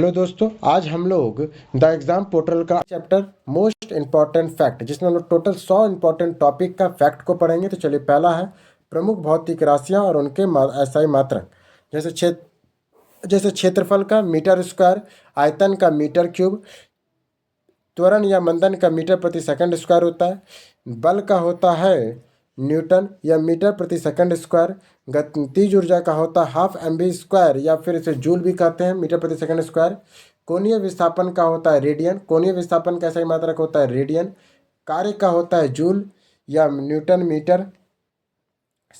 Hello दोस्तों, आज हम लोग द एग्ज़ाम पोर्टल का चैप्टर मोस्ट इम्पॉर्टेंट फैक्ट, जिसमें हम लोग टोटल 100 इम्पॉर्टेंट टॉपिक का फैक्ट को पढ़ेंगे। तो चलिए, पहला है प्रमुख भौतिक राशियाँ और उनके एसआई मात्रक। जैसे क्षेत्रफल का मीटर स्क्वायर, आयतन का मीटर क्यूब, त्वरण या मंदन का मीटर प्रति सेकंड स्क्वायर होता है, बल का होता है न्यूटन या मीटर प्रति सेकंड स्क्वायर, गतिज ऊर्जा का होता है हाफ एम बी स्क्वायर या फिर इसे जूल भी कहते हैं, मीटर प्रति सेकंड स्क्वायर। कोणीय विस्थापन का होता है रेडियन, कोणीय विस्थापन का सही मात्रक होता है रेडियन। कार्य का होता है जूल या न्यूटन मीटर।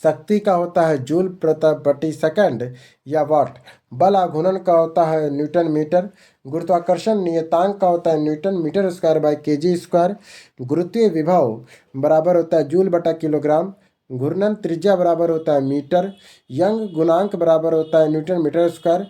शक्ति का होता है जूल प्रति सेकंड या वाट। बल आघूर्णन का होता है न्यूटन मीटर। गुरुत्वाकर्षण नियतांक का होता है newton metre square by kg square. गुरुत्वीय विभव बराबर होता है जूल बटा किलोग्राम। घूर्णन त्रिज्या बराबर होता है मीटर। यंग गुणांक बराबर होता है न्यूटन मीटर स्क्वायर।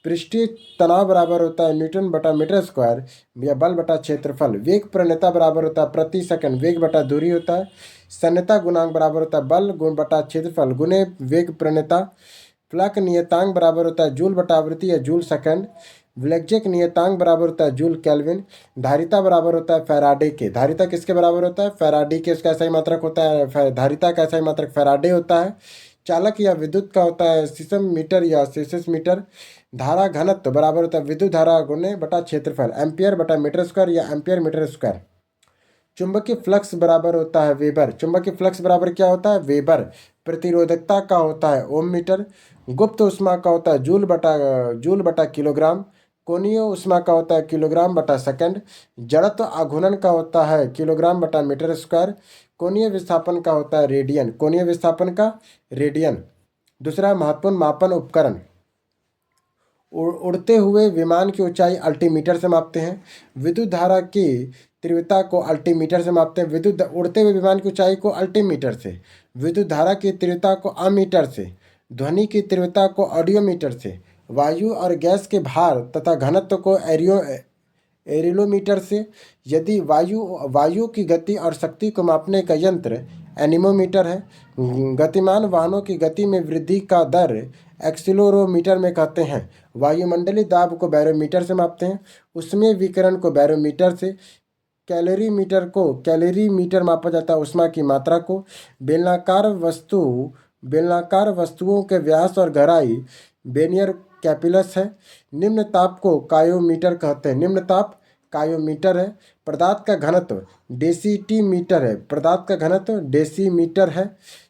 पृष्ठीय तनाव बराबर होता है न्यूटन बटा मीटर स्क्वायर या बल बटा क्षेत्रफल। वेग प्रणेता बराबर होता है प्रति सेकंड वेग बटा दूरी होता है। सन्यता गुणांक बराबर होता है बल गुण बटा क्षेत्रफल गुने वेग प्रणेता। फ्लक्स नियतांक बराबर होता है जूल बटा आवृत्ति या जूल सेकंड। विलक्षण नियतांक बराबर होता है जूल केल्विन। धारिता बराबर होता है फैराडे के। धारिता किसके बराबर होता है? फैराडे के। उसका सही मात्रक होता है धारिता का सही मात्रक फैराडे होता है। चालक या विद्युत का होता है सीसम मीटर या सीसिस मीटर। धारा घनत्व बराबर होता है विद्युत धारा गुणे बटा क्षेत्रफल एम्पियर बटा मीटर स्क्वायर या एम्पियर मीटर स्क्वायर। चुंबकीय फ्लक्स बराबर होता है वेबर। चुंबकीय फ्लक्स बराबर क्या होता है? वेबर। प्रतिरोधकता का होता है ओम मीटर। गुप्त ऊष्मा का होता है जूल बटा किलोग्राम। कोणीय ऊष्मा का होता है किलोग्राम बटा सेकंड। जड़त्व आघूर्णन का होता है किलोग्राम बटा मीटर स्क्वायर। कोणीय विस्थापन का होता है रेडियन। कोणीय विस्थापन का रेडियन। दूसरा महत्वपूर्ण मापन उपकरण। उड़ते हुए विमान की ऊंचाई अल्टीमीटर से मापते हैं। विद्युत धारा की तीव्रता को अल्टीमीटर से मापते हैं। उड़ते हुए विमान की ऊंचाई को अल्टीमीटर से। विद्युत धारा की तीव्रता को अमीटर से। ध्वनि की तीव्रता को ऑडियोमीटर से। वायु और गैस के भार तथा घनत्व को एरिलोमीटर से। यदि वायु की गति और शक्ति को मापने का यंत्र एनीमोमीटर है। गतिमान वाहनों की गति में वृद्धि का दर एक्सीलरोमीटर में कहते हैं। वायुमंडलीय दाब को बैरोमीटर से मापते हैं। ऊष्मीय विकिरण को बैरोमीटर से। कैलोरीमीटर मापा जाता है ऊष्मा की मात्रा को। बेलनाकार वस्तुओं के व्यास और गहराई बेनियर कैपिलस है। निम्न ताप को कायोमीटर कहते हैं। निम्न ताप कायोमीटर है। पदार्थ का घनत्व डेसीमीटर है।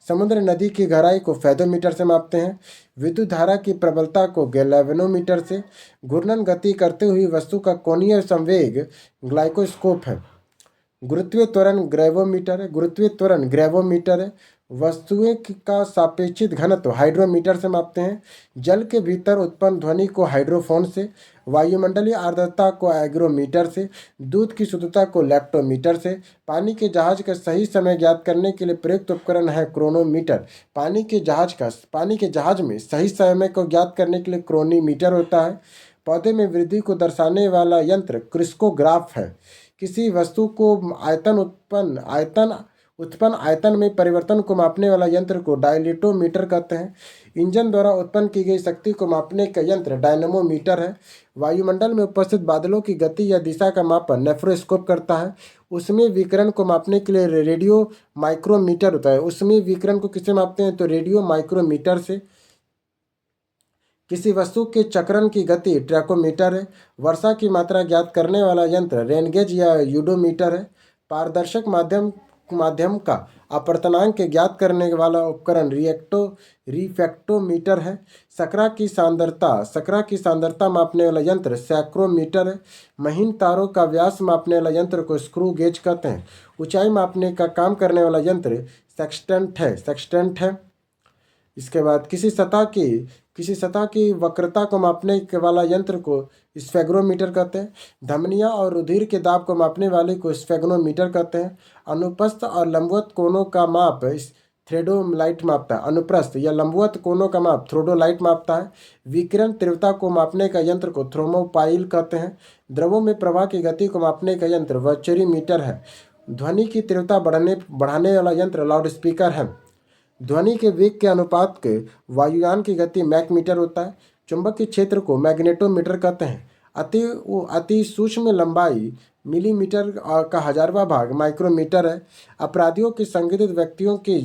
समुद्र नदी की गहराई को फैथोमीटर से मापते हैं। विद्युत धारा की प्रबलता को गैल्वेनोमीटर से। घूर्णन गति करते हुई वस्तु का कोणीय संवेग ग्लाइकोस्कोप है। गुरुत्वीय त्वरण ग्रेवोमीटर है। वस्तुएं का सापेक्षिक घनत्व हाइड्रोमीटर से मापते हैं। जल के भीतर उत्पन्न ध्वनि को हाइड्रोफोन से। वायुमंडलीय आर्द्रता को एग्रोमीटर से। दूध की शुद्धता को लैक्टोमीटर से। पानी के जहाज का सही समय ज्ञात करने के लिए प्रयुक्त उपकरण है क्रोनोमीटर। पानी के जहाज में सही समय को ज्ञात करने के लिए क्रोनीमीटर होता है। पौधे में वृद्धि को दर्शाने वाला यंत्र क्रिस्कोग्राफ है। किसी वस्तु को उत्पन्न आयतन में परिवर्तन को मापने वाला यंत्र को डायलिटोमीटर कहते हैं। इंजन द्वारा उत्पन्न की गई शक्ति को मापने का यंत्र डायनेमोमीटर है। वायुमंडल में उपस्थित बादलों की गति या दिशा का मापन नेफ्रोस्कोप करता है। ऊष्मीय विकिरण को मापने के लिए रेडियो माइक्रोमीटर होता है। ऊष्मीय विकिरण को किससे मापते हैं? तो रेडियो माइक्रोमीटर से। किसी वस्तु के चक्रण की गति ट्रैकोमीटर है। वर्षा की मात्रा ज्ञात करने वाला यंत्र रेनगेज या यूडोमीटर है। पारदर्शक माध्यम का अपवर्तनांक ज्ञात करने वाला उपकरण रिफ्रैक्टोमीटर है। शकरा की सांद्रता मापने वाला यंत्र सैक्रोमीटर है। महीन तारों का व्यास मापने वाला यंत्र को स्क्रू गेज कहते हैं। ऊंचाई मापने का काम करने वाला यंत्र सेक्सटेंट है। इसके बाद किसी सतह की वक्रता को मापने के वाला यंत्र को स्फेग्रोमीटर कहते हैं। धमनियां और रुधिर के दाब को मापने वाले को स्फेग्नोमीटर कहते हैं। अनुप्रस्थ और लंबवत कोणों का माप थ्रोडोलाइट मापता है। अनुप्रस्थ या लंबवत कोणों का माप थ्रोडोलाइट मापता है। विकिरण तीव्रता को मापने का यंत्र को थर्मोपाइल कहते हैं। द्रवों में प्रवाह की गति को मापने का यंत्र वर्चरीमीटर है। ध्वनि की तीव्रता बढ़ाने वाला यंत्र लाउडस्पीकर है। ध्वनि के वेग के अनुपात के वायुयान की गति मैक मीटर होता है। चुंबकीय क्षेत्र को मैग्नेटोमीटर कहते हैं। अति सूक्ष्म लंबाई मिलीमीटर का 1000वां भाग माइक्रोमीटर है। अपराधियों की संदिग्ध व्यक्तियों की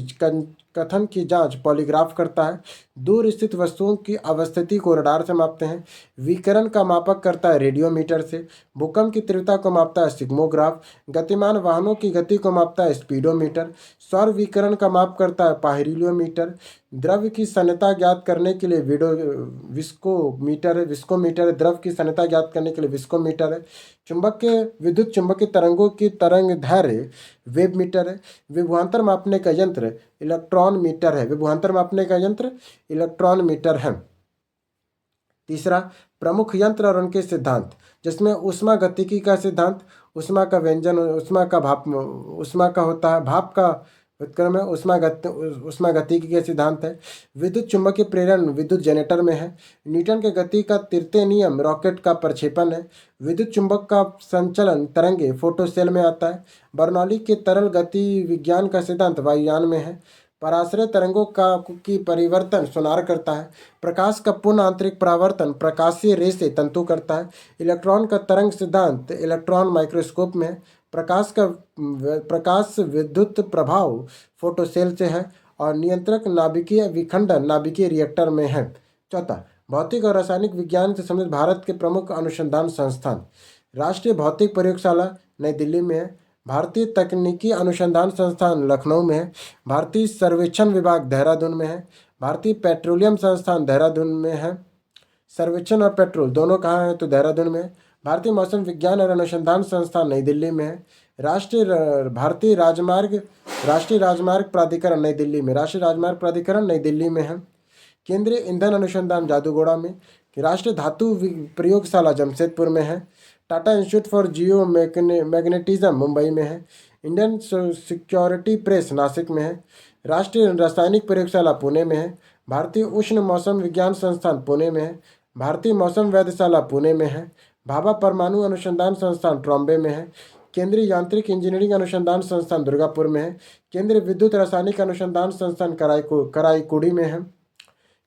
कथन की जांच पॉलीग्राफ करता है। दूर स्थित वस्तुओं की अवस्थिति को रडार से मापते हैं। विकिरण का मापक करता है रेडियोमीटर से। भूकंप की तीव्रता को मापता है सिग्मोग्राफ। गतिमान वाहनों की गति को मापता है स्पीडोमीटर। सौर विकिरण का माप करता है पाइरोमीटर। द्रव्य की सन्यता ज्ञात करने के लिए विस्कोमीटर है। द्रव्य की सन्यता ज्ञात करने के लिए विस्कोमीटर है। चुंबक के विद्युत चुंबकीय तरंगों की तरंग दैर्घ्य वेब मीटर है। विभवांतर मापने का यंत्र इलेक्ट्रॉन मीटर है। विभवांतर मापने का यंत्र इलेक्ट्रॉन मीटर है। तीसरा, प्रमुख यंत्र और उनके सिद्धांत, जिसमें ऊष्मा गतिकी का सिद्धांत, ऊष्मा का व्यंजन, ऊष्मा का होता है, भाप का व्युत्क्रम है, ऊष्मा गतिकी के सिद्धांत है। विद्युत चुंबकीय प्रेरण विद्युत जनरेटर में है। न्यूटन के गति का तृतीय नियम रॉकेट का प्रक्षेपण है। विद्युत चुंबक का संचलन तरंगे फोटोसेल में आता है। बर्नौली के तरल गति विज्ञान का सिद्धांत वायुयान में है। पराश्रय तरंगों की परिवर्तन सोनार करता है। प्रकाश का पूर्ण आंतरिक परावर्तन प्रकाशीय रे से तंतु करता है। इलेक्ट्रॉन का तरंग सिद्धांत इलेक्ट्रॉन माइक्रोस्कोप में है। प्रकाश विद्युत प्रभाव फोटोसेल से है। और नियंत्रक नाभिकीय विखंडन नाभिकीय रिएक्टर में है। चौथा, भौतिक और रासायनिक विज्ञान से संबंधित भारत के प्रमुख अनुसंधान संस्थान, राष्ट्रीय भौतिक प्रयोगशाला नई दिल्ली में है। भारतीय तकनीकी अनुसंधान संस्थान लखनऊ में है। भारतीय सर्वेक्षण विभाग देहरादून में है। भारतीय पेट्रोलियम संस्थान देहरादून में है। सर्वेक्षण और पेट्रोल दोनों कहाँ हैं? तो देहरादून में है। भारतीय मौसम विज्ञान और अनुसंधान संस्थान नई दिल्ली में है। राष्ट्रीय राजमार्ग प्राधिकरण नई दिल्ली में। राष्ट्रीय राजमार्ग प्राधिकरण नई दिल्ली में है। केंद्रीय ईंधन अनुसंधान जादूगोड़ा में। राष्ट्रीय धातु प्रयोगशाला जमशेदपुर में है। Tata institute for geo magnetism Mumbai में है। इंडियन सिक्योरिटी प्रेस नासिक में है। राष्ट्रीय रासायनिक प्रयोगशाला पुणे में है। भारतीय उष्ण मौसम विज्ञान संस्थान पुणे में है। भारतीय मौसम वेधशाला पुणे में है। भाभा परमाणु अनुसंधान संस्थान ट्रॉम्बे में है। केंद्रीय यांत्रिक इंजीनियरिंग अनुसंधान संस्थान दुर्गापुर में है। केंद्रीय विद्युत रासायनिक अनुसंधान संस्थान कराईकुड़ी में है।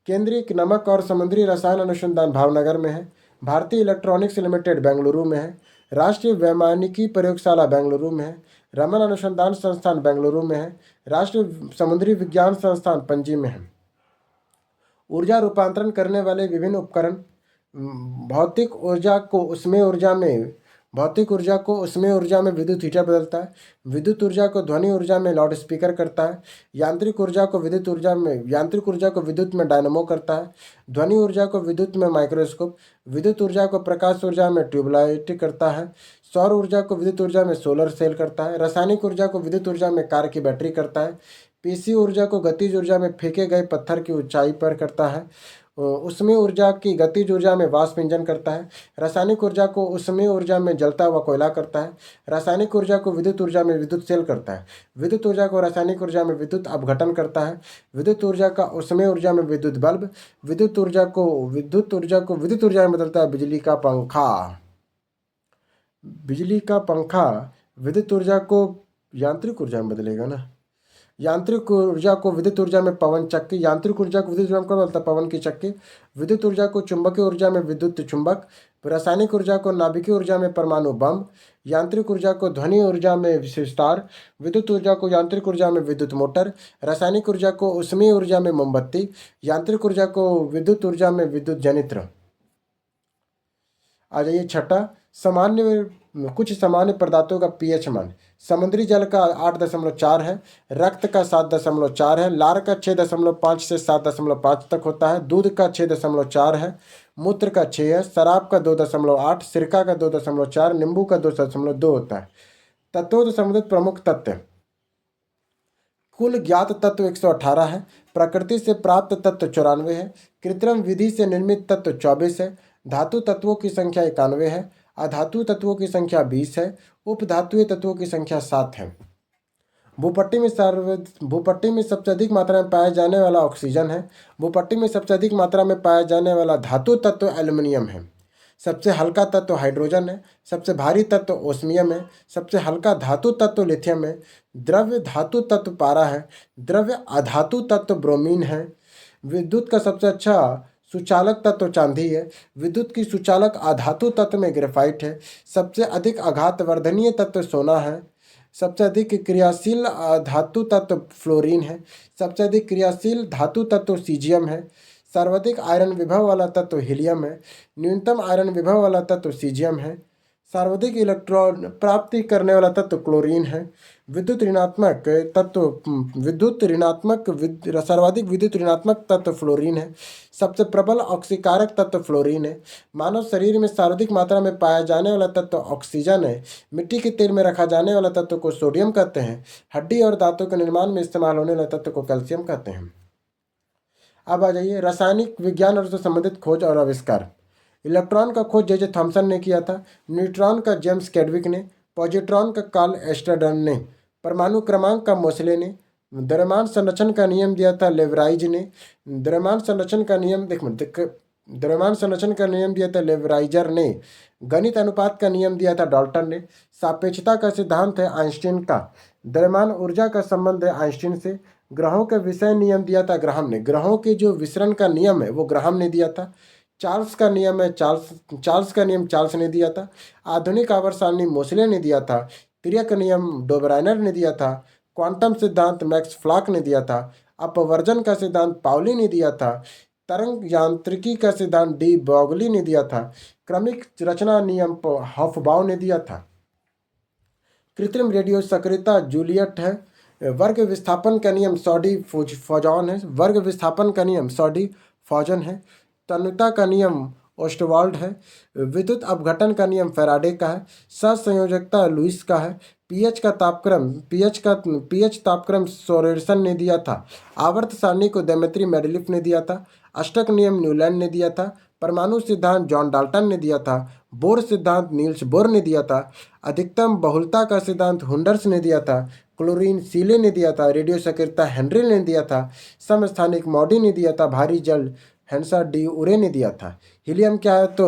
केंद्रीय नमक और समुद्री रसायन अनुसंधान भावनगर में है। भारतीय इलेक्ट्रॉनिक्स लिमिटेड बेंगलुरु में है। राष्ट्रीय वैमानिकी प्रयोगशाला बेंगलुरु में है। रमन अनुसंधान संस्थान बेंगलुरु में है। राष्ट्रीय समुद्री विज्ञान संस्थान पणजी में है। ऊर्जा रूपांतरण करने वाले विभिन्न उपकरण, भौतिक ऊर्जा को उष्मीय ऊर्जा में विद्युत हीटर बदलता है। विद्युत ऊर्जा को ध्वनि ऊर्जा में लाउड स्पीकर करता है। यांत्रिक ऊर्जा को विद्युत में डायनमो करता है। ध्वनि ऊर्जा को विद्युत में माइक्रोस्कोप। विद्युत ऊर्जा को प्रकाश ऊर्जा में ट्यूबलाइट करता है। सौर ऊर्जा को विद्युत ऊर्जा में सोलर सेल करता है। रासायनिक ऊर्जा को विद्युत ऊर्जा में कार की बैटरी करता है। पीसी ऊर्जा को गतिज ऊर्जा में फेंके गए पत्थर की ऊंचाई पर करता है। उष्मीय ऊर्जा की गतिज ऊर्जा में वाष्प इंजन करता है। रासायनिक ऊर्जा को उष्मीय ऊर्जा में जलता हुआ कोयला करता है। रासायनिक ऊर्जा को विद्युत ऊर्जा में विद्युत सेल करता है। विद्युत ऊर्जा को रासायनिक ऊर्जा में विद्युत अपघटन करता है। विद्युत ऊर्जा का उष्मीय ऊर्जा में विद्युत बल्ब। विद्युत ऊर्जा को विद्युत ऊर्जा में बदलता है बिजली का पंखा। विद्युत ऊर्जा को यांत्रिक ऊर्जा में बदलेगा ना। यांत्रिक ऊर्जा को विद्युत ऊर्जा में पवन चक्की। यांत्रिक ऊर्जा को विद्युत ऊर्जा में कौन बदलता है? पवन की चक्की। विद्युत ऊर्जा को चुंबकीय ऊर्जा में विद्युत चुंबक। रासायनिक ऊर्जा को नाभिकीय ऊर्जा में परमाणु बम। यांत्रिक ऊर्जा को ध्वनि ऊर्जा में विद्युत विद्युत ऊर्जा को यांत्रिक ऊर्जा में विद्युत मोटर। रासायनिक ऊर्जा को उष्मीय ऊर्जा में मोमबत्ती। यांत्रिक ऊर्जा को विद्युत ऊर्जा में विद्युत जनित्र। आ जाइए छठा, कुछ सामान्य पदार्थों का पीएच मान। समुद्री जल का 8.4 है। रक्त का 7.4 है। लार का 6.5 से 7.5 तक होता है। दूध का 6.4 है। मूत्र का 6 है। शराब का 2.8, सिरका का 2.4, नींबू का 2.2 होता है। तत्वों से संबंधित प्रमुख तत्व, कुल ज्ञात तत्व 118 है। प्रकृति से प्राप्त तत्व 94 है। कृत्रिम विधि से निर्मित तत्व 24 है। धातु तत्वों की संख्या 91 है। अधातु तत्वों की संख्या 20 है। उपधातुय तत्वों की संख्या 7 है। भूपट्टी में सबसे अधिक मात्रा में पाया जाने वाला ऑक्सीजन है। भूपट्टी में सबसे अधिक मात्रा में पाया जाने वाला धातु तत्व एल्युमिनियम है। सबसे हल्का तत्व हाइड्रोजन है। सबसे भारी तत्व ओस्मियम है। सबसे हल्का धातु तत्व लिथियम है। द्रव्य धातु तत्व पारा है। द्रव्य अधातु तत्व ब्रोमीन है। विद्युत का सबसे अच्छा सुचालक तत्व चांदी है। विद्युत की सुचालक अधातु तत्व में ग्रेफाइट है। सबसे अधिक आघातवर्धनीय तत्व सोना है। सबसे अधिक क्रियाशील धातु तत्व फ्लोरीन है। सबसे अधिक क्रियाशील धातु तत्व सीजियम है। सर्वाधिक आयरन विभव वाला तत्व हीलियम है। न्यूनतम आयरन विभव वाला तत्व सीजियम है। सर्वाधिक इलेक्ट्रॉन प्राप्ति करने वाला तत्व क्लोरीन है। विद्युत ऋणात्मक तत्व सर्वाधिक विद्युत ऋणात्मक तत्व फ्लोरीन है। सबसे प्रबल ऑक्सीकारक तत्व फ्लोरीन है। मानव शरीर में सर्वाधिक मात्रा में पाया जाने वाला तत्व ऑक्सीजन है। मिट्टी के तेल में रखा जाने वाला तत्व को सोडियम कहते हैं। हड्डी और दांतों के निर्माण में इस्तेमाल होने वाले तत्व को कैल्शियम कहते हैं। अब आ जाइए रासायनिक विज्ञान और उससे संबंधित खोज और आविष्कार। इलेक्ट्रॉन का खोज जे थॉमसन ने किया था। न्यूट्रॉन का जेम्स कैडविक ने। पॉजिट्रॉन का कार्ल एस्टरडन ने। परमाणु क्रमांक का मोसले ने। द्रव्यमान संरक्षण का नियम दिया था लेवराइज ने। द्रव्यमान संरक्षण का नियम द्रव्यमान संरक्षण का नियम दिया था लेवराइजर ने। गणित अनुपात का नियम दिया था डाल्टन ने। सापेक्षता का सिद्धांत है आइंस्टीन का। द्रव्यमान ऊर्जा का संबंध है आइंस्टीन से। ग्रहों के विषय नियम दिया था ग्राहम ने। ग्रहों के जो विसरण का नियम है वो ग्राहम ने दिया था। चार्ल्स का नियम है चार्ल्स का नियम चार्ल्स ने दिया था। आधुनिक आवर्त सारणी मोसले ने दिया था। क्रिया का नियम डोबराइनर ने दिया था। क्वांटम सिद्धांत मैक्स प्लैंक ने दिया था। अपवर्जन का सिद्धांत पाउली ने दिया था। तरंग यांत्रिकी का सिद्धांत डी ब्रोगली ने दिया था। क्रमिक रचना नियम हॉफबाउ ने दिया था। कृत्रिम रेडियो सक्रियता जूलियट है। वर्ग विस्थापन का नियम सॉडी फॉजन है। वर्ग विस्थापन का नियम सॉडी फॉजन है। तन्यता का नियम ओस्टवाल्ड है। विद्युत अपघटन का नियम फैराडे का है। सहसंयोजकता लुईस का है। पीएच तापक्रम सोरेनसन ने दिया था। आवर्त सारणी को देमेत्री मेंडलीफ ने दिया था। अष्टक नियम न्यूलैंड ने दिया था। परमाणु सिद्धांत जॉन डाल्टन ने दिया था। बोर सिद्धांत नील्स बोर ने दिया था। अधिकतम बहुलता का सिद्धांत हुंडर्स ने दिया था। क्लोरीन सीले ने दिया था। रेडियो सक्रियता हेनरी ने दिया था। समस्थानिक मॉडी ने दिया था। भारी जल हेंसा डी उरे ने दिया था। हीलियम क्या है तो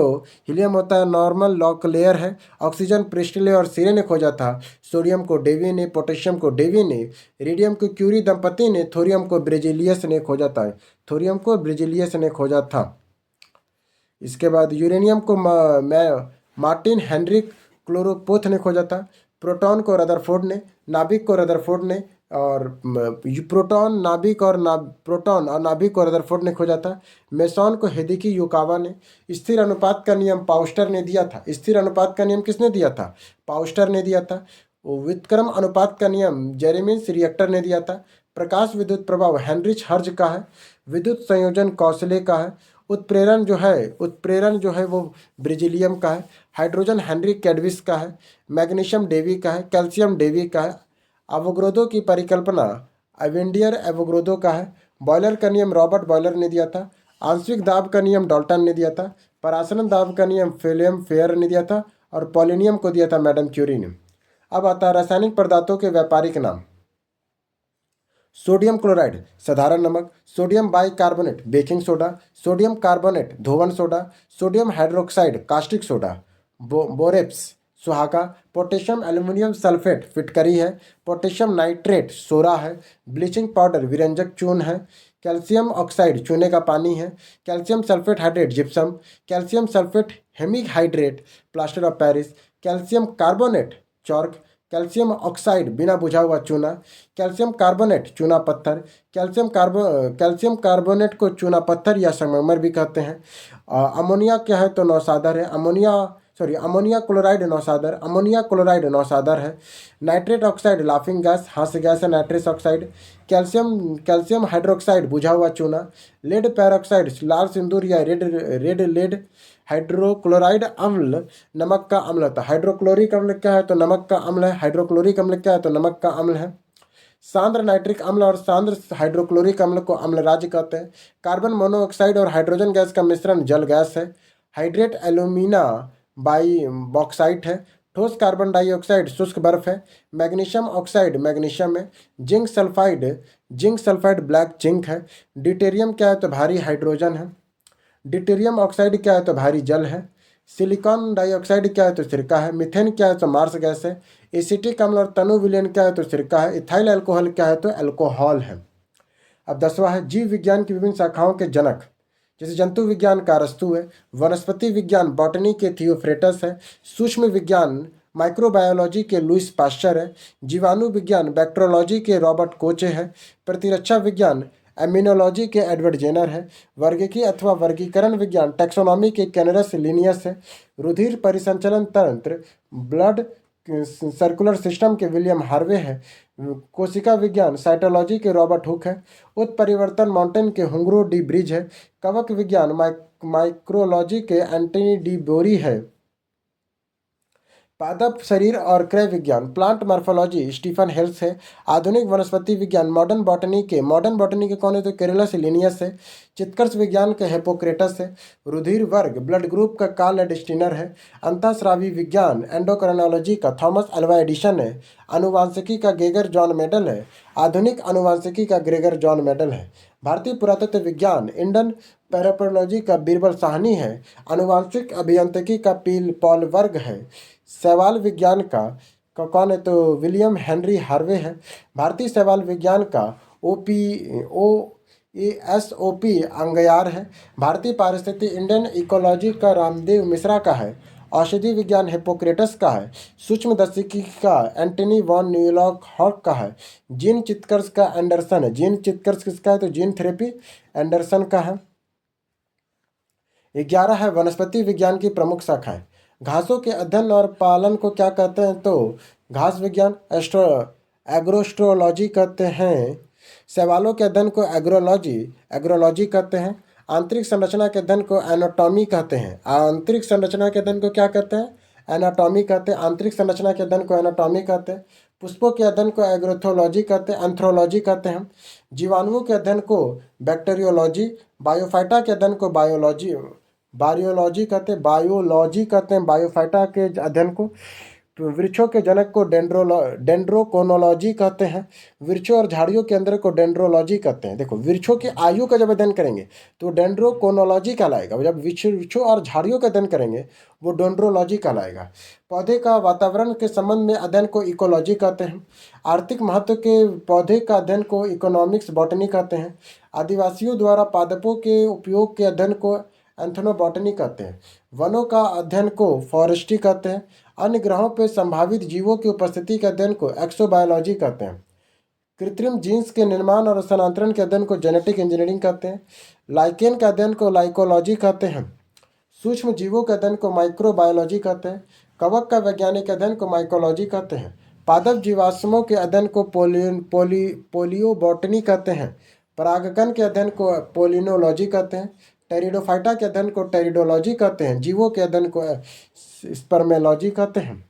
हीलियम होता है नॉर्मल लॉक लेयर है। ऑक्सीजन प्रिस्टले और सीरे ने खोजा था। सोडियम को डेवी ने। पोटेशियम को डेवी ने। रेडियम को क्यूरी दंपति ने। थोरियम को ब्रिजिलियस ने खोजा था। थोरियम को ब्रिजिलियस ने खोजा था। इसके बाद यूरेनियम को मार्टिन हेनरिक क्लोरोपोथ ने खोजा था। प्रोटॉन को रदरफोर्ड ने। नाभिक को रदरफोर्ड ने और प्रोटॉन और नाभिक को रदरफोर्ड ने खोजा था। मेसॉन को हिदेकी युकावा ने। स्थिर अनुपात का नियम पाउस्टर ने दिया था। स्थिर अनुपात का नियम किसने दिया था? पाउस्टर ने दिया था। व्युत्क्रम अनुपात का नियम जेरेमिस रिएक्टर ने दिया था। प्रकाश विद्युत प्रभाव हेनरिच हर्ज का है। विद्युत संयोजन कौशले का है। उत्प्रेरण जो है वो ब्रिजिलियम का है। हाइड्रोजन हेनरी कैडविस का है। मैग्नीशियम डेवी का है। कैल्शियम डेवी का है। अवोग्रोदो की परिकल्पना अवेंडियर एवोग्रोदो का है। बॉयलर का नियम रॉबर्ट बॉयलर ने दिया था। आंशिक दाब का नियम डाल्टन ने दिया था। परासरण दाब का नियम फिलियम फेयर ने दिया था और पोलोनियम को दिया था मैडम क्यूरी ने। अब आता है रासायनिक पदार्थों के व्यापारिक नाम। सोडियम क्लोराइड साधारण नमक। Sodium bicarbonate baking soda. Sodium carbonate धोवन soda. Sodium hydroxide caustic soda. Borax सुहागा। पोटेशियम एल्युमिनियम सल्फेट फिटकरी है। पोटेशियम नाइट्रेट सोरा है। ब्लीचिंग पाउडर विरंजक चूर्ण है। कैल्शियम ऑक्साइड चूने का पानी है। Calcium sulphate hydrate gypsum. Calcium sulphate hemi hydrate plaster of Paris. Calcium carbonate chalk. Calcium oxide बिना बुझा हुआ चूना। कैल्शियम कार्बोनेट चूना पत्थर। कैल्शियम कार्बोनेट को चूना पत्थर या संगमरमर भी कहते हैं। अमोनिया क्या है तो नौसादर है। अमोनिया क्लोराइड नौसादर है। नाइट्रेट ऑक्साइड लाफिंग गैस हास्य गैस है नाइट्रस ऑक्साइड। कैल्शियम हाइड्रोक्साइड बुझा हुआ चूना। लेड पैरोक्साइड लाल सिंदूर या रेड लेड। हाइड्रोक्लोराइड अम्ल नमक का अम्ल होता है। हाइड्रोक्लोरिक अम्ल क्या है तो नमक का अम्ल है। हाइड्रोक्लोरिक अम्ल क्या है तो नमक का अम्ल है। सांद्र नाइट्रिक अम्ल और सांद्र हाइड्रोक्लोरिक अम्ल को अम्ल राज्य कहते हैं। कार्बन मोनोऑक्साइड और हाइड्रोजन गैस का मिश्रण जल गैस है। हाइड्रेट एल्यूमिना बाई बॉक्साइट है। ठोस कार्बन डाइऑक्साइड शुष्क बर्फ है। मैग्नीशियम ऑक्साइड मैग्नीशियम है। जिंक सल्फाइड ब्लैक जिंक है। ड्यूटेरियम क्या है तो भारी हाइड्रोजन है। ड्यूटेरियम ऑक्साइड क्या है तो भारी जल है। सिलिकॉन डाइऑक्साइड क्या है तो सिरका है। मीथेन क्या है तो मार्स गैस है। एसिटिक अम्ल और तनु विलयन क्या है तो सिरका है। इथाइल अल्कोहल क्या है तो अल्कोहल है। अब 10वां है जीव विज्ञान की विभिन्न शाखाओं के जनक। जैसे जंतु विज्ञान का अरस्तु है, वनस्पति विज्ञान बॉटनी के थियोफ्रेटस है, सूक्ष्म विज्ञान माइक्रोबायोलॉजी के लुइस पाश्चर है, जीवाणु विज्ञान बैक्टीरियोलॉजी के रॉबर्ट कोचे है, प्रतिरक्षा विज्ञान एमिनोलॉजी के एडवर्ड जेनर है, वर्गीकी अथवा वर्गीकरण विज्ञान टैक्सोनॉमी के कैनरस लिनियस है, रुधिर परिसंचलन तंत्र ब्लड सर्कुलर सिस्टम के विलियम हार्वे है, कोशिका विज्ञान साइटोलॉजी के रॉबर्ट हुक है, उत्परिवर्तन माउंटेन के हुंगरो डी ब्रिज है, कवक विज्ञान माइक्रोलॉजी के एंटनी डी बोरी है, पादप शरीर और क्रय विज्ञान प्लांट मॉर्फोलॉजी स्टीफन हेल्स है, आधुनिक वनस्पति विज्ञान मॉडर्न बॉटनी के कौन है तो केरलस लिनियस है, चित्कर्ष विज्ञान के हिपोक्रेटस है, रुधिर वर्ग ब्लड ग्रुप का कार्ल एडिस्टीनर है, अंतःस्रावी विज्ञान एंडोक्राइनोलॉजी का थॉमस अल्वा एडिशन है, आनुवांशिकी का गेगर जॉन मेडल है, आधुनिक आनुवांशिकी का ग्रेगर जॉन मेडल है, भारतीय पुरातत्व विज्ञान इंडियन पैरापोलॉजी का बीरबल साहनी है, आनुवांशिक अभियांत्रिकी का पॉल वर्ग है, शैवाल विज्ञान का कौन है तो विलियम हेनरी हार्वे है, भारतीय शैवाल विज्ञान का OPOASOP अंगयार है, भारतीय पारिस्थितिकी इंडियन इकोलॉजी का रामदेव मिश्रा का है, औषधि विज्ञान हिपोक्रेटस का है, सूक्ष्मदर्शिकी का एंटनी वॉन न्यूलॉक हॉक का है, जीन चित्कर्ष का एंडरसन है, जीन चित्कर्ष किसका है तो जीन थेरेपी एंडरसन का है। 11 है वनस्पति विज्ञान की प्रमुख शाखाएं। घासों के अध्ययन और पालन को क्या कहते हैं तो घास विज्ञान एग्रोस्ट्रोलॉजी कहते हैं, शैवालों के अध्ययन को एग्रोलॉजी कहते हैं, आंतरिक संरचना के अध्ययन को एनाटॉमी कहते हैं, आंतरिक संरचना के अध्ययन को क्या कहते हैं एनाटॉमी कहते हैं, आंतरिक संरचना के अध्ययन को एनाटॉमी कहते हैं, पुष्पों के अध्ययन को एग्रोथोलॉजी कहते हैं, एंथ्रोलॉजी कहते हैं, जीवाणुओं के अध्ययन को बैक्टीरियोलॉजी, बायोफाइटा के अध्ययन को बायोलॉजी कहते हैं, बायोफाइटा के अध्ययन को, वृक्षों के जनक को डेंड्रोकोनोलॉजी कहते हैं, वृक्षों और झाड़ियों के अंदर को डेंड्रोलॉजी कहते हैं। देखो वृक्षों की आयु का जब अध्ययन करेंगे तो डेंड्रोकोनोलॉजी कहलाएगा, जब वृक्षों और झाड़ियों का अध्ययन करेंगे वो डेंड्रोलॉजी कहलाएगा। पौधे का वातावरण के संबंध में अध्ययन को इकोलॉजी कहते हैं, आर्थिक महत्व के पौधे का अध्ययन को इकोनॉमिक्स बॉटनी कहते हैं, आदिवासियों द्वारा पादपों के उपयोग के अध्ययन को एंथ्रोबॉटनी कहते हैं, वनों का अध्ययन को फॉरेस्ट्री कहते हैं, अन्य ग्रहों पर संभावित जीवों की उपस्थिति के अध्ययन को एक्सोबायोलॉजी कहते हैं, कृत्रिम जीन्स के निर्माण और स्थानांतरण के अध्ययन को जेनेटिक इंजीनियरिंग कहते हैं, लाइकेन के अध्ययन को लाइकोलॉजी कहते हैं, सूक्ष्म जीवों के अध्ययन को माइक्रोबायोलॉजी कहते हैं, कवक का वैज्ञानिक अध्ययन को माइकोलॉजी कहते हैं, पादप जीवाश्मों के अध्ययन को पोलियोबॉटनी कहते हैं, परागकण के अध्ययन को पोलिनोलॉजी कहते हैं, टेरिडोफाइटा के अध्ययन को टेरिडोलॉजी कहते हैं, जीवों के अध्ययन को स्पर्मेलॉजी कहते हैं।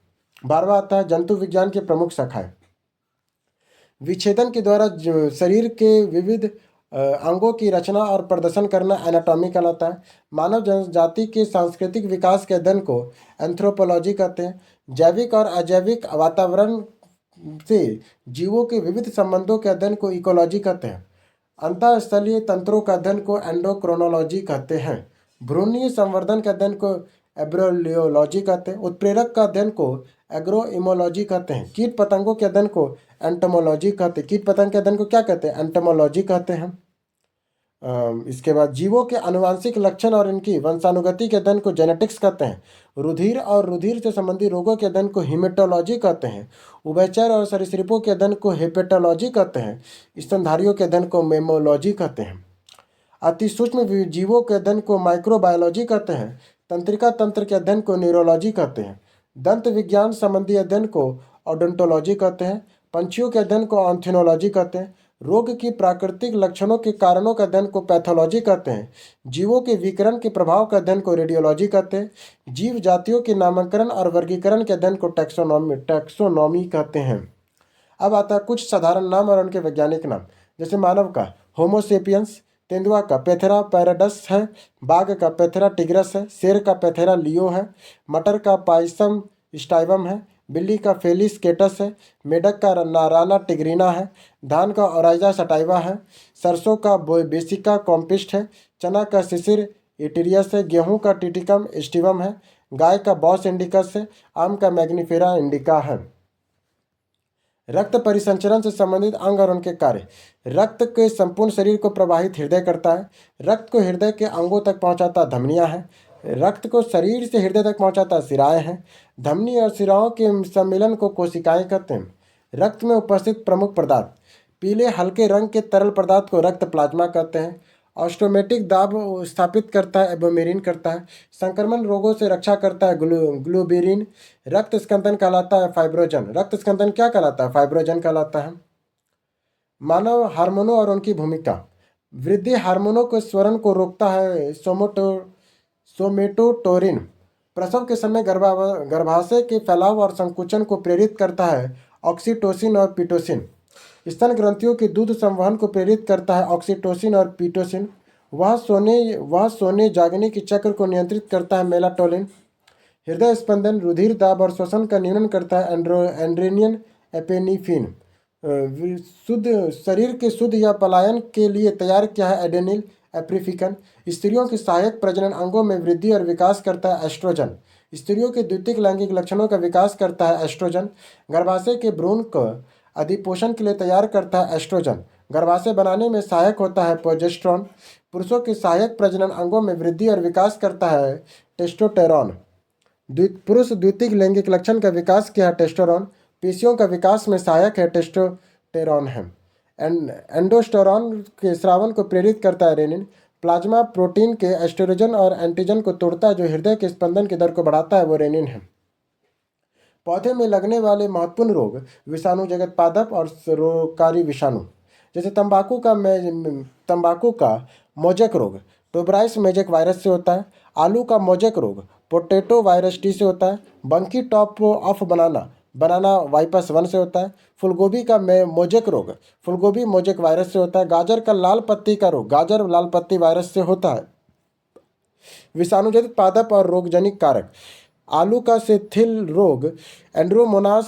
12वां आता है जंतु विज्ञान की प्रमुख शाखाएं। विच्छेदन के द्वारा शरीर के विविध अंगों की रचना और प्रदर्शन करना एनाटॉमी कहलाता है। मानव जनजाति के सांस्कृतिक विकास के अध्ययन को एंथ्रोपोलॉजी कहते हैं। जैविक और अजैविक वातावरण से जीवों के विविध संबंधों के अध्ययन को इकोलॉजी कहते हैं। अंतःस्थलीय तंत्रों का अध्ययन को एंडोक्रोनोलॉजी कहते हैं। भ्रूणीय संवर्धन के अध्ययन को एब्रोलियोलॉजी कहते हैं। उत्प्रेरक का अध्ययन को एग्रोइमोलॉजी कहते हैं। कीट पतंगों के अध्ययन को एंटोमोलॉजी कहते हैं। कीट पतंग के अध्ययन को क्या कहते हैं? एंटोमोलॉजी कहते हैं। इसके बाद जीवों के आनुवांशिक लक्षण और इनकी वंशानुगति के अध्ययन को जेनेटिक्स कहते हैं। रुधिर और रुधिर से संबंधित रोगों के अध्ययन को हीमेटोलॉजी कहते हैं। उभयचर और सरीसृपों के अध्ययन को हेपेटोलॉजी कहते हैं। स्तनधारियों के अध्ययन को मेमोलॉजी कहते हैं। अति सूक्ष्म जीवों के अध्ययन को माइक्रोबायोलॉजी कहते हैं। तंत्रिका तंत्र के अध्ययन को न्यूरोलॉजी कहते हैं। दंत विज्ञान संबंधी अध्ययन को ओडोंटोलॉजी कहते हैं। पंछियों के अध्ययन को ऑन्थोलॉजी कहते हैं। रोग की प्राकृतिक लक्षणों के कारणों का अध्ययन को पैथोलॉजी कहते हैं। जीवों के विकिरण के प्रभाव का अध्ययन को रेडियोलॉजी कहते हैं। जीव जातियों के नामकरण और वर्गीकरण के अध्ययन को टैक्सोनॉमी कहते हैं। अब आता है कुछ साधारण नाम और उनके वैज्ञानिक नाम। जैसे मानव का होमोसेपियंस, तेंदुआ का पैथेरा पैराडस है, बाघ का पैथेरा टिग्रस है, शेर का पैथेरा लियो है, मटर का पाइसम स्टाइवम है, बिल्ली का फेलिस केटस है, मेढक का नाराना टिग्रीना है, धान का ओराइजा सटाइवा है, सरसों का बेसिका कॉम्पिस्ट है, चना का सिसिर इटीरियस है, गेहूं का टिटिकम स्टिवम है, गाय का बॉस इंडिकस है, आम का मैग्निफेरा इंडिका है। रक्त परिसंचरण से संबंधित अंग और उनके कार्य। रक्त के संपूर्ण शरीर को प्रवाहित हृदय करता है। रक्त को हृदय के अंगों तक पहुंचाता धमनियां हैं। रक्त को शरीर से हृदय तक पहुंचाता सिराएं हैं। धमनी और सिराओं के सम्मिलन को कोशिकाएं कहते हैं। रक्त में उपस्थित प्रमुख पदार्थ। पीले हल्के रंग के तरल पदार्थ को रक्त प्लाज्मा कहते हैं। ऑस्टोमेटिक दाब स्थापित करता है, एबोमेरिन करता है। संक्रमण रोगों से रक्षा करता है, ग्लोबिरिन। रक्त स्कंदन कहलाता है, फाइब्रोजन। रक्त स्कंदन क्या कहलाता है? फाइब्रोजन कहलाता है। मानव हार्मोनों और उनकी भूमिका। वृद्धि हार्मोनों के स्वरण को रोकता है, सोमेटोटोरिन। प्रसव के समय गर्भाशय के फैलाव और संकुचन को प्रेरित करता है, ऑक्सीटोसिन और पिटोसिन। स्तन ग्रंथियों के दूध संवहन को प्रेरित करता है, ऑक्सीटोसिन और पिटोसिन। वह सोने जागने के चक्र को नियंत्रित करता है, मेलाटोनिन। हृदय स्पंदन, रुधिर दाब और श्वसन का नियमन करता है, एंड्रेनियन एपेनिफ्रिन। शुद्ध शरीर के शुद्ध या पलायन के लिए तैयार किया है, एडेनिल एप्रिफिकन। स्त्रियों के सहायक प्रजनन अंगों में वृद्धि और विकास करता है, एस्ट्रोजन। स्त्रियों के द्वितीयक लैंगिक लक्षणों का विकास करता है, एस्ट्रोजन। गर्भाशय के भ्रूण को अधिपोषण के लिए तैयार करता है, एस्ट्रोजन। गर्भाशय बनाने में सहायक होता है, प्रोजेस्टेरॉन। पुरुषों के सहायक प्रजनन अंगों में वृद्धि और विकास करता है, टेस्टोस्टेरोन। पुरुष द्वितीयक लैंगिक लक्षण का विकास किया है, टेस्टोस्टेरोन। पेशियों का विकास में सहायक है, टेस्टोस्टेरोन है। एंडोस्टेरोन के स्रावन को प्रेरित करता है, रेनिन। प्लाज्मा प्रोटीन के एस्ट्रोजन और एंटीजन को तोड़ता है, जो हृदय के स्पंदन की दर को बढ़ाता है, वो रेनिन है। पौधे में लगने वाले महत्वपूर्ण रोग विषाणु जगत पादप और रोगकारी विषाणु, जैसे तंबाकू का मोजेक रोग टोबराइस मेजेक वायरस से होता है। आलू का मोजेक रोग पोटैटो वायरस टी से होता है। बंकी टॉप ऑफ बनाना वाइपस 1 से होता है। फूलगोभी का मोजेक रोग फूलगोभी मोजेक वायरस से होता है। गाजर का लाल पत्ती का रोग गाजर लाल पत्ती वायरस से होता है। विषाणुजनित पादप और रोगजनित कारक। आलू का सेथिल रोग एंड्रोमोनास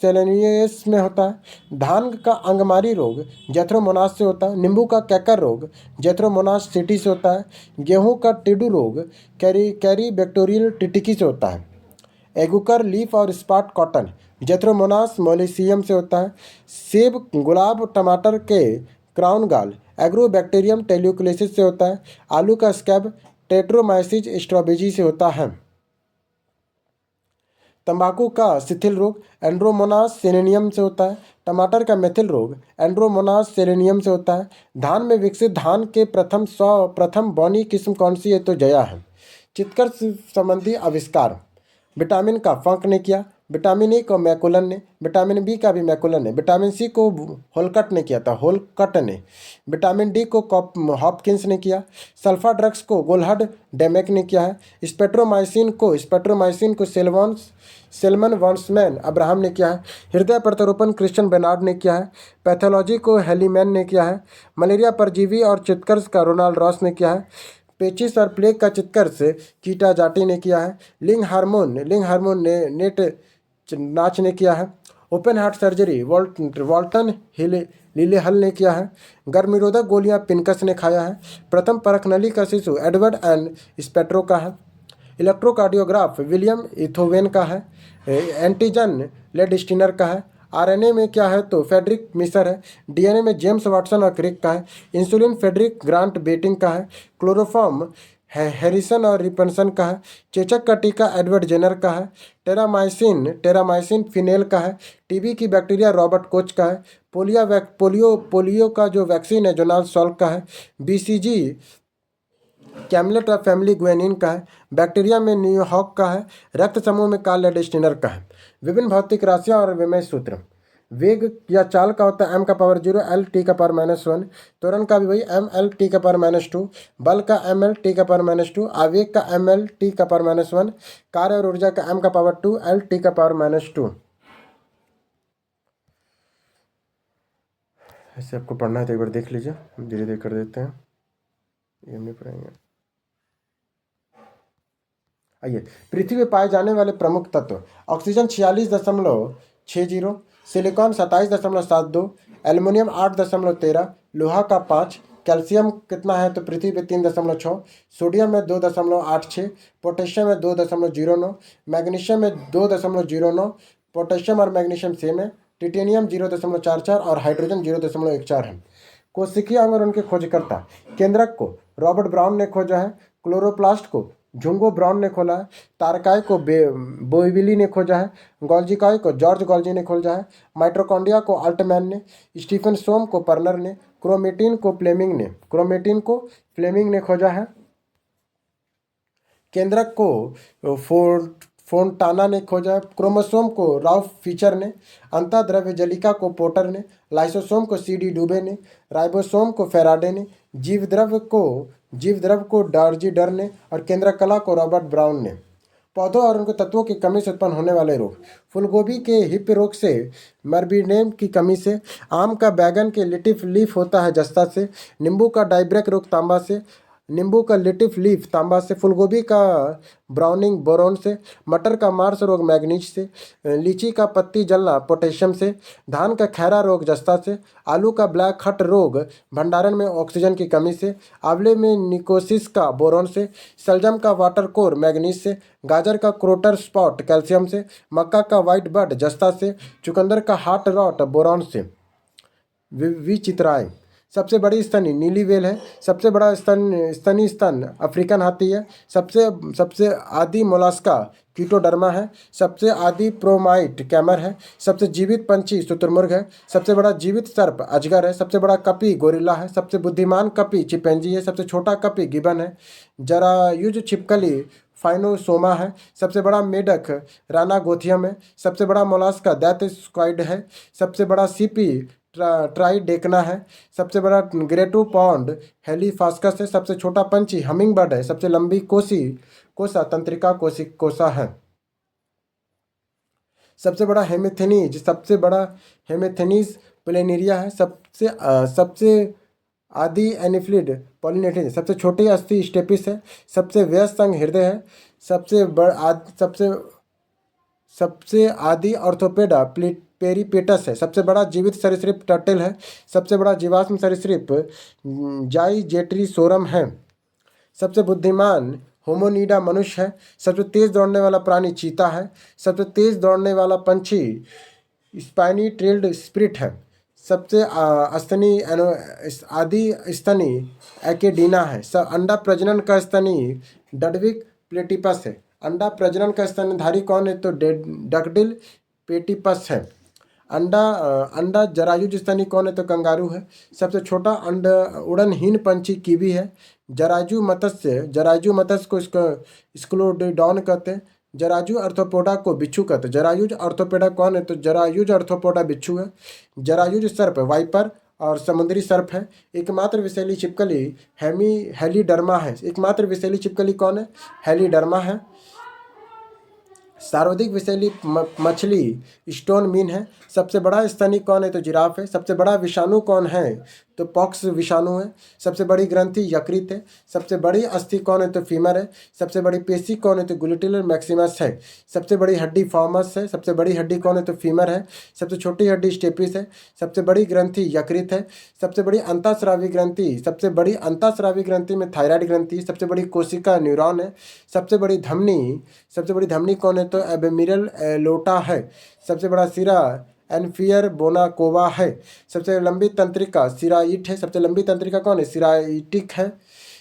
सेलेनियस में होता है। धान का अंगमारी रोग जैथ्रोमोनास से होता है। नींबू का कैकर रोग जैथ्रोमोनास सिटी से होता है। गेहूं का टिड्डू रोग कैरी बैक्टीरियल टिटिकी से होता है। एगुकर लीफ और स्पॉट कॉटन जैथ्रोमोनास मोलिसियम से होता है। सेब गुलाब टमाटर के क्राउन गाल एग्रोबैक्टीरियम टेल्यूकुलेसिस से होता है। आलू का स्कैब टेट्रोमाइसिस स्ट्रॉबेजी से होता है। तंबाकू का शिथिल रोग एंड्रोमोनास सेलेनियम से होता है। टमाटर का मेथिल रोग एंड्रोमोनास सेलेनियम से होता है। धान में विकसित धान के प्रथम बौनी किस्म कौन सी है? तो जया है। चितकर्ष संबंधी आविष्कार। विटामिन का फंक ने किया। विटामिन ए को मैकुलन ने। विटामिन बी का भी मैकुलन ने। विटामिन सी को होलकट ने किया था, होलकट ने। विटामिन डी को हॉपकिंस ने किया। सल्फा ड्रग्स को गोल्हड डेमेक ने किया है। स्पेक्ट्रोमाइसिन को सेलमन वॉन्समैन अब्राहम ने किया है। हृदय प्रत्यारोपण क्रिश्चियन बेनार्ड ने किया है। पैथोलॉजी को हेलीमैन ने किया है। मलेरिया परजीवी और चितकर्ष का रोनाल्ड रॉस ने किया है। पेचिस और प्लेग का चितकर्ष कीटा जाटी ने किया है। लिंग हार्मोन ने नेट नाच ने किया है। ओपन हार्ट सर्जरी वॉल्टन लीलेहल ने किया है। गर्मनिरोधक गोलियां पिनकस ने खाया है। प्रथम परख नली का शिशु एडवर्ड एंड स्पेट्रो का है। इलेक्ट्रोकार्डियोग्राफ विलियम इथोवेन का है। एंटीजन लेडस्टिनर का है। आरएनए में क्या है? तो फेडरिक मिसर है। डीएनए में जेम्स वाटसन और क्रिक का है। इंसुलिन फेडरिक ग्रांट बेटिंग का है। क्लोरोफॉर्म हैरिसन और रिपनसन का है। चेचक का टीका एडवर्ड जेनर का है। टेरामाइसिन फिनेल का है। टीबी की बैक्टीरिया रॉबर्ट कोच का है। पोलियो का जो वैक्सीन है जोनाल्ड सॉल्क का है। बीसीजी कैमलेट और फैमिली ग्वेनिन का है। बैक्टीरिया में न्यूहॉक का है। रक्त समूह में कार्ल लेडेस्टिनर का है। विभिन्न भौतिक राशियां और विमेय सूत्र। वेग या चाल का होता है m⁻0 l t⁻⁻1। त्वरण का भी वही m l t⁻2। बल का m l t⁻2। आवेग का m l t⁻1। कार्य और ऊर्जा का m⁻2 l t⁻2। ऐसे आपको पढ़ना है तो एक बार देख लीजिए, धीरे धीरे कर देते हैं, ये हम नहीं पढ़ेंगे। आइए, पृथ्वी पर पाए जाने वाले प्रमुख तत्व। ऑक्सीजन 46.60, सिलिकॉन 27.72, एल्युमिनियम 8.13, लोहा का 5, कैल्शियम कितना है? तो पृथ्वी पे 3.6, सोडियम में 2.86, पोटेशियम में 2.09, मैग्नीशियम में 2.09। पोटेशियम और मैग्नीशियम सेम है। टिटेनियम 0.44 और हाइड्रोजन 0.14 है। कोशिकीय अंग और उनके खोजकर्ता। केंद्रक को रॉबर्ट ब्राउन ने खोजा है। क्लोरोप्लास्ट को झुंगो ब्राउन ने खोला है। तारकाय को बोइविली ने खोजा है। गोल्जिकाय को जॉर्ज गोल्जी ने खोजा है। माइटोकॉन्ड्रिया को अल्टमैन ने। स्टीफन सोम को पर्नर ने। क्रोमेटिन को फ्लेमिंग ने खोजा है। केंद्रक को फोंटाना ने खोजा है। क्रोमोसोम को राल्फ फीचर ने। अंतःद्रव्य जलिका को पोर्टर ने। लाइसोसोम को सीडी डुबे ने। राइबोसोम को फेराडे ने। जीव द्रव को डॉर्जी डर ने। और केंद्रक कला को रॉबर्ट ब्राउन ने। पौधों और उनके तत्वों की कमी से उत्पन्न होने वाले रोग। फूलगोभी के हिप रोग से, मर्बीडेम की कमी से। आम का बैगन के लिटिफ लीफ होता है जस्ता से। नींबू का डाइब्रेक रोग तांबा से। नींबू का लिटिफ लीफ तांबा से। फूलगोभी का ब्राउनिंग बोरोन से। मटर का मार्स रोग मैग्नीज से। लीची का पत्ती जलना पोटेशियम से। धान का खैरा रोग जस्ता से। आलू का ब्लैक हट रोग भंडारण में ऑक्सीजन की कमी से। आंवले में निकोसिस का बोरोन से। शलजम का वाटर कोर मैग्नीज से। गाजर का क्रोटर स्पॉट कैल्शियम से। मक्का का वाइट बड जस्ता से। चुकंदर का हार्ट रॉट बोरॉन से। विचित्राय। सबसे बड़ी स्तनी नीली व्हेल है। सबसे बड़ा स्तनी स्तन अफ्रीकन हाथी है। सबसे आदि मोलास्का कीटोडर्मा है। सबसे आदि प्रोमाइट कैमर है। सबसे जीवित पंछी शुतुरमुर्ग है। सबसे बड़ा जीवित सर्प अजगर है। सबसे बड़ा कपी गोरिल्ला है। सबसे बुद्धिमान कपी चिंपैंजी है। सबसे छोटा कपी गिबन है। जरायुज छिपकली फाइनोसोमा है। सबसे बड़ा मेढक राना गोथियम है। सबसे बड़ा मोलास्का दैत्य स्क्वाइड है। सबसे बड़ा सीपी ट्राइडेकना है। सबसे बड़ा ग्रेटू पॉन्ड हेलीफास्कस है। सबसे छोटा पंछी हमिंग बर्ड है। सबसे लंबी कोसा तंत्रिका कोसा है। सबसे बड़ा हेमेथेनीज प्लेनेरिया है। सबसे आदि एनिफ्लिड पॉलिनेटेज। सबसे छोटी अस्थि स्टेपिस है। सबसे व्यस्त अंग हृदय है। सबसे आदि ऑर्थोपेडा पेरिपेटस है। सबसे बड़ा जीवित सरीसृप टर्टल है। सबसे बड़ा जीवाश्म सरीसृप जाइजेट्रिसोरम है। सबसे बुद्धिमान होमोनिडा मनुष्य है। सबसे तेज दौड़ने वाला प्राणी चीता है। सबसे तेज दौड़ने वाला पंछी स्पाइनी ट्रेल्ड स्प्रिट है। सबसे आदि स्तनी एकेडीना है। अंडा प्रजनन का स्तनी डडविक प्लेटिपस है। अंडा प्रजनन का स्तनधारी कौन है? तो डकडिल पेटिपस है। अंडा जरायुज स्तनी कौन है? तो कंगारू है। सबसे छोटा उड़नहीन पंछी कीवी है। जराजू मत्स्य को स्क्लोडोडॉन कहते हैं। जराजू अर्थोपोडा को बिच्छू कहते हैं। जरायुज अर्थोपोडा कौन है? तो जरायुज अर्थोपोडा बिच्छू है। जरायुज सर्प वाइपर और समुद्री सर्प है। एकमात्र विषैली छिपकली हेलीडर्मा है। एकमात्र विषैली छिपकली कौन है? हेलीडर्मा है। सर्वाधिक विषैली मछली स्टोन मीन है। सबसे बड़ा स्तनी कौन है? तो जिराफ है। सबसे बड़ा विषाणु कौन है? तो पॉक्स विषाणु है। सबसे बड़ी ग्रंथि यकृत है। सबसे बड़ी अस्थि कौन है? तो फीमर है। सबसे बड़ी पेशी कौन है? तो ग्लूटिलर मैक्सिमस है। सबसे बड़ी हड्डी फॉर्मस है। सबसे बड़ी हड्डी कौन है? तो फीमर है। सबसे छोटी हड्डी स्टेपिस है। सबसे बड़ी ग्रंथि यकृत है। सबसे बड़ी अंतःस्रावी ग्रंथि में थायराइड ग्रंथि। सबसे बड़ी कोशिका न्यूरॉन है। सबसे बड़ी धमनी कौन है? तो एबेमिरल लोटा है। सबसे बड़ा सिरा एनफियर बोनाकोवा है। सबसे लंबी तंत्रिका सिराइट है। सबसे लंबी तंत्रिका कौन है? सिराइटिक है।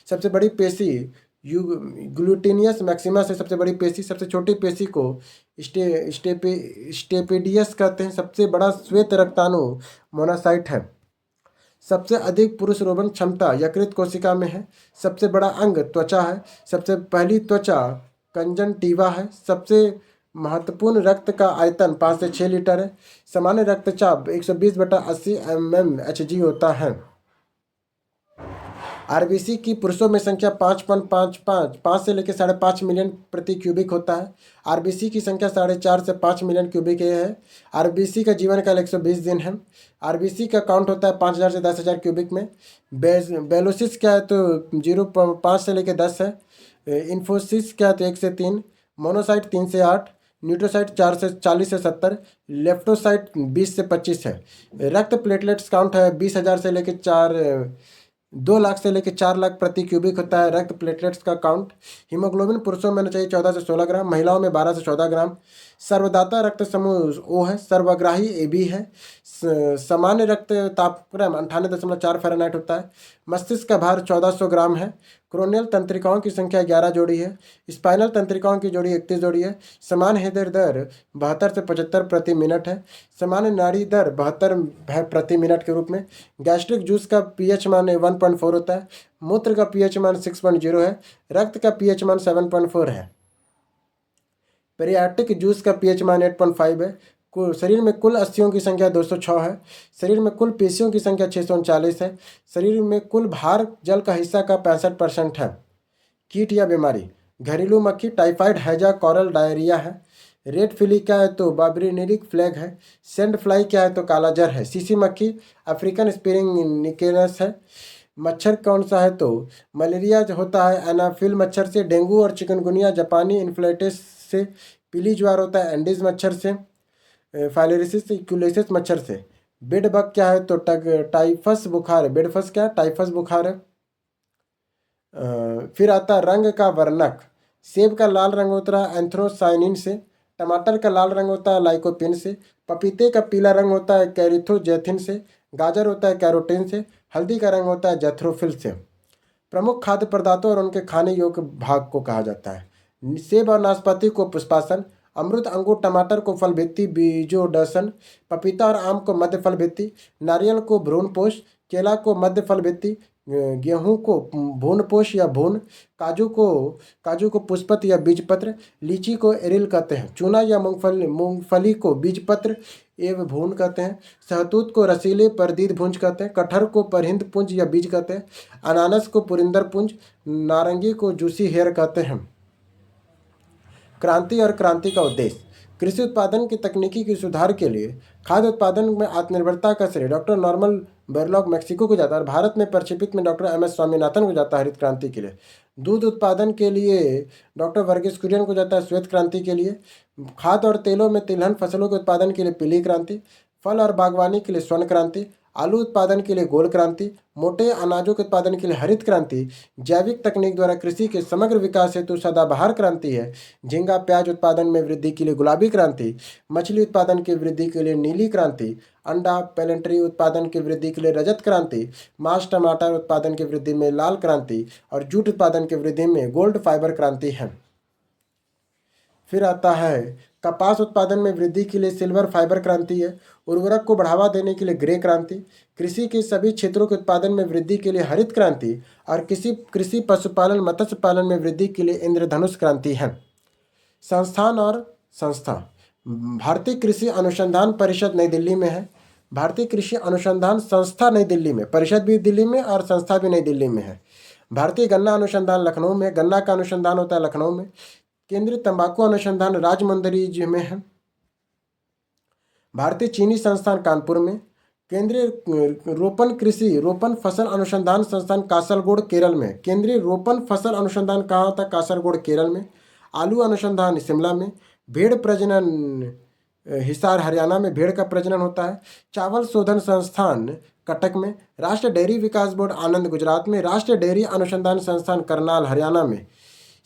सबसे बड़ी पेशी ग्लूटिनियस मैक्सिमस है। सबसे बड़ी पेशी। सबसे छोटी पेशी को स्टेपेडियस कहते हैं। सबसे बड़ा श्वेत रक्ताणु मोनासाइट है। सबसे अधिक पुरुष रोपण क्षमता यकृत कोशिका में है। सबसे बड़ा अंग त्वचा है। सबसे पहली त्वचा कंजंक्टिवा है। सबसे महत्वपूर्ण रक्त का आयतन 5 से 6 लीटर है। सामान्य रक्तचाप 120/80 mmHg होता है। आरबीसी की पुरुषों में संख्या 5 से लेकर 5.5 मिलियन प्रति क्यूबिक होता है। आरबीसी की संख्या 4.5 से 5 मिलियन क्यूबिक है। आरबीसी का जीवन काल 120 दिन है। आरबीसी का काउंट होता है 5,000 से 10,000 क्यूबिक में। बेलोसिस क्या है? तो 0.5 से लेकर 10 है। इन्फोसिस क्या है? तो 1 से 3। मोनोसाइट 3 से 8। न्यूट्रोसाइट 40 से 70। लेफ्टोसाइट 20 से 25 है। रक्त प्लेटलेट्स काउंट है 20,000 से लेकर 2 लाख से लेकर 4 लाख प्रति क्यूबिक होता है रक्त प्लेटलेट्स का काउंट। हीमोग्लोबिन पुरुषों में होना चाहिए 14 से 16 ग्राम। महिलाओं में 12 से 14 ग्राम। सर्वदाता रक्त समूह ओ है, सर्वग्राही ए बी है, सामान्य रक्त तापक्रम 98.4 फ़ारेनहाइट होता है, मस्तिष्क का भार 1400 ग्राम है, क्रोनियल तंत्रिकाओं की संख्या 11 जोड़ी है, स्पाइनल तंत्रिकाओं की जोड़ी 31 जोड़ी है, समान हृदय दर 72 से 75 प्रति मिनट है, सामान्य नाड़ी दर 72 है प्रति मिनट के रूप में, गैस्ट्रिक जूस का पीएच मान 1.4 होता है, मूत्र का पीएच मान 6.0 है, रक्त का पीएच मान 7.4 है, पेरियाटिक जूस का पीएच मान 8.5 है, शरीर में कुल अस्थियों की संख्या 206 है, शरीर में कुल पेशियों की संख्या 639 है, शरीर में कुल भार जल का हिस्सा का 65% है। कीट या बीमारी, घरेलू मक्खी टाइफाइड, हैजा, कॉरल, डायरिया है, रेड फिली क्या है तो बार्बरिनिक फ्लैग है, सेंड फ्लाई क्या है तो काला जर है, सीसी मक्खी अफ्रीकन स्पिरिंग निकेनस है, मच्छर कौन सा है तो मलेरिया होता है एनाफिल मच्छर से, डेंगू और चिकनगुनिया जापानी इन्फ्लूएंजा से, पीली ज्वार होता है एंडीज मच्छर से, फाइलेरिसिस इक्यूलेसिस मच्छर से, बेड बग क्या है तो टाइफस बुखार है, बेडफस क्या है टाइफस बुखार है। फिर आता है रंग का वर्णक, सेब का लाल रंग होता है एंथ्रोसाइनिन से, टमाटर का लाल रंग होता है लाइकोपिन से, पपीते का पीला रंग होता है कैरिथोजैथिन से, गाजर होता है कैरोटीन से, हल्दी का रंग होता है जैथ्रोफिल से। प्रमुख खाद्य पदार्थों और उनके खाने योग्य भाग को कहा जाता है। सेब और नाशपाती को पुष्पासन, अमृत अंगूर टमाटर को फल भित्ति बीजोडसन, पपीता और आम को मध्य फल भित्ति, नारियल को भ्रूणपोष, केला को मध्य फल भित्ति, गेहूं को भूनपोष या भून, काजू को पुष्पत्र या बीजपत्र, लीची को एरिल कहते हैं, चूना या मूंगफली को बीजपत्र एवं भून कहते हैं, सहतूत को रसीले परदीद भुंज कहते हैं, कटहर को परहिंद पुंज या बीज कहते हैं, अनानस को पुरिंदर पुंज, नारंगी को जूसी हेयर कहते हैं। क्रांति और क्रांति का उद्देश्य, कृषि उत्पादन की तकनीकी के सुधार के लिए खाद्य उत्पादन में आत्मनिर्भरता का श्रेय डॉक्टर नॉर्मन बोरलॉग मैक्सिको को जाता है और भारत में प्रक्षेपित में डॉक्टर एम एस स्वामीनाथन को जाता है हरित क्रांति के लिए। दूध उत्पादन के लिए डॉक्टर वर्गीस कुरियन को जाता है श्वेत क्रांति के लिए। खाद्य और तेलों में तिलहन फसलों के उत्पादन के लिए पीली क्रांति, फल और बागवानी के लिए स्वर्ण क्रांति, आलू उत्पादन के लिए गोल क्रांति, मोटे अनाजों के उत्पादन के लिए हरित क्रांति, जैविक तकनीक द्वारा कृषि के समग्र विकास हेतु सदाबहार क्रांति है, झींगा प्याज उत्पादन में वृद्धि के लिए गुलाबी क्रांति, मछली उत्पादन की वृद्धि के लिए नीली क्रांति, अंडा पेलेंट्री उत्पादन की वृद्धि के लिए रजत क्रांति, मांस टमाटर उत्पादन की वृद्धि में लाल क्रांति और जूट उत्पादन की वृद्धि में गोल्ड फाइबर क्रांति है। फिर आता है कपास उत्पादन में वृद्धि के लिए सिल्वर फाइबर क्रांति है, उर्वरक को बढ़ावा देने के लिए ग्रे क्रांति, कृषि के सभी क्षेत्रों के उत्पादन में वृद्धि के लिए हरित क्रांति और कृषि पशुपालन मत्स्य पालन में वृद्धि के लिए इंद्रधनुष क्रांति है। संस्थान और संस्था, भारतीय कृषि अनुसंधान परिषद नई दिल्ली में है, भारतीय कृषि अनुसंधान संस्था नई दिल्ली में, परिषद भी दिल्ली में और संस्था भी नई दिल्ली में है। भारतीय गन्ना अनुसंधान लखनऊ में, गन्ना का अनुसंधान होता है लखनऊ में। केंद्रीय तंबाकू अनुसंधान राजमुंदरी में है। भारतीय चीनी संस्थान कानपुर में। केंद्रीय रोपण फसल अनुसंधान संस्थान कासरगोड केरल में। केंद्रीय रोपण फसल अनुसंधान कहाँ होता है? कासरगोड केरल में। आलू अनुसंधान शिमला में। भेड़ प्रजनन हिसार हरियाणा में भेड़ का प्रजनन होता है। चावल शोधन संस्थान कटक में। राष्ट्रीय डेयरी विकास बोर्ड आनंद गुजरात में। राष्ट्रीय डेयरी अनुसंधान संस्थान करनाल हरियाणा में।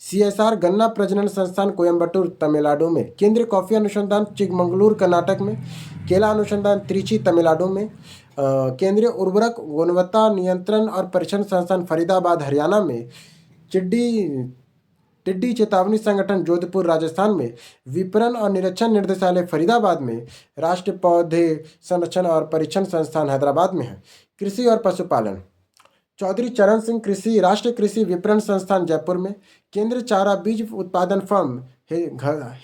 CSR गन्ना प्रजनन संस्थान कोयम्बटूर तमिलनाडु में। केंद्रीय कॉफी अनुसंधान चिकमंगलूर कर्नाटक में। केला अनुसंधान त्रिची तमिलनाडु में। केंद्रीय उर्वरक गुणवत्ता नियंत्रण और परीक्षण संस्थान फरीदाबाद हरियाणा में। टिड्डी चेतावनी संगठन जोधपुर राजस्थान में। विपणन और निरीक्षण निर्देशालय फरीदाबाद में। राष्ट्रीय पौधे संरक्षण और परीक्षण संस्थान हैदराबाद में है। कृषि और पशुपालन, चौधरी चरण सिंह कृषि राष्ट्रीय कृषि विपणन संस्थान जयपुर में। केंद्रीय चारा बीज उत्पादन फर्म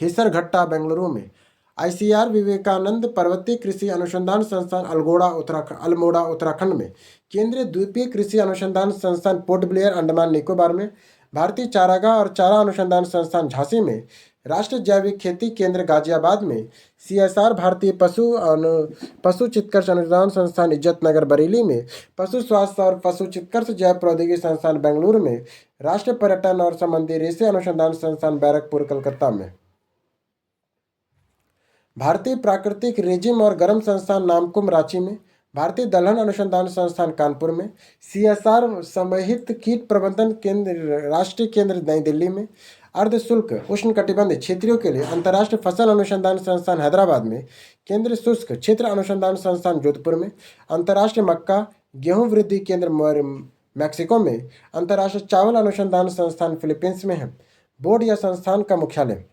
हेसरघट्टा बेंगलुरु में। ICR विवेकानंद पर्वतीय कृषि अनुसंधान संस्थान अल्मोड़ा उत्तराखंड में। केंद्रीय द्वीपीय कृषि अनुसंधान संस्थान पोर्ट ब्लेयर अंडमान निकोबार में। भारतीय चारागाह और चारा अनुसंधान संस्थान झांसी में। राष्ट्रीय जैविक खेती केंद्र गाजियाबाद में। CSR भारतीय पशु चिकित्सा अनुसंधान संस्थान इज्जतनगर बरेली में। पशु स्वास्थ्य और पशु चिकित्सा जैव प्रौद्योगिकी संस्थान बेंगलुरु में। राष्ट्रीय पर्यटन और संबंधी रेशे अनुसंधान संस्थान बैरकपुर कलकत्ता में। भारतीय प्राकृतिक रेजिम और गर्म संस्थान नामकुम रांची में। भारतीय दलहन अनुसंधान संस्थान कानपुर में। CSR समूहित कीट प्रबंधन केंद्र राष्ट्रीय केंद्र नई दिल्ली में। अर्धशुल्क उष्णकटिबंधीय क्षेत्रों के लिए अंतर्राष्ट्रीय फसल अनुसंधान संस्थान हैदराबाद में, केंद्रीय शुष्क क्षेत्र अनुसंधान संस्थान जोधपुर में, अंतर्राष्ट्रीय मक्का गेहूं वृद्धि केंद्र मैक्सिको में, अंतर्राष्ट्रीय चावल अनुसंधान संस्थान फिलीपींस में है। बोर्ड या संस्थान का मुख्यालय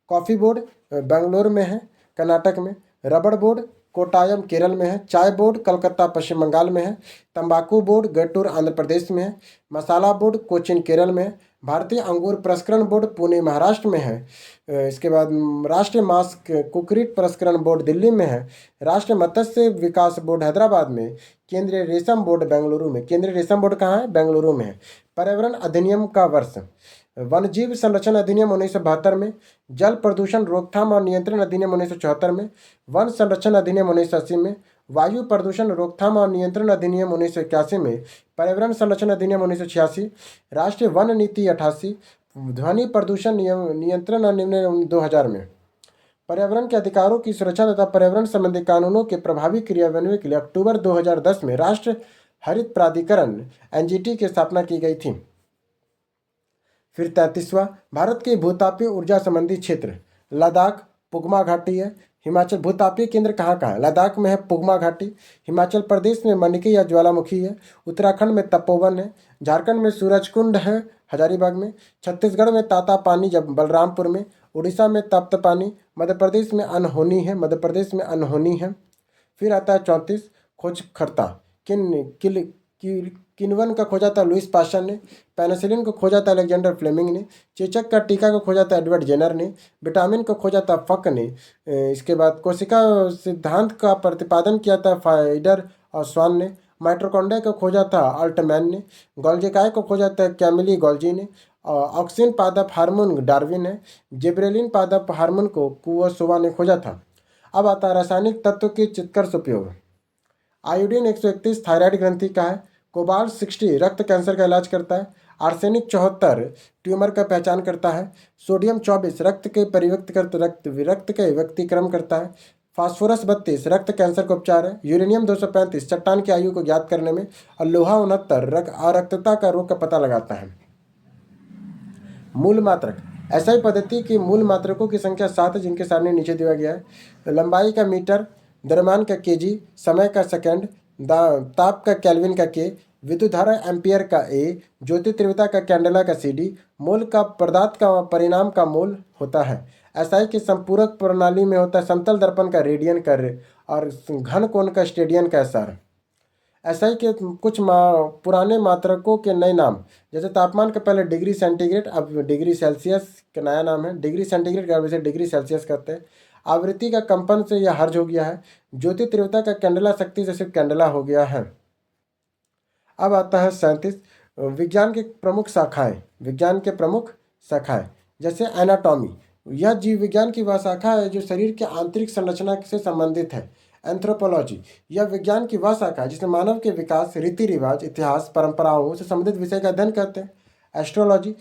कॉफ़ी बोर्ड बेंगलुरु में है, कर्नाटक में। रबड़ बोर्ड कोटायम केरल में है। चाय बोर्ड कलकत्ता पश्चिम बंगाल में है। तंबाकू बोर्ड गट्टूर आंध्र प्रदेश में है। मसाला बोर्ड कोचीन केरल में है। भारतीय अंगूर प्रसंस्करण बोर्ड पुणे महाराष्ट्र में है। इसके बाद राष्ट्रीय मांस कुक्कुट प्रसंस्करण बोर्ड दिल्ली में है। राष्ट्रीय मत्स्य विकास बोर्ड हैदराबाद में। केंद्रीय रेशम बोर्ड बेंगलुरु में। केंद्रीय रेशम बोर्ड कहाँ है? बेंगलुरु में है। पर्यावरण अधिनियम का वर्ष वन्यजीव संरक्षण अधिनियम 1972 में, जल प्रदूषण रोकथाम और नियंत्रण अधिनियम 1974 में, वन संरक्षण अधिनियम 1980 में, वायु प्रदूषण रोकथाम और नियंत्रण अधिनियम 1981 में, पर्यावरण संरक्षण अधिनियम 1986, राष्ट्रीय वन नीति 88, ध्वनि प्रदूषण नियंत्रण अधिनियम 2000 में। पर्यावरण के अधिकारों की सुरक्षा तथा पर्यावरण संबंधी कानूनों के प्रभावी क्रियान्वयन के लिए अक्टूबर 2010 में राष्ट्रीय हरित प्राधिकरण एनजीटी की स्थापना की गई थी। फिर 33वां भारत के भूतापीय ऊर्जा संबंधी क्षेत्र लद्दाख पुगमा घाटी है। हिमाचल भूतापीय केंद्र कहाँ है? लद्दाख में है पुगमा घाटी। हिमाचल प्रदेश में मणिकी या ज्वालामुखी है। उत्तराखंड में तपोवन है। झारखंड में सूरजकुंड है हजारीबाग में। छत्तीसगढ़ में ताता पानी जब बलरामपुर में। उड़ीसा में तप्त पानी। मध्य प्रदेश में अनहोनी है। मध्य प्रदेश में अनहोनी है। फिर आता है 34 खोजकर्ता किन्वन का खोजा था लुइस पास्चर ने। पेनिसिलिन को खोजा था अलेक्जेंडर फ्लेमिंग ने। चेचक का टीका को खोजा था एडवर्ड जेनर ने। विटामिन को खोजा था फक ने। इसके बाद कोशिका सिद्धांत का प्रतिपादन किया था फाइडर और स्वान ने। माइटोकॉन्ड्रिया को खोजा था अल्टमैन ने। गोल्जिकाय को खोजा था कैमिली गोल्जी ने। ऑक्सिन पादप हार्मोन डार्विन ने। जिब्रेलिन पादप हार्मोन को कुवोसोवा ने खोजा था। अब आता है रासायनिक तत्व के चित्कर्ष उपयोग। आयोडीन 131 थायराइड ग्रंथि का है। कोबाल्ट 60 रक्त कैंसर का इलाज करता है। आर्सेनिक 74 ट्यूमर का पहचान करता है। सोडियम 24 रक्त के रक्त के व्यक्तिक्रम करता है। फास्फोरस 32 रक्त कैंसर का उपचार है। यूरेनियम 235 चट्टान की आयु को ज्ञात करने में और लोहा 69 अरक्तता का रोग का पता लगाता है। मूल मात्रक एसआई पद्धति की मूल मात्रकों की संख्या 7 है, जिनके सामने नीचे दिया गया है। लंबाई का मीटर, द्रव्यमान का केजी, समय का सेकंड, ताप का केल्विन का के, विद्युत धारा एम्पियर का ए, ज्योति तीव्रता का कैंडेला का सीडी, मोल का पदार्थ का परिणाम का मोल होता है। एसआई की संपूरक प्रणाली में होता है समतल दर्पण का रेडियन का और घन कोण का स्टेडियन का एसआर। एसआई के कुछ पुराने मात्रकों के नए नाम, जैसे तापमान के पहले डिग्री सेंटीग्रेड, अब डिग्री सेल्सियस का नया नाम है। डिग्री सेंटीग्रेड का वैसे डिग्री सेल्सियस करते हैं। आवृत्ति का कंपन से यह हर्ज हो गया है। ज्योति तीव्रता का कैंडेला शक्ति से सिर्फ कैंडेला हो गया है। अब आता है 37 विज्ञान के प्रमुख शाखाएं। विज्ञान के प्रमुख शाखाएं जैसे एनाटॉमी, यह जीव विज्ञान की वह शाखा है जो शरीर के आंतरिक संरचना से संबंधित है। एंथ्रोपोलॉजी, यह विज्ञान की वह शाखा है जिसमें मानव के विकास, रीति रिवाज, इतिहास, परंपराओं से संबंधित विषय का अध्ययन करते हैं। एस्ट्रोलॉजी,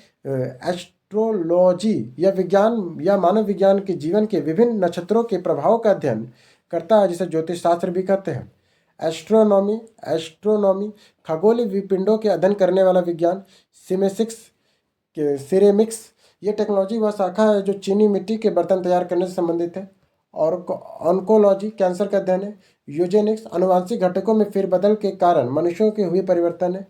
यह विज्ञान या मानव विज्ञान के जीवन के विभिन्न नक्षत्रों के प्रभाव का अध्ययन करता है, जिसे ज्योतिष शास्त्र भी कहते हैं। एस्ट्रोनॉमी खगोलीय विपिंडों के अध्ययन करने वाला विज्ञान। सिरेमिक्स, ये टेक्नोलॉजी वह शाखा है जो चीनी मिट्टी के बर्तन तैयार करने से संबंधित है। और ऑन्कोलॉजी कैंसर का अध्ययन है। यूजेनिक्स अनुवांशिक घटकों में फेरबदल के कारण मनुष्यों के हुए परिवर्तन है।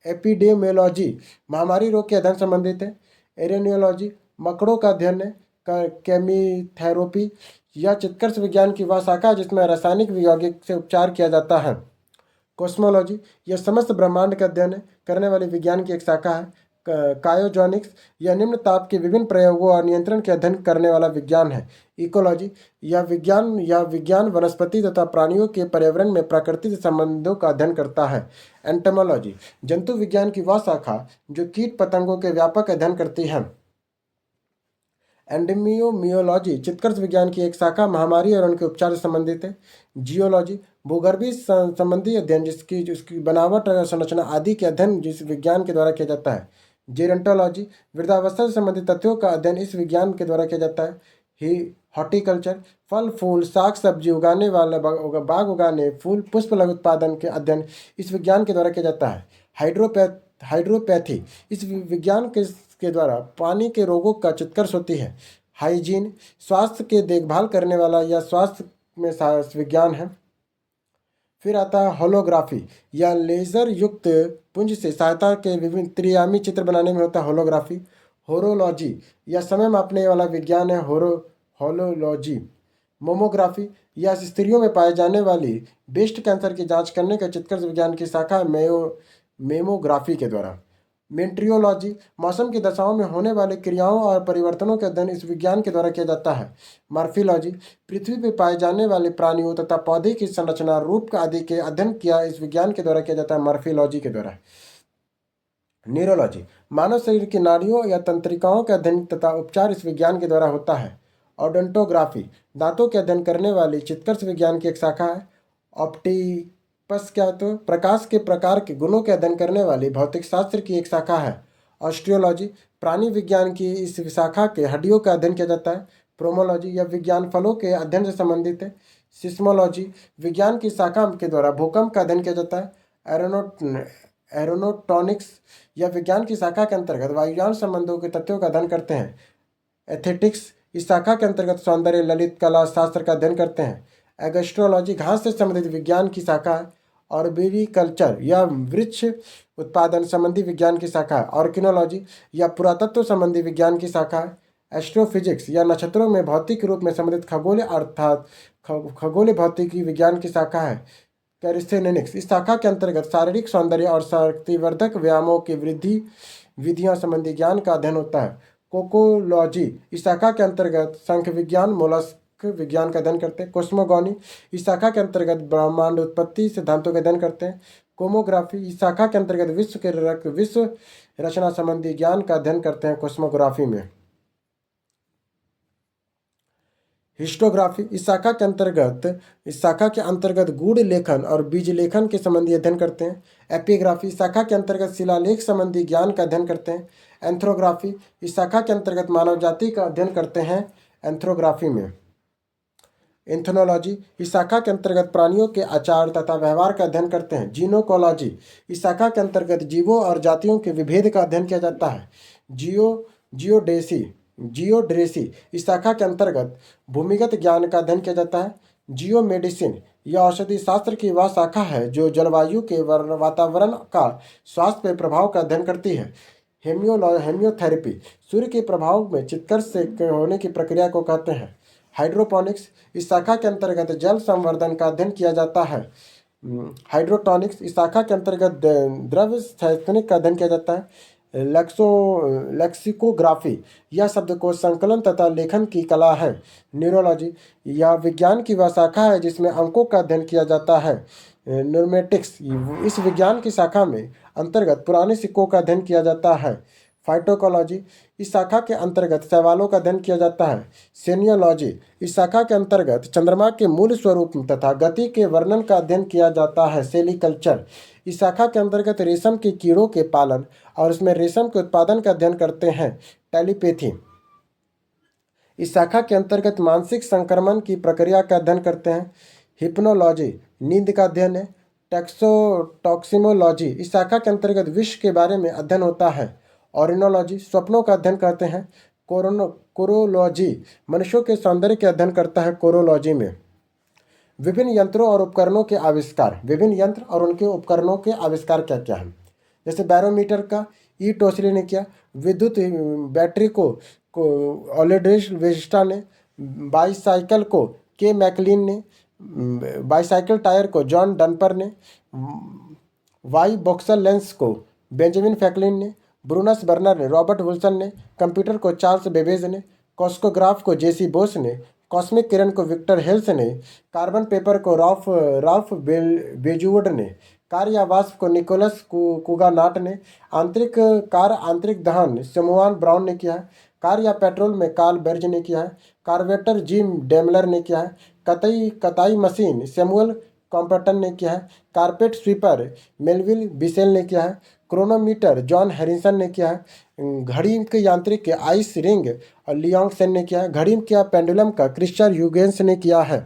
एपिडेमियोलॉजी महामारी रोग के अध्ययन संबंधित है। एरेनियोलॉजी मकड़ों का अध्ययन है। केमीथेरेपी, यह चिकित्सा विज्ञान की वह शाखा है जिसमें रासायनिक यौगिक से उपचार किया जाता है। कॉस्मोलॉजी, यह समस्त ब्रह्मांड का अध्ययन करने वाली विज्ञान की एक शाखा है। कायोजॉनिक्स, यह निम्न ताप के विभिन्न प्रयोगों और नियंत्रण के अध्ययन करने वाला विज्ञान है। इकोलॉजी, यह विज्ञान वनस्पति तथा प्राणियों के पर्यावरण में प्रकृति से संबंधों का अध्ययन करता है। एंटोमोलॉजी, जंतु विज्ञान की वह शाखा जो कीट पतंगों के व्यापक अध्ययन करती है। एंडेमियोलॉजी चिकित्सा विज्ञान की एक शाखा महामारी और उनके उपचार से संबंधित है। जियोलॉजी भूगर्भीय संबंधी अध्ययन जिसकी बनावट और संरचना आदि के अध्ययन जिस विज्ञान के द्वारा किया जाता है। जेरेंटोलॉजी वृद्धावस्था से संबंधित तथ्यों का अध्ययन इस विज्ञान के द्वारा किया जाता है। हॉर्टिकल्चर फल फूल साग सब्जी उगाने वाला बाग उगाने, फूल पुष्प लघु उत्पादन के अध्ययन इस विज्ञान के द्वारा किया जाता है। हाइड्रोपैथी, इस विज्ञान के द्वारा पानी के रोगों का चिकित्सा होती है। हाइजीन, स्वास्थ्य के देखभाल करने वाला या स्वास्थ्य में विज्ञान है। फिर आता है होलोग्राफी, या लेजर युक्त पुंज से सहायता के विभिन्न त्रिआयामी चित्र बनाने में होता है होलोग्राफी। होरोलॉजी, या समय मापने वाला विज्ञान है होलोलॉजी। मोमोग्राफी, या स्त्रियों में पाए जाने वाली ब्रेस्ट कैंसर की जांच करने का चिकित्सा विज्ञान की शाखा है मेमोग्राफी के द्वारा। मेट्रियोलॉजी, मौसम की दशाओं में होने वाले क्रियाओं और परिवर्तनों का अध्ययन इस विज्ञान के द्वारा किया जाता है। मॉर्फोलॉजी, पृथ्वी पर पाए जाने वाले प्राणियों तथा पौधे की संरचना, रूप आदि के अध्ययन किया इस विज्ञान के द्वारा किया जाता है, मॉर्फोलॉजी के द्वारा। न्यूरोलॉजी, मानव शरीर की नाड़ियों या तंत्रिकाओं का अध्ययन तथा उपचार इस विज्ञान के द्वारा होता है। ओडोंटोग्राफी, दांतों के अध्ययन करने वाली चिकित्सा विज्ञान की एक शाखा है। ऑप्टिपस, क्या तो प्रकाश के प्रकार के गुणों के अध्ययन करने वाली भौतिक शास्त्र की एक शाखा है। ऑस्टियोलॉजी, प्राणी विज्ञान की इस शाखा के हड्डियों का अध्ययन किया जाता है। प्रोमोलॉजी, यह विज्ञान फलों के अध्ययन से संबंधित है। सिस्मोलॉजी, विज्ञान की शाखा के द्वारा भूकंप का अध्ययन किया जाता है। एरोनोटॉनिक्स, या विज्ञान की शाखा के अंतर्गत वायुयान संबंधों के तथ्यों का अध्ययन करते हैं। एथेटिक्स, इस शाखा के अंतर्गत सौंदर्य, ललित कला शास्त्र का अध्ययन करते हैं। एगस्ट्रोलॉजी, घास से संबंधित विज्ञान की शाखा है। ऑर्बिकल्चर, या वृक्ष उत्पादन संबंधी विज्ञान की शाखा है। ऑर्किनोलॉजी, या पुरातत्व संबंधी विज्ञान की शाखा है। एस्ट्रोफिजिक्स, या नक्षत्रों में भौतिक रूप में संबंधित खगोल अर्थात खगोल भौतिकी विज्ञान की शाखा है। कैरिस्थेनिक्स, इस शाखा के अंतर्गत शारीरिक सौंदर्य और शक्तिवर्धक व्यायामों की वृद्धि विधियां संबंधी ज्ञान का अध्ययन होता है। कोकोलॉजी, इस शाखा के अंतर्गत शंख विज्ञान, मोलस्क विज्ञान का अध्ययन करते हैं। कोस्मोगॉनी, इस शाखा के अंतर्गत ब्रह्मांड उत्पत्ति सिद्धांतों का अध्ययन करते हैं। कोमोग्राफी, इस शाखा के अंतर्गत विश्व रचना संबंधी ज्ञान का अध्ययन करते हैं कोस्मोग्राफी में। हिस्टोग्राफी, इस शाखा के अंतर्गत गूढ़ लेखन और बीज लेखन के संबंधी अध्ययन करते हैं। एपिग्राफी, इस शाखा के अंतर्गत शिलालेख संबंधी ज्ञान का अध्ययन करते हैं। एंथ्रोग्राफी, इस शाखा के अंतर्गत मानव जाति का अध्ययन करते हैं एंथ्रोग्राफी में। एंथ्रोलॉजी, इस शाखा के अंतर्गत प्राणियों के आचार तथा व्यवहार का अध्ययन करते हैं। जीनोकोलॉजी, इस शाखा के अंतर्गत जीवों और जातियों के विभेद का अध्ययन किया जाता है। जियोड्रेसी, इस शाखा के अंतर्गत भूमिगत ज्ञान का अध्ययन किया जाता है। जियो मेडिसिन, यह औषधि शास्त्र की वह शाखा है जो जलवायु के वातावरण का स्वास्थ्य पर प्रभाव का अध्ययन करती है। हेमियोथेरेपी, सूर्य के प्रभाव में चित्कर्ष से होने की प्रक्रिया को कहते हैं। हाइड्रोपोनिक्स, इस शाखा के अंतर्गत जल संवर्धन का अध्ययन किया जाता है। हाइड्रोटॉनिक्स, इस शाखा के अंतर्गत द्रव्य स्थैतिक का अध्ययन किया जाता है। लेक्सिकोग्राफी, यह शब्दकोश संकलन तथा लेखन की कला है। न्यूरोलॉजी, यह विज्ञान की वह शाखा है जिसमें अंकों का अध्ययन किया जाता है। न्यूमेटिक्स, इस विज्ञान की शाखा में अंतर्गत पुराने सिक्कों का अध्ययन किया जाता है। फाइटोकोलॉजी, इस शाखा के अंतर्गत शैवालों का अध्ययन किया जाता है। सेनियोलॉजी, इस शाखा के अंतर्गत चंद्रमा के मूल स्वरूप तथा गति के वर्णन का अध्ययन किया जाता है। सेलिकल्चर, इस शाखा के अंतर्गत रेशम के कीड़ों के पालन और उसमें रेशम के उत्पादन का अध्ययन करते हैं। टेलीपैथी, इस शाखा के अंतर्गत मानसिक संक्रमण की प्रक्रिया का अध्ययन करते हैं। हिप्नोलॉजी, नींद का अध्ययन है। टॉक्सिमोलॉजी, इस शाखा के अंतर्गत विष के बारे में अध्ययन होता है। ऑरिनोलॉजी, स्वप्नों का अध्ययन करते हैं। कोरोलॉजी, मनुष्यों के सौंदर्य के अध्ययन करता है कोरोलॉजी में। विभिन्न यंत्रों और उपकरणों के आविष्कार, विभिन्न यंत्र और उनके उपकरणों के आविष्कार क्या क्या हैं? जैसे बैरोमीटर का ई टोसली ने किया। विद्युत बैटरी को ऑलिड्रिज वेस्टा ने। बाईसाइकिल को के मैकलिन ने। बाईसाइकिल टायर को जॉन डनपर ने। वाई बॉक्सल लेंस को बेंजामिन फ्रैंकलिन ने। ब्रूनस बर्नर ने। रॉबर्ट विल्सन ने। कंप्यूटर को चार्ल्स बेबेज ने। कॉस्कोग्राफ को जेसी बोस ने। कॉस्मिक किरण को विक्टर हेल्स ने। कार्बन पेपर को राल्फ बेजुवुड ने। कार या वाष्प को निकोलस कुगानाट ने। आंतरिक दहन सैमुअल ब्राउन ने किया है। कार या पेट्रोल में कार्ल बेर्ज ने किया है। कार्बेटर जिम डेमलर ने किया है। कताई मशीन सैमुअल कॉम्पटन ने किया है। कारपेट स्वीपर मेलविल बिसेल ने किया है। क्रोनोमीटर जॉन हैरिसन ने किया है। घड़ी के यांत्रिक के आइस रिंग और लियोंग सेन ने किया है। घड़ी के पेंडुलम का क्रिस्टल ह्यूगेंस ने किया है।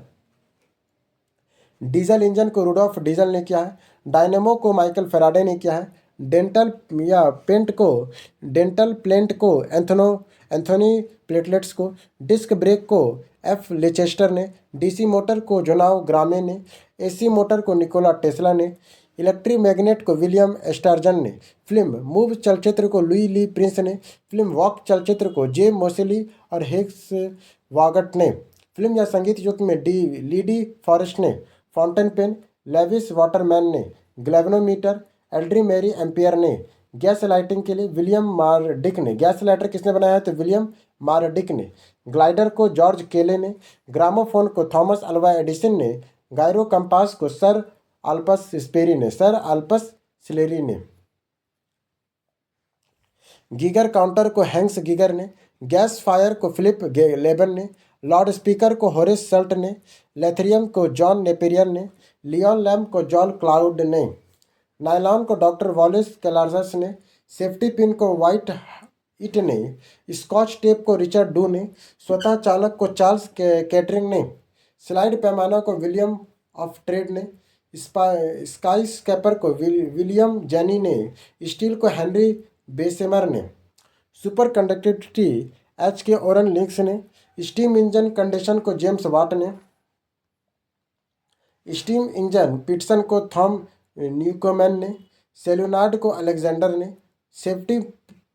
डीजल इंजन को रुडोल्फ डीजल ने किया है। डायनेमो को माइकल फेराडे ने किया है। डेंटल या पेंट को डेंटल प्लेंट को एंथोनी प्लेटलेट्स को, डिस्क ब्रेक को एफ लेचेस्टर ने, डीसी मोटर को जोनाह ग्रामे ने, एसी मोटर को निकोला टेस्ला ने, इलेक्ट्रिक मैग्नेट को विलियम स्टार्जन ने, फिल्म मूव चलचित्र को लुई ली प्रिंस ने, फिल्म वॉक चलचित्र को जे मोसेली और हेक्स वागट ने, फिल्म या संगीत युग में लीडी फॉरेस्ट ने, फाउंटेन पेन लेविस वाटरमैन ने, ग्लेवनोमीटर एल्ड्री मैरी एम्पियर ने, गैस लाइटिंग के लिए विलियम मारडिक ने, गैस लाइटर किसने बनाया है तो विलियम मारडिक ने, ग्लाइडर को जॉर्ज केले ने, ग्रामोफोन को थॉमस अल्वा एडिसन ने, गायरो कंपास को सर अल्पस स्लेरी ने, गीगर काउंटर को हैंक्स गीगर ने, गैस फायर को फिलिप लेबन ने, लाउड स्पीकर को होरेस सल्ट ने, लेथरियम को जॉन नेपेरियर ने, लियोन लैम्प को जॉन क्लाउड ने, नायलॉन को डॉक्टर वॉलिस कैलार्जस ने, सेफ्टी पिन को वाइट इट ने, स्कॉच टेप को रिचर्ड डू ने, स्वतः चालक को चार्ल्स कैटरिंग ने, स्लाइड पैमाना को विलियम ऑफ ट्रेड ने, स्काई स्कैपर को विलियम जेनी ने, स्टील को हेनरी बेसेमर ने, सुपर कंडक्टिविटी एच के ओरन लिंक्स ने, स्टीम इंजन कंडीशन को जेम्स वाट ने, स्टीम इंजन पिटसन को थॉम न्यूकोमैन ने, सेलुनार्ड को अलेक्जेंडर ने, सेफ्टी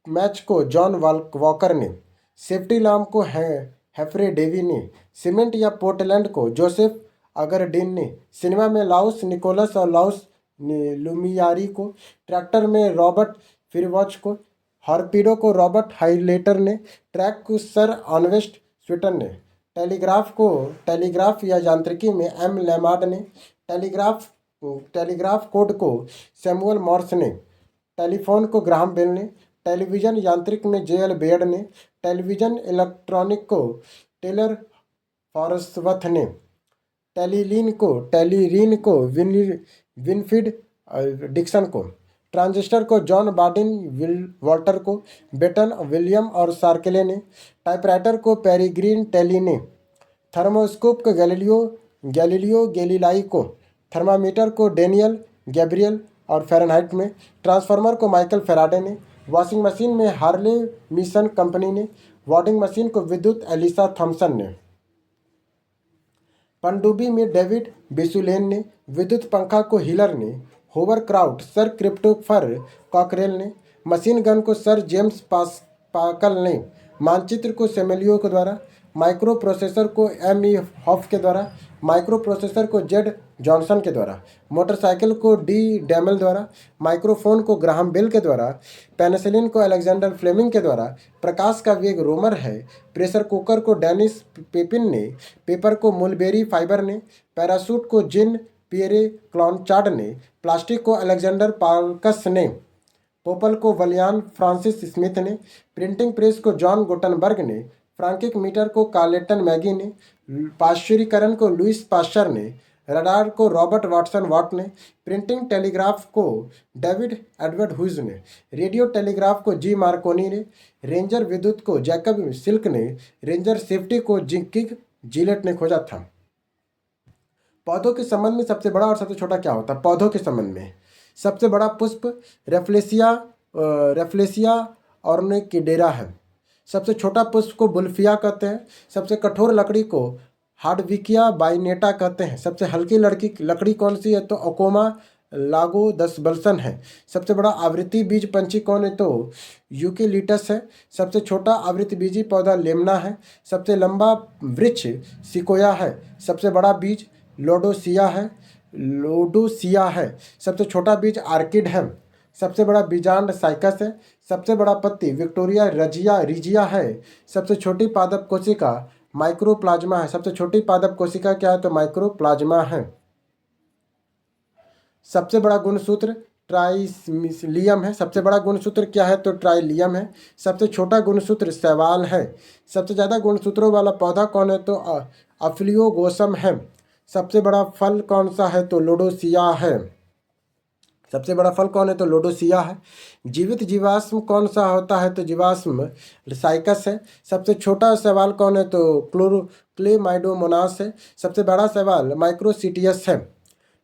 मैच को जॉन वॉकर ने, सेफ्टी लाम को हेफरे डेवी ने, सीमेंट या पोर्टलैंड को जोसेफ अगरडीन ने, सिनेमा में लाउस निकोलस और लाउस लुमियारी को, ट्रैक्टर में रॉबर्ट फिरवॉच को, हॉर्पीडो को रॉबर्ट हाइलेटर ने, ट्रैक को सर ऑनवेस्ट स्वीटन ने, टेलीग्राफ या यांत्रिकी में एम लेमार्ड ने, टेलीग्राफ कोड को सैमुअल मॉर्स ने, टेलीफोन को ग्राहम बेल ने, टेलीविज़न यांत्रिक में जेएल बेयर्ड ने, टेलीविज़न इलेक्ट्रॉनिक को टेलर फॉरस्वर्थ ने, टेलीरीन को विनफीड डिक्सन को, ट्रांजिस्टर को जॉन बार्डिन वॉल्टर को, बेटन विलियम और सार्केले ने, टाइपराइटर को पेरिग्रीन टेली ने, थर्मोस्कोप को गैलीलियो गैलीलाई को, थर्मामीटर को डेनियल गैब्रियल और फ़ारेनहाइट में, ट्रांसफार्मर को माइकल फेराडे ने, वॉशिंग मशीन में हार्ले मिशन कंपनी ने, वॉशिंग मशीन को विद्युत एलिसा थॉमसन ने, पनडुब्बी में डेविड बिसुलेन ने, विद्युत पंखा को हिलर ने, होवरक्राफ्ट सर क्रिप्टोफर कॉकरेल ने, मशीन गन को सर जेम्स पाकल ने, मानचित्र को सेमेलियो के द्वारा, माइक्रो प्रोसेसर को एम ई हॉफ के द्वारा, माइक्रो प्रोसेसर को जेड जॉनसन के द्वारा, मोटरसाइकिल को डी डैमल द्वारा, माइक्रोफोन को ग्राहम बेल के द्वारा, पेनिसिलिन को अलेक्जेंडर फ्लेमिंग के द्वारा, प्रकाश का वेग रोमर है, प्रेशर कुकर को डेनिस पेपिन ने, पेपर को मुलबेरी फाइबर ने, पैरासूट को जिन पियरे क्लॉनचार्ड ने, प्लास्टिक को अलेक्जेंडर पाल्कस ने, पोपल को वलियान फ्रांसिस स्मिथ ने, प्रिंटिंग प्रेस को जॉन गुटनबर्ग ने, फ्रांकिक मीटर को कार्लेटन मैगी ने, पाश्चुरीकरण को लुइस पाश्चर ने, रडार को रॉबर्ट वाटसन वाट ने, प्रिंटिंग टेलीग्राफ को डेविड एडवर्ड ह्यूज ने, रेडियो टेलीग्राफ को जी मार्कोनी ने, रेंजर विद्युत को जैकब सिल्क ने, रेंजर सेफ्टी को जिंकिग जिलेट ने खोजा था। पौधों के संबंध में सबसे बड़ा और सबसे छोटा क्या होता है? पौधों के संबंध में सबसे बड़ा पुष्प रेफ्लेसिया ऑर्निकिडेरा है। सबसे छोटा पुष्प को बुल्फिया कहते हैं। सबसे कठोर लकड़ी को हार्डविकिया बाइनेटा कहते हैं। सबसे हल्की लकड़ी कौन सी है? तो ओकोमा लागो दसबल्सन है। सबसे बड़ा आवृत्ति बीज पंछी कौन है? तो यूकेलिटस है। सबसे छोटा आवृत्ति बीजी पौधा लेमना है। सबसे लंबा वृक्ष सिकोया है। सबसे बड़ा बीज लोडोसिया है। सबसे छोटा बीज आर्किड है। सबसे बड़ा बीजांड साइकस है। सबसे बड़ा पत्ती विक्टोरिया रिजिया है। सबसे छोटी पादप कोशिका माइक्रोप्लाज्मा है। सबसे छोटी पादप कोशिका क्या है? तो माइक्रोप्लाज्मा है। सबसे बड़ा गुणसूत्र ट्राइलियम है। सबसे बड़ा गुणसूत्र क्या है? तो ट्राइलियम है। सबसे छोटा गुणसूत्र शैवाल है। सबसे ज़्यादा गुणसूत्रों वाला पौधा कौन है? तो अफ्लियोगोसम है। सबसे बड़ा फल कौन सा है? तो लोडोसिया है। सबसे बड़ा फल कौन है? तो लोडोसिया है। जीवित जीवाश्म कौन सा होता है? तो जीवाश्म साइकस है। सबसे छोटा शैवाल कौन है? तो क्लेमाइडोमोनास है। सबसे बड़ा शैवाल माइक्रोसीटियस है।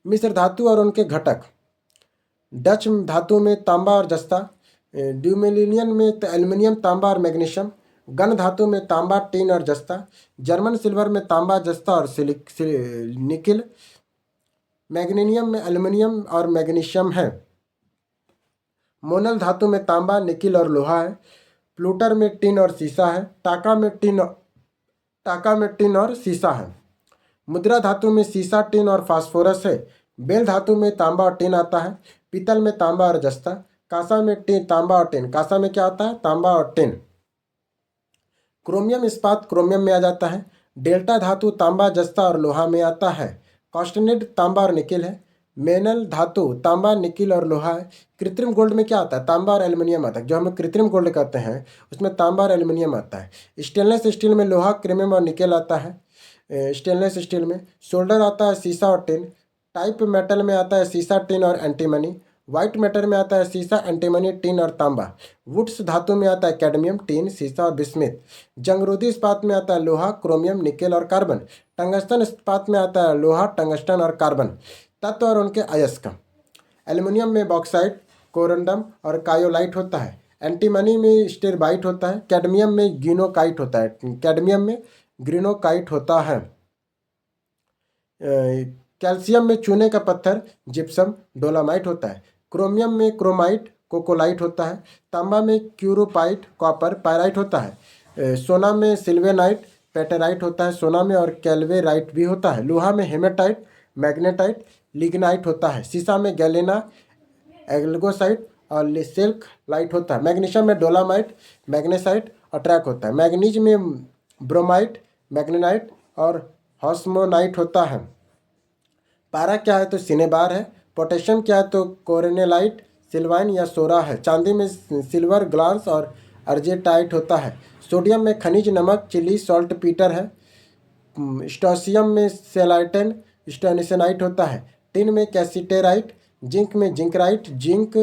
मिश्र धातु और उनके घटक। डच धातु में तांबा और जस्ता, ड्यूमेलिनियन में एल्युमिनियम, तांबा और मैग्नीशियम, गन धातु में तांबा, टीन और जस्ता, जर्मन सिल्वर में तांबा, जस्ता और निकिल, मैग्नीनियम में एल्युमिनियम और मैग्नीशियम है, मोनल धातु में तांबा, निकिल और लोहा है, प्लूटर में टिन और सीसा है, टाका में टिन और सीसा है, मुद्रा धातु में सीसा, टिन और फास्फोरस है, बेल धातु में तांबा और टिन आता है, पीतल में तांबा और जस्ता, कांसा में टिन, तांबा और टिन, कांसा में क्या आता है, तांबा और टिन, क्रोमियम इस्पात क्रोमियम में आ जाता है, डेल्टा धातु तांबा, जस्ता और लोहा में आता है, कॉस्टनेट तांबा और निकिल है, मेनल धातु तांबा, निकिल और लोहा है, कृत्रिम गोल्ड में क्या आता है, तांबा और एल्युमिनियम आता है, जो हम कृत्रिम गोल्ड कहते हैं उसमें तांबा और एल्युमिनियम आता है, स्टेनलेस स्टील में लोहा, क्रोमियम और निकेल आता है, स्टेनलेस स्टील में सोल्डर आता है, सीसा और टिन, टाइप मेटल में आता है सीसा, टिन और एंटीमनी, व्हाइट मेटल में आता है सीसा, एंटीमनी, टिन और तांबा, वुड्स धातु में आता है कैडमियम, टिन, सीसा और बिस्मिथ, जंगरोधी इस्पात में आता है लोहा, क्रोमियम, निकेल और कार्बन, टंगस्टन इस्पात में आता है लोहा, टंगस्टन और कार्बन, तत्व और उनके अयस्क, एल्युमिनियम में बॉक्साइट, कोरंडम और कायोलाइट होता है, एंटीमनी में स्टेरबाइट होता है, कैडमियम में ग्रीनोकाइट होता है, कैडमियम में ग्रीनोकाइट होता है, कैल्शियम में चूने का पत्थर, जिप्सम, डोलामाइट होता है, क्रोमियम में क्रोमाइट, कोकोलाइट होता है, तांबा में क्यूरोपाइट, कॉपर, पायराइट होता है, सोना में सिल्वेनाइट, पेटेराइट होता है सोना में, और कैल्वेराइट भी होता है, लोहा में हेमेटाइट, मैग्नेटाइट, लिग्नाइट होता है, सीसा में गैलेना, एल्गोसाइट और सिल्क लाइट होता है, मैग्नीशियम में डोलामाइट, मैग्नेसाइट और ट्रैक होता है, मैग्नीज में ब्रोमाइट, मैग्नेनाइट और हॉस्मोनाइट होता है, पारा क्या है तो सिनेबार है, पोटेशियम क्या है तो कोरेनेलाइट, सिल्वाइन या सोरा है, चांदी में सिल्वर ग्लास और अर्जेटाइट होता है, सोडियम में खनिज नमक, चिली सॉल्ट पीटर है, स्टोसियम में सेलाइटन, स्टोनिसनाइट होता है, टिन में कैसिटेराइट, जिंक में जिंकराइट, जिंक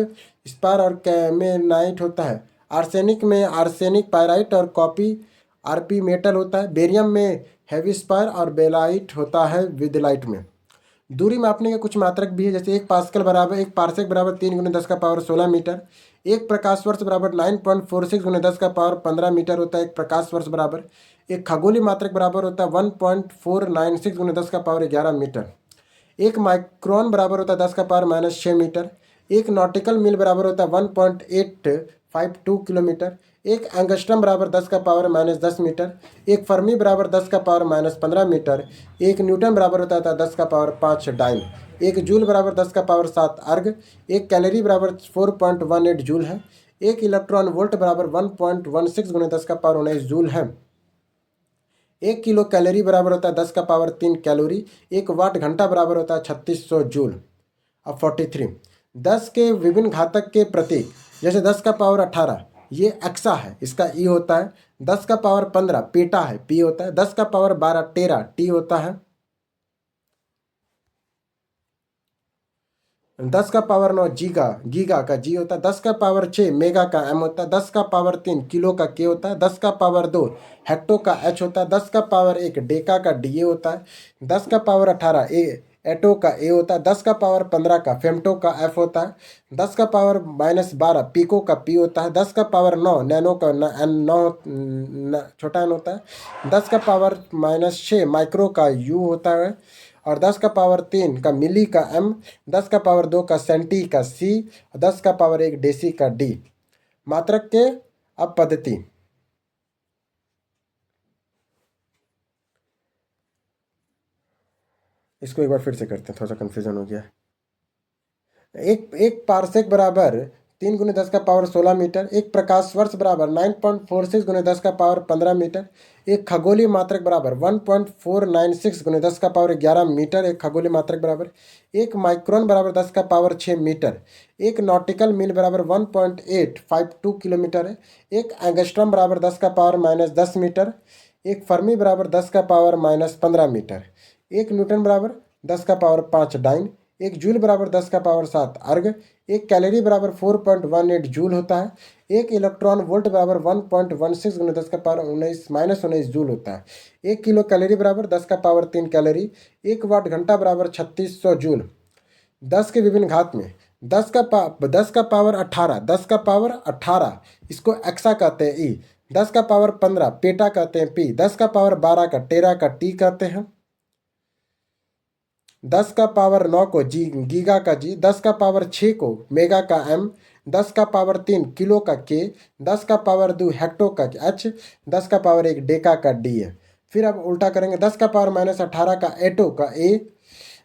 स्पार और कैमेनाइट होता है, आर्सेनिक में आर्सेनिक पायराइट और कॉपी आरपी मेटल होता है, बेरियम में हैवी स्पार और बेलाइट होता है विदलाइट में। दूरी मापने के कुछ मात्रक भी है, जैसे एक पार्सेक बराबर 3 × 10⁻16 मीटर, एक प्रकाश वर्ष बराबर 9.46 × 10⁻15 मीटर होता है एक प्रकाश वर्ष बराबर, एक खगोलीय मात्रक बराबर होता है 1.496 × 10⁻11 मीटर, एक माइक्रोन बराबर होता है 10⁻6 मीटर, एक नॉटिकल मील बराबर होता है 1.852 किलोमीटर, एक एंगस्ट्रम बराबर 10⁻10 मीटर, एक फर्मी बराबर 10⁻15 मीटर, एक न्यूटन बराबर होता था 10⁻5 डाइन, एक जूल बराबर 10⁻7 अर्ग, एक कैलोरी बराबर 4.18 जूल है, एक इलेक्ट्रॉन वोल्ट बराबर 1.16 × 10⁻19 जूल है, एक किलो कैलोरी बराबर होता है 10⁻3 कैलोरी, एक वाट घंटा बराबर होता है 3600 जूल। अब 43 10 के विभिन्न घातक के प्रतीक, जैसे 10⁻18 ये एक्सा है, इसका ई होता है, 10⁻15 पीटा है, पी होता है, 10⁻12 टेरा, टी होता है, 10⁻9 गीगा का जी होता है, 10⁻6 मेगा का एम होता है, 10⁻3 किलो का के होता है, 10⁻2 हेक्टो का एच होता है, 10⁻1 डेका का डी होता है, 10⁻18 एटो का ए होता है, 10⁻15 का फेमटो का एफ होता है, 10⁻12 पीको का पी होता है, 10⁻9 नैनो का छोटा एन होता है, 10⁻6 माइक्रो का यू होता है, और 10⁻3 का मिली का एम, 10⁻2 का सेंटी का सी, 10⁻1 डेसी का डी। मात्रक के अब पद्धति, इसको एक बार फिर से करते हैं, थोड़ा सा कन्फ्यूजन हो गया। एक पारसेक बराबर 3 × 10⁻16 मीटर, एक प्रकाश वर्ष बराबर 9.46 × 10⁻15 मीटर, एक खगोलीय मात्रक बराबर 1.496 × 10⁻11 मीटर, एक खगोलीय मात्रक बराबर, एक माइक्रोन बराबर 10⁻6 मीटर, एक नॉटिकल मील बराबर 1.852 किलोमीटर है, एक एंगस्ट्रम बराबर 10⁻−10 मीटर, एक फर्मी बराबर 10⁻−15 मीटर, एक न्यूटन बराबर 10⁻5 डाइन, एक जूल बराबर 10⁻7 अर्ग, एक कैलोरी बराबर 4.18 जूल होता है, एक इलेक्ट्रॉन वोल्ट बराबर 1.16 × 10⁻19 जूल होता है, एक किलो कैलोरी बराबर 10⁻3 कैलोरी, एक वाट घंटा बराबर 3600 जूल। 10 के विभिन्न घात में 10 का पावर 18, 10 का पावर 18 इसको एक्सा कहते हैं ई। 10 का पावर 15 पेटा कहते हैं पी। 10 का पावर 12 का टेरा का टी कहते हैं। 10 का पावर 9 को गीगा का जी। 10 का पावर 6 को मेगा का एम। 10 का पावर 3 किलो का के। 10 का पावर 2 हेक्टो का एच। 10 का पावर 1 डेका का डी है। फिर अब उल्टा करेंगे। 10 का पावर -18 का एटो का ए।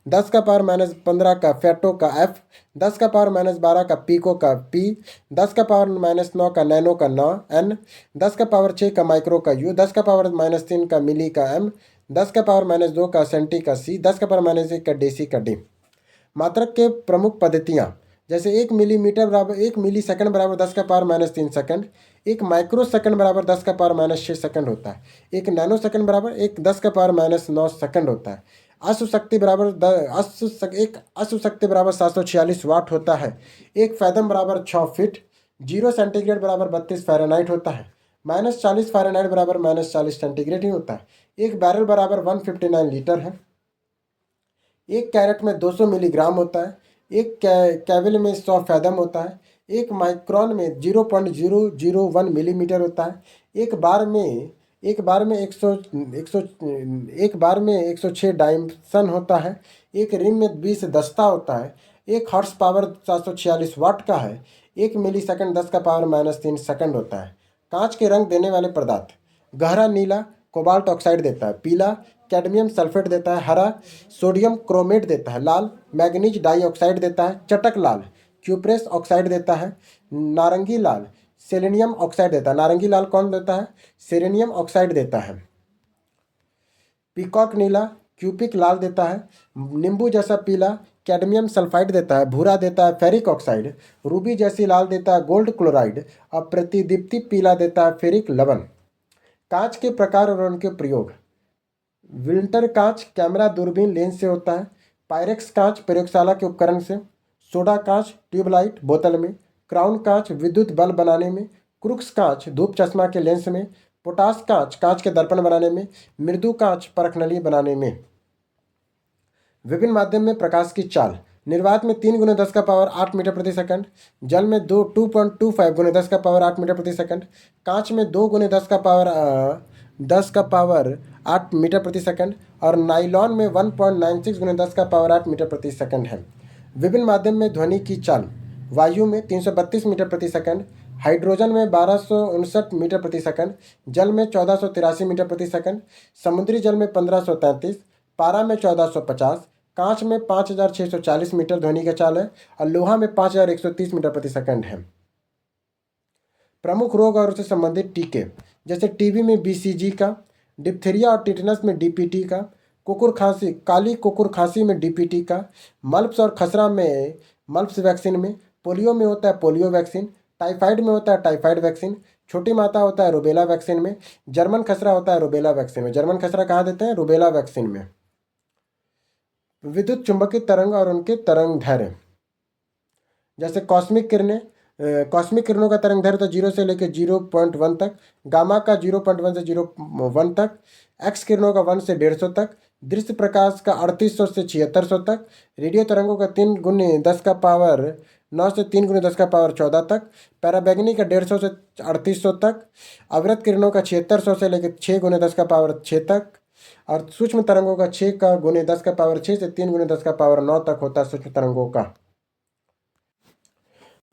10 का पावर -15 का फैटो का एफ। 10 का पावर -12 का पीको का पी। 10 का पावर -9 का नैनो का नौ एन। 10 का पावर 6 का माइक्रो का यू। 10 का पावर -3 का मिली का एम। 10 का पावर -2 का सेंटी का सी। 10 का पावर -1 का डेसी का डी। मात्रक के प्रमुख पद्धतियाँ जैसे 1 मिलीमीटर बराबर 1 मिली सेकंड बराबर 10 का पावर -3 सेकंड। 1 माइक्रो सेकंड बराबर 10 का पावर -6 सेकंड होता है। 1 नैनो सेकंड बराबर 10 का पावर -9 सेकंड होता है। अश्व शक्ति बराबर एक अश्व शक्ति बराबर 746 वाट होता है। 1 फैदम बराबर 6 फीट। 0 सेंटीग्रेड बराबर 32 फ़ारेनहाइट होता है। -40 फ़ारेनहाइट बराबर -40 सेंटीग्रेड ही होता है। 1 बैरल बराबर 159 लीटर है। 1 कैरेट में 200 मिलीग्राम होता है। 1 कैविल में 100 फैदम होता है। 1 माइक्रोन में 0.001 मिलीमीटर होता है। एक बार में 106 डायमेंशन होता है। 1 रिम में 20 दस्ता होता है। 1 हॉर्स पावर 746 वाट का है। 1 मिली सेकंड 10 का पावर -3 सेकंड होता है। कांच के रंग देने वाले पदार्थ गहरा नीला कोबाल्ट ऑक्साइड देता है। पीला कैडमियम सल्फेट देता है। हरा सोडियम क्रोमेट देता है। लाल मैग्नीज डाइऑक्साइड देता है। चटक लाल क्यूप्रेस ऑक्साइड देता है। नारंगी लाल सेलेनियम ऑक्साइड देता है। नारंगी लाल कौन देता है? सेलेनियम ऑक्साइड देता है। पीकॉक नीला क्यूपिक लाल देता है। नींबू जैसा पीला कैडमियम सल्फाइड देता है। भूरा देता है फेरिक ऑक्साइड। रूबी जैसी लाल देता है गोल्ड क्लोराइड। और प्रतिदीप्ति पीला देता है फेरिक लवण। कांच के प्रकार और उनके प्रयोग विल्टर कांच कैमरा दूरबीन लेंस से होता है। पायरेक्स कांच प्रयोगशाला के उपकरण से। सोडा कांच ट्यूबलाइट बोतल में। क्राउन कांच विद्युत बल्ब बनाने में। क्रुक्स कांच धूप चश्मा के लेंस में। पोटास कांच कांच के दर्पण बनाने में। मृदु कांच परखनली बनाने में। विभिन्न माध्यम में प्रकाश की चाल निर्वात में 3 × 10 का पावर 8 मीटर प्रति सेकंड। जल में 2.25 × 10 का पावर 8 मीटर प्रति सेकंड। कांच में 2 × 10 का पावर 8 मीटर प्रति सेकंड। और नाइलॉन में 1.96 × 10 का पावर 8 मीटर प्रति सेकंड है। विभिन्न माध्यम में ध्वनि की चाल वायु में 332 मीटर प्रति सेकंड। हाइड्रोजन में 1259 मीटर प्रति सेकंड। जल में 1483 मीटर प्रति सेकंड। समुद्री जल में 1533। पारा में 1450। कांच में 5640 मीटर ध्वनि का चाल है। और लोहा में 5130 मीटर प्रति सेकंड है। प्रमुख रोग और उससे संबंधित टीके जैसे टीबी में बीसीजी का। डिप्थीरिया और टिटनस में डीपीटी का। कुकुर खांसी काली कुकुर खांसी में डीपीटी का। मल्प्स और खसरा में मल्प्स वैक्सीन में। पोलियो में होता है पोलियो वैक्सीन। टाइफाइड में होता है टाइफाइड वैक्सीन। छोटी माता होता है रुबेला वैक्सीन में। जर्मन खसरा होता है रुबेला वैक्सीन में। जर्मन खसरा कहाँ देते हैं? रुबेला वैक्सीन में। विद्युत चुंबकीय तरंग और उनके तरंग दैर्ध्य जैसे कॉस्मिक किरणों का तरंग दैर्ध्य तो 0 से लेकर 0.1 तक। गामा का 0.1 से 0.1 तक। एक्स किरणों का 1 से 150 तक। दृश्य प्रकाश का 3800 से 7600 तक। रेडियो तरंगों का 3 × 10 का पावर 9 से 3 × 10 का पावर 14 तक। पैराबैंगनी का 150 से 3800 तक। अवृत किरणों का 7600 से लेकर 6 × 10 का पावर 6 तक। और सूक्ष्म तरंगों का 6 का × 10 का पावर 6 से 3 × 10 का पावर 9 तक होता है सूक्ष्म तरंगों का।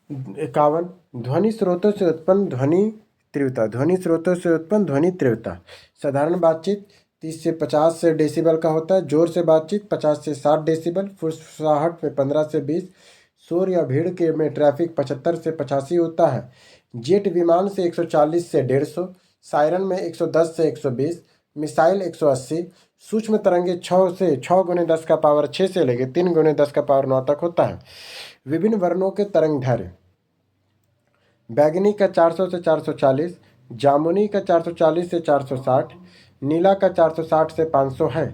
51 ध्वनि स्रोतों से उत्पन्न ध्वनि तीव्रता। ध्वनि स्रोतों से उत्पन्न ध्वनि तीव्रता साधारण बातचीत 30 से 50 से डेसिबल का होता है। जोर से बातचीत 50 से 60 डेसिबल। फुसफुसाहट में 15 से 20। शोर या भीड़ के में ट्रैफिक 75 से 85 होता है। जेट विमान से 140 से 150। सायरन में 110 से 120। मिसाइल 180। सूक्ष्म तरंगे 6 × 10 का पावर 6 से लेकर 3 × 10 का पावर 9 तक होता है। विभिन्न वर्णों के तरंग दैर्ध्य बैगनी का 400 से 440। जामुनी का 440 से 460। नीला का 460 से 500 है।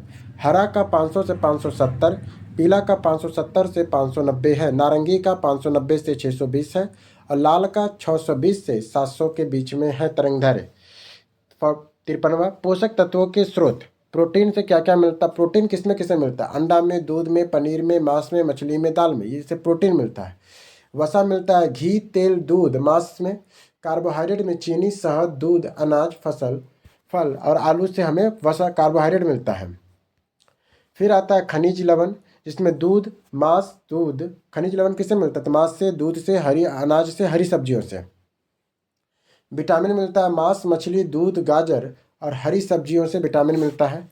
हरा का 500 से 570। पीला का 570 से 590 है। नारंगी का 590 से 620 है। और लाल का 620 से 700 के बीच में है तरंग दैर्ध्य। 53वां पोषक तत्वों के स्रोत प्रोटीन से क्या क्या मिलता है, प्रोटीन किस में किसे मिलता है, अंडा में, दूध में, पनीर में, मांस में, मछली में, दाल में, ये से प्रोटीन मिलता है। वसा मिलता है घी, तेल, दूध, मांस में। कार्बोहाइड्रेट में चीनी, शहद, दूध, अनाज, फल और आलू से हमें वसा कार्बोहाइड्रेट मिलता है। फिर आता है खनिज लवण, जिसमें दूध, मांस, दूध, खनिज लवण किससे मिलता है, तो मांस से, दूध से, हरी अनाज से, हरी सब्जियों से। विटामिन मिलता है मांस, मछली, दूध, गाजर और हरी सब्जियों से विटामिन मिलता है।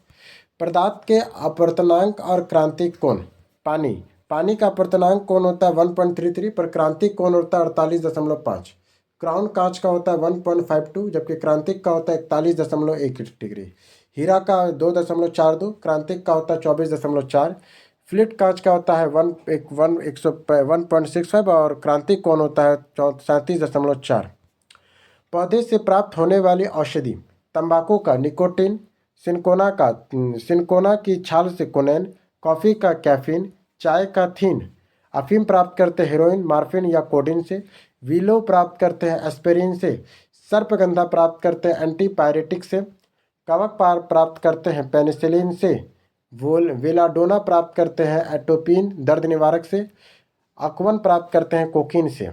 पदार्थ के अपवर्तनांक और क्रांतिक कोण। पानी, पानी का अपवर्तनांक कोण होता है 1.33 पर क्रांतिक कोण होता है 48.5। क्राउन कांच का होता है 1.52 जबकि क्रांतिक का होता है 41.1 डिग्री। हीरा का 2.42, क्रांतिक का होता है 24.4। फ्लिट कांच का होता है 1.65 और क्रांतिक कोण होता है 37.4। पौधे से प्राप्त होने वाली औषधि। तंबाकू का निकोटीन, सिनकोना की छाल से कोनेन, कॉफ़ी का कैफीन, चाय का थीन। अफीम प्राप्त करते हैं हेरोइन, मार्फिन या कोडीन से। विलो प्राप्त करते हैं एस्पिरिन से। सर्पगंधा प्राप्त करते हैं एंटीपायरेटिक से। कवक प्राप्त करते हैं पेनिसिलिन से। वेलाडोना प्राप्त करते हैं एटोपिन दर्द निवारक से। अकवन प्राप्त करते हैं कोकीन से।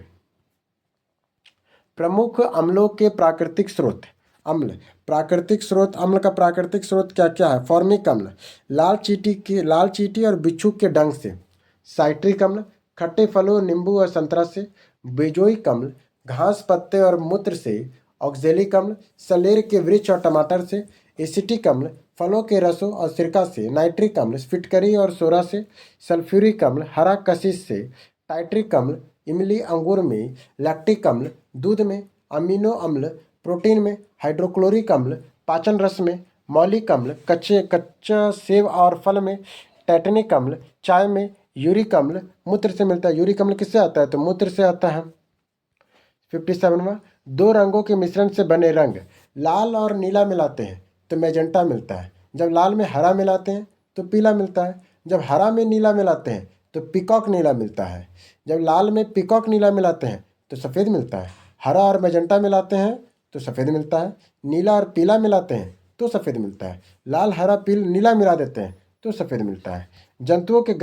प्रमुख अम्लों के प्राकृतिक स्रोत। अम्ल, प्राकृतिक स्रोत। अम्ल का प्राकृतिक स्रोत क्या क्या है, फॉर्मिक अम्ल, लाल चींटी और बिच्छू के डंक से। साइट्रिक अम्ल, खट्टे फलों, नींबू और संतरा से। बेजोइक अम्ल, घास, पत्ते और मूत्र से। ऑक्जेलिक अम्ल, सलेर के वृक्ष और टमाटर से। एसिटिक अम्ल, फलों के रसों और सिरका से। नाइट्रिक अम्ल, फिटकरी और सोरा से। सल्फ्यूरिक अम्ल, हरा कशिश से। टाइट्रिक अम्ल, इमली अंगूर में। लैक्टिक अम्ल, दूध में। अमीनो अम्ल, प्रोटीन में। हाइड्रोक्लोरिक अम्ल, पाचन रस में। मौलिक अम्ल, कच्चा सेब और फल में। टैटनिक अम्ल, चाय में। यूरिक अम्ल, मूत्र से मिलता है। यूरिक अम्ल किससे आता है, तो मूत्र से आता है। 57वां, दो रंगों के मिश्रण से बने रंग। लाल और नीला मिलाते हैं तो मैजेंटा मिलता है। जब लाल में हरा मिलाते हैं तो पीला मिलता है। जब हरा में नीला मिलाते हैं तो पीकॉक नीला मिलता है। जब लाल में पीकॉक नीला मिलाते हैं तो सफ़ेद मिलता है। हरा और मैजेंटा मिलाते हैं तो सफ़ेद मिलता है। नीला और पीला मिलाते हैं तो सफ़ेद मिलता है। लाल, हरा, पीला, नीला मिला देते हैं तो सफ़ेद मिलता है। जंतुओं के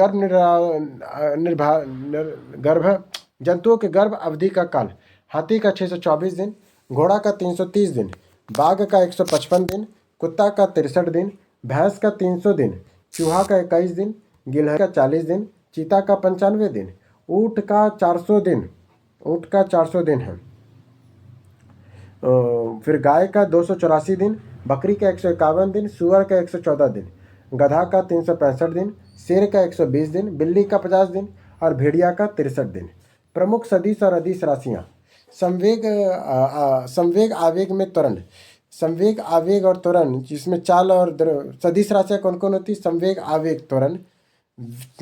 जंतुओं के गर्भ अवधि का काल। हाथी का 624 दिन, घोड़ा का 330 दिन, बाघ का 155 दिन, कुत्ता का 63 दिन, भैंस का 300 दिन, चूहा का 21 दिन, गिलहरी का 40 दिन, चीता का 95 दिन, ऊँट का 400 दिन, ऊँट का 400 दिन है। फिर गाय का 284 दिन, बकरी का 151 दिन, सुअर का 114 दिन, गधा का 365 दिन, शेर का 120 दिन, बिल्ली का 50 दिन और भेड़िया का 63 दिन। प्रमुख सदिश और अदिश राशियाँ। संवेग आवेग में त्वरण। संवेग, आवेग और त्वरण, जिसमें चाल और सदिश राशियाँ कौन कौन होती, संवेग, आवेग, त्वरण।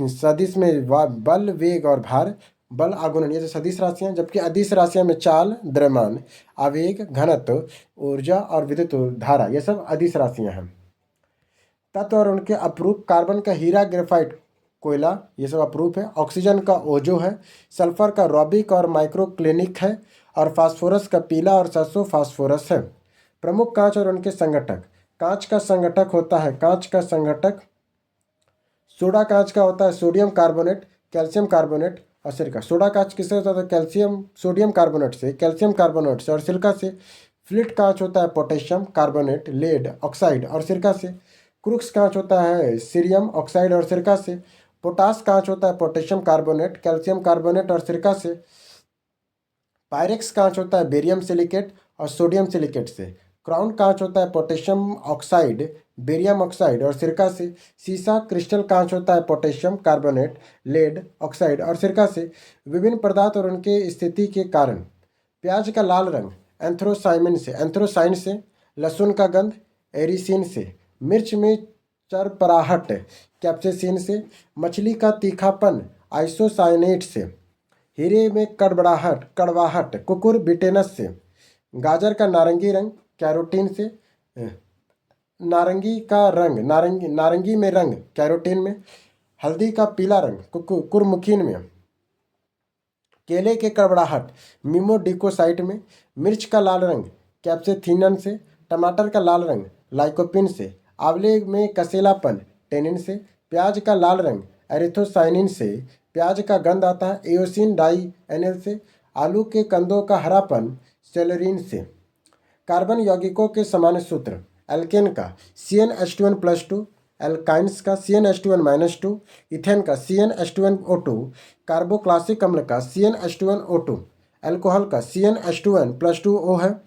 सदिश में बल, वेग और भार, बल, आगुणन, ये सदिश राशियाँ। जबकि अदिश राशियाँ में चाल, द्रव्यमान, आवेग, घनत्व, ऊर्जा और विद्युत धारा, ये सब अदिश राशियाँ हैं। तत्व और उनके अप्रूप। कार्बन का हीरा, ग्रेफाइट, कोयला, ये सब अप्रूप है। ऑक्सीजन का ओजो है। सल्फर का रॉबिक और माइक्रोक्लिनिक है। और फास्फोरस का पीला और सरसों फास्फोरस है। प्रमुख कांच और उनके संगठक। कांच का संगठक होता है, कांच का संगठक सोडा कांच का होता है सोडियम कार्बोनेट, कैल्शियम कार्बोनेट और सिरका। सोडा कांच किससे होता है, कैल्शियम सोडियम कार्बोनेट से, कैल्शियम कार्बोनेट से और सिरका से। फ्लिट कांच होता है पोटेशियम कार्बोनेट, लेड ऑक्साइड और सिरका से। क्रुक्स कांच होता है सीरियम ऑक्साइड और सिरका से। पोटास कांच होता है पोटेशियम कार्बोनेट, कैल्शियम कार्बोनेट और सिरका से। पायरेक्स कांच होता है बेरियम सिलिकेट और सोडियम सिलिकेट से। क्राउन कांच होता है पोटेशियम ऑक्साइड, बेरियम ऑक्साइड और सिरका से। सीसा क्रिस्टल कांच होता है पोटेशियम कार्बोनेट, लेड ऑक्साइड और सिरका से। विभिन्न पदार्थ और उनके स्थिति के कारण। प्याज का लाल रंग एंथ्रोसाइन से। लहसुन का गंध एरिसिन से। मिर्च में चरपराहट कैप्सेसिन से। मछली का तीखापन आइसोसाइनेट से। हीरे में कड़वाहट कुकुर बिटेनस से। गाजर का नारंगी रंग कैरोटीन से। नारंगी में रंग कैरोटीन में। हल्दी का पीला रंग कुरमुखीन में। केले के कड़वाहट मिमोडिकोसाइट में। मिर्च का लाल रंग कैप्सेथिनन से। टमाटर का लाल रंग लाइकोपिन से। आंवले में कसेलापन टेनिन से, प्याज का लाल रंग एरिथ्रोसाइनिन से, प्याज का गंध आता है एओसिन डाई एनएल से, आलू के कंदों का हरापन सेलेरिन से। कार्बन यौगिकों के सामान्य सूत्र, एल्केन का CnH2n+2, एल्काइंस का CnH2n-2, इथेन का CnH2nO2, कार्बोक्लासिक अम्ल का CnH2nO2, अल्कोहल का CnH2n+2O है,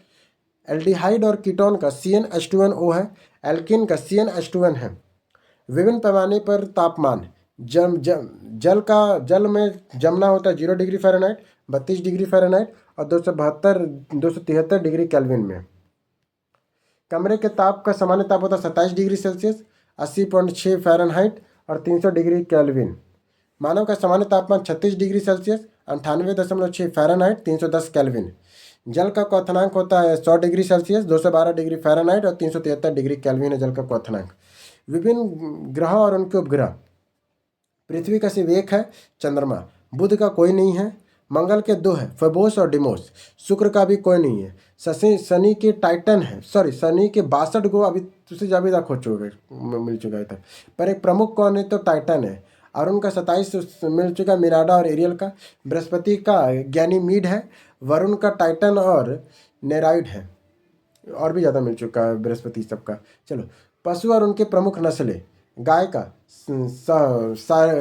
एल्डिहाइड और कीटोन का CnH2nO है, एल्किन का CnH2n है। विभिन्न पैमाने पर तापमान, जल में जमना होता है 0 डिग्री फ़ारेनहाइट, 32 डिग्री फ़ारेनहाइट और 273 डिग्री केल्विन में। कमरे के ताप का सामान्य ताप होता है 27 डिग्री सेल्सियस, 80.6 फ़ारेनहाइट और 300 डिग्री केल्विन। मानव का सामान्य तापमान 36 डिग्री सेल्सियस, 98.6 फ़ारेनहाइट, 310 केल्विन। जल का क्वथनांक होता है 100 डिग्री सेल्सियस, 212 डिग्री फ़ारेनहाइट और 373 डिग्री केल्विन है जल का क्वथनांक। विभिन्न ग्रह और उनके उपग्रह, पृथ्वी का सिर्फ एक है चंद्रमा, बुध का कोई नहीं है, मंगल के 2 है फेबोस और डिमोस, शुक्र का भी कोई नहीं है, शनि के टाइटन है, शनि के 62 गो अभी तुझसे जाभी तक हो चुके मिल चुका है तक, पर एक प्रमुख कौन है तो टाइटन है। अरुण का 27 मिल चुका मिराडा और एरियल का, बृहस्पति का गैनीमीड है, वरुण का टाइटन और नेराइड है, और भी ज़्यादा मिल चुका है बृहस्पति सबका। चलो, पशु और उनके प्रमुख नस्लें, गाय का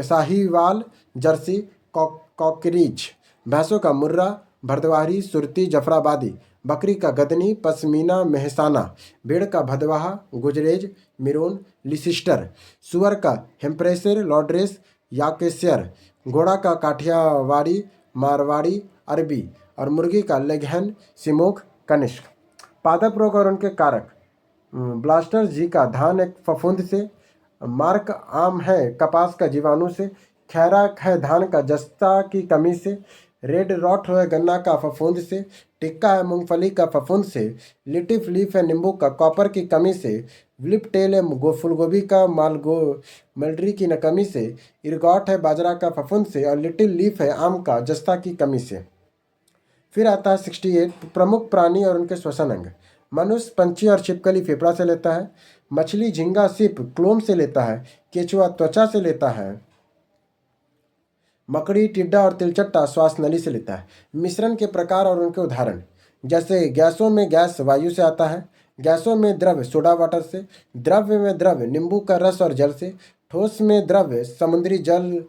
साहीवाल, जर्सी, कॉकरीज, भैंसों का मुर्रा, भरद्वाही, सुरती, जफराबादी, बकरी का गदनी, पश्मीना, मेहसाना, भेड़ का भदवाहा, गुजरेज, मिरोन, लिसिस्टर, सुअर का हेम्प्रेसर, लॉड्रेस, याकेशर, घोड़ा का काठियावाड़ी, मारवाड़ी, अरबी और मुर्गी का लेघैन, सिमोक, कनिष्क। पादप रोग और उनके कारक, ब्लास्टर जीका धान एक फफूंद से, मार्क आम है कपास का जीवाणु से, खैराक है धान का जस्ता की कमी से, रेड रॉट है गन्ना का फफूंद से, टिक्का है मूंगफली का फफूंद से, लिटिफ लीफ है नींबू का कॉपर की कमी से, व्लिप टेल है फूलगोभी का मलड्री की कमी से, इरगॉट है बाजरा का फफूंद से और लिटिल लीफ है आम का जस्ता की कमी से। फिर आता है 68 प्रमुख प्राणी और उनके श्वसन अंग। मनुष्य पंछी और छिपकली फेफड़ा से लेता है, मछली झींगा सिप क्लोम से लेता है, केचुआ त्वचा से लेता है, मकड़ी टिड्डा और तिलचट्टा श्वास नली से लेता है। मिश्रण के प्रकार और उनके उदाहरण, जैसे गैसों में गैस वायु से आता है, गैसों में द्रव्य सोडा वाटर से, द्रव्य में द्रव्य नींबू का रस और जल से, ठोस में द्रव्य समुद्री जल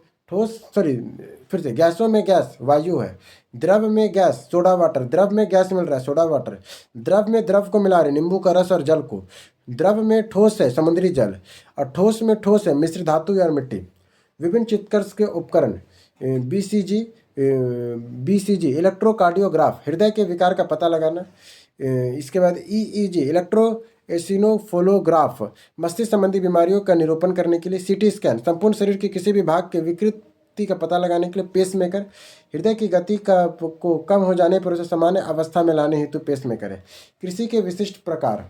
गैसों में गैस वायु है, द्रव में गैस सोडा वाटर, द्रव में गैस मिल रहा है सोडा वाटर, द्रव में द्रव को मिला रहे नींबू का रस और जल को, द्रव में ठोस है समुद्री जल और ठोस में ठोस है मिश्र धातु या मिट्टी। विभिन्न चित्कर्ष के उपकरण, बीसीजी इलेक्ट्रोकार्डियोग्राफ हृदय के विकार का पता लगाना, इसके बाद ईईजी इलेक्ट्रो एसिनोफोलोग्राफ मस्तिष्क संबंधी बीमारियों का निरूपण करने के लिए, सीटी स्कैन संपूर्ण शरीर के किसी भी भाग के विकृति का पता लगाने के लिए, पेसमेकर हृदय की गति को कम हो जाने पर उसे सामान्य अवस्था में लाने हेतु पेसमेकर है। कृषि के विशिष्ट प्रकार,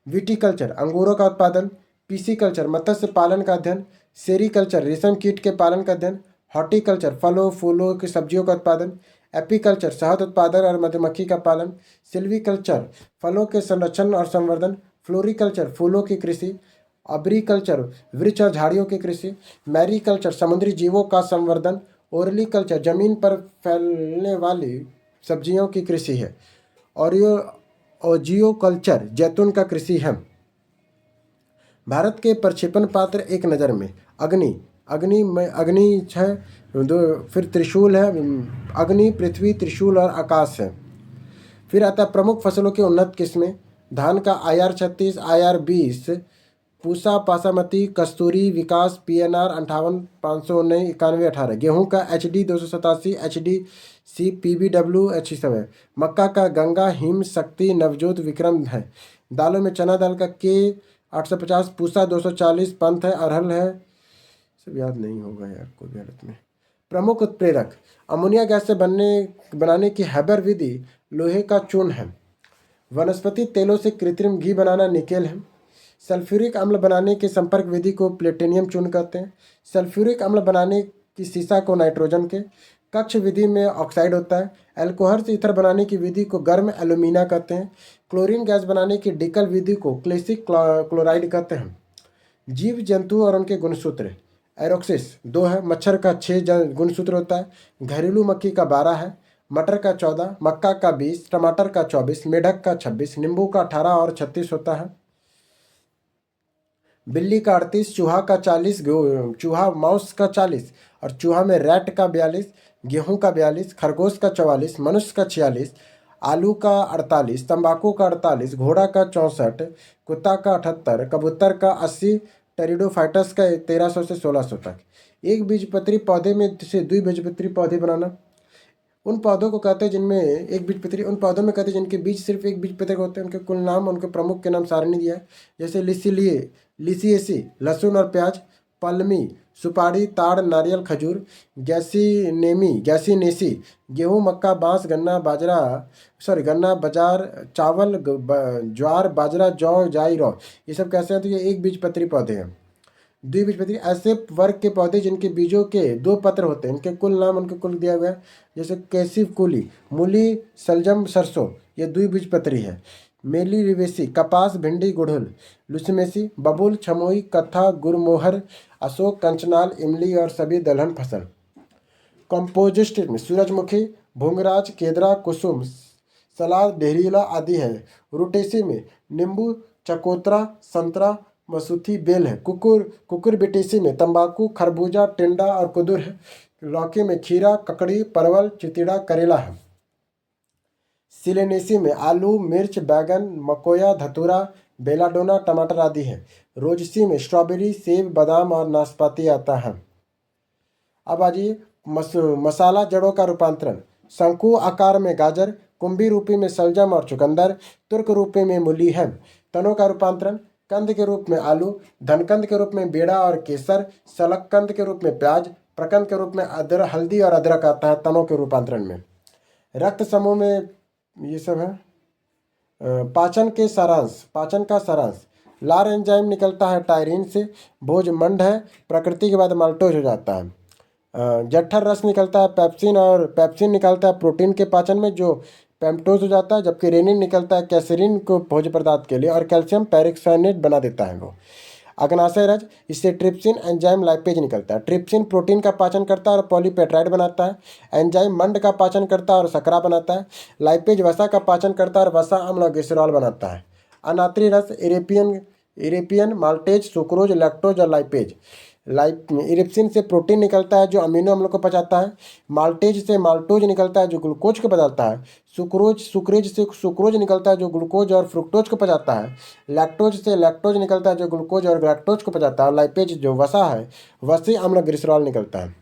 विटीकल्चर अंगूरों का उत्पादन, पीसीकल्चर मत्स्य पालन का अध्ययन, सेरीकल्चर रेशम कीट के पालन का अध्ययन, हॉर्टिकल्चर फलों फूलों की सब्जियों का उत्पादन, एपीकल्चर शहद उत्पादन और मधुमक्खी का पालन, सिल्वीकल्चर फलों के संरक्षण और संवर्धन, फ्लोरिकल्चर फूलों की कृषि, अब्रीकल्चर वृक्ष और झाड़ियों की कृषि, मैरीकल्चर समुद्री जीवों का संवर्धन, ओरलीकल्चर जमीन पर फैलने वाली सब्जियों की कृषि है, और ओजियोकल्चर जैतून का कृषि है। भारत के प्रक्षेपण पात्र एक नज़र में, अग्नि 6, फिर त्रिशूल है, अग्नि पृथ्वी त्रिशूल और आकाश है। फिर आता है प्रमुख फसलों की उन्नत किस्में, धान का IR 36, IR 20, पूसा बासमती, कस्तूरी, विकास, PNR 58, 519, 91, 18। गेहूं का HD 287, HDC, PBW 87। मक्का का गंगा, हिम, शक्ति, नवजोत, विक्रम है। दालों में चना दाल का K 850, पूसा 240, पंथ है, अरहल है, सब याद नहीं होगा यार कोई भी हालत में। प्रमुख उत्प्रेरक, अमोनिया गैस से बनाने की हैबर विधि लोहे का चूर्ण है। वनस्पति तेलों से कृत्रिम घी बनाना निकेल है। सल्फ्यूरिक अम्ल बनाने के संपर्क विधि को प्लेटिनियम चूर्ण कहते हैं। सल्फ्यूरिक अम्ल बनाने की सीसा को नाइट्रोजन के, कक्ष विधि में ऑक्साइड होता है। एल्कोहल से ईथर बनाने की विधि को गर्म एल्यूमिना कहते हैं। क्लोरीन गैस बनाने की डिकल विधि को क्लेसिक क्लोराइड कहते हैं। जीव जंतु और उनके गुणसूत्र। एरोक्सिस 2 है, मच्छर का 6 गुणसूत्र होता है, घरेलू मक्खी का 12 है, मटर का 14, मक्का का 20, टमाटर का 24, मेढक का 26, नींबू का 18 और 36 होता है। बिल्ली का 38, चूहा का 40, चूहा माउस का 40 और चूहा में रैट का 42, गेहूं का 42, खरगोश का 44, मनुष्य का 46, आलू का 48, तंबाकू का 48, घोड़ा का 64, कुत्ता का 78, कबूतर का 80, टेरिडोफाइटस का 1300 से 1600 तक। एक बीजपत्री पौधे में से द्विबीजपत्री पौधे बनाना। उन पौधों को कहते हैं जिनमें एक बीजपत्री, उन पौधों में कहते हैं जिनके बीज सिर्फ एक बीजपत्री के होते हैं। उनके कुल नाम, उनके प्रमुख के नाम सारणी दिया है, जैसे लिसिलिए, लिसिएसी लहसुन और प्याज, पल्मी सुपारी, ताड़, नारियल, खजूर, गैसीनेसी गेहूं, मक्का, बांस, गन्ना, बाजार, चावल, ज्वार, बाजरा, जौ, जाई, रौ, ये सब कैसे हैं? तो ये एक बीजपत्री पौधे हैं। द्विबीजपत्री ऐसे वर्ग के पौधे जिनके बीजों के 2 पत्र होते हैं। इनके कुल नाम, उनके कुल दिया हुआ है, जैसे कैसिव कुली, मूली, सलजम, सरसों, ये द्विबीजपत्री है। मेली रिवेसी कपास, भिंडी, गुड़हल, लुसमेसी बबूल, छमोई, कत्था, गुरमोहर, अशोक, कंचनाल, इमली और सभी दलहन फसल। कंपोजिस्ट में सूरजमुखी, भूंगराज, केदरा, कुसुम, सलाद, डेहरीला आदि है। रूटेसी में नींबू, चकोतरा, संतरा, मसूथी, बेल है। कुकुरबिटेसी में तंबाकू, खरबूजा, टिंडा और कुदुर है। लौकी में खीरा, ककड़ी, परवल, चितिड़ा, करेला है। सिलेनेसी में आलू, मिर्च, बैगन, मकोया, धतूरा, बेलाडोना, टमाटर आदि है। रोजसी में स्ट्रॉबेरी, सेब, बादाम और नाशपाती आता है। अब आ जाइए मसाला जड़ों का रूपांतरण। शंकु आकार में गाजर, कुंभी रूपी में सलजम और चुकंदर, तुर्क रूपी में मूली है। तनों का रूपांतरण, कंद के रूप में आलू, धनकंद के रूप में बेड़ा और केसर, सलकंद के रूप में प्याज, प्रकंद के रूप में अदरक, हल्दी और अदरक आता है तनों के रूपांतरण में। रक्त समूह में ये सब है। पाचन का सारांश, लार एंजाइम निकलता है टायरिन से, भोज मंड है, प्रकृति के बाद माल्टोज हो जाता है। जठर रस निकलता है पेप्सिन, और पेप्सिन निकलता है प्रोटीन के पाचन में जो पेम्टोज हो जाता है, जबकि रेनिन निकलता है कैसेरिन को भोज्य पदार्थ के लिए, और कैल्शियम पैरिक्साइनेट बना देता है वो। अग्नाशय रज, इससे ट्रिप्सिन एंजाइम लाइपेज निकलता है। ट्रिप्सिन प्रोटीन का पाचन करता है और पॉलीपेप्टाइड बनाता है। एंजाइम मंड का पाचन करता है और शकरा बनाता है। लाइपेज वसा का पाचन करता है और वसा अम्ल और ग्लिसरॉल बनाता है। अनात्री रस, इरेपियन, माल्टेज, सुक्रोज, लैक्टोज और लाइपेज। इरिप्सिन से प्रोटीन निकलता है जो अमीनो अम्लों को पचाता है। माल्टेज से माल्टोज निकलता है जो ग्लूकोज को पचाता है। सुक्रेज से सुक्रोज निकलता है जो ग्लूकोज और फ्रुक्टोज को पचाता है। लैक्टोज से लैक्टोज निकलता है जो ग्लूकोज और लैक्टोज को पचाता है। और लाइपेज जो वसा है, वसी अम्ल ग्लिसरॉल निकलता है।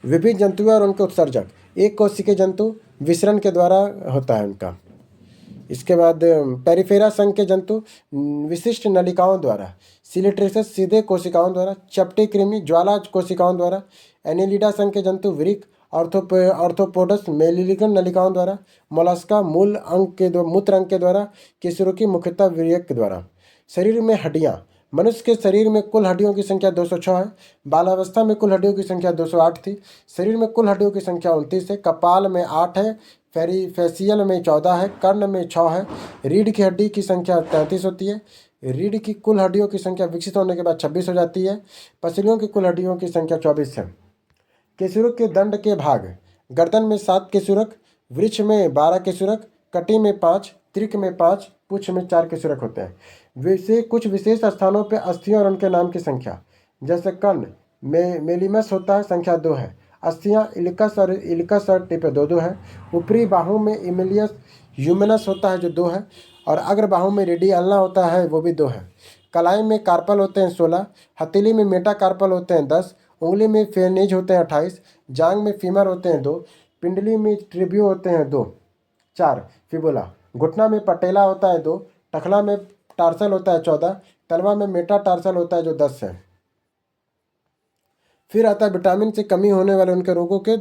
विभिन्न जंतु और उनके उत्सर्जक। एक कोशिकीय जंतु विसरण के द्वारा होता है उनका। इसके बाद पेरिफेरा संघ के जंतु विशिष्ट नलिकाओं द्वारा। सिलिट्रेसस सीधे कोशिकाओं द्वारा। चपटी कृमि ज्वाला कोशिकाओं द्वारा। एनेलिडा संघ के जंतु वृक्क, ऑर्थोपोडस मेलिलिगन नलिकाओं द्वारा। मोलस्का मूत्र अंग के द्वारा। केसुरुकी मुख्यतः वीर्यक के द्वारा। शरीर में हड्डियाँ। मनुष्य के शरीर में कुल हड्डियों की संख्या 206 है। बालावस्था में कुल हड्डियों की संख्या 208 थी। शरीर में कुल हड्डियों की संख्या 29 है। कपाल में 8 है। फेसियल में 14 है। कर्ण में 6 है। रीढ़ की हड्डी की संख्या 33 होती है। रीढ़ की कुल हड्डियों की संख्या विकसित होने के बाद 26 हो जाती है। पसलियों की कुल हड्डियों की संख्या 24 है। केसुरक के दंड के भाग। गर्दन में 7 केसुरक, वृक्ष में 12 केसुरक, कटी में 5, त्रिक में 5, पुच्छ में 4 केसुरक होते हैं। वैसे कुछ विशेष स्थानों पर अस्थियों और उनके नाम की संख्या, जैसे कर्ण में मेलिमस होता है, संख्या 2 है। अस्थियाँ इलिकस और टिप 2 है। ऊपरी बाहू में इमिलियस ह्यूमनस होता है जो 2 है, और अग्र बाहू में रेडियल्ना होता है वो भी 2 है। कलाई में कार्पल होते हैं 16। हथेली में मेटा कार्पल होते हैं 10। उंगली में फेनेज होते हैं 28। जांग में फीमर होते हैं 2। पिंडली में ट्रिब्यू होते हैं 2। 4 फिबुला। घुटना में पटेला होता है 2। टखला में टार्सल होता है 14। तलवा में मेटा टार्सल होता है जो 10 है। फिर आता है विटामिन से कमी होने वाले उनके रोगों के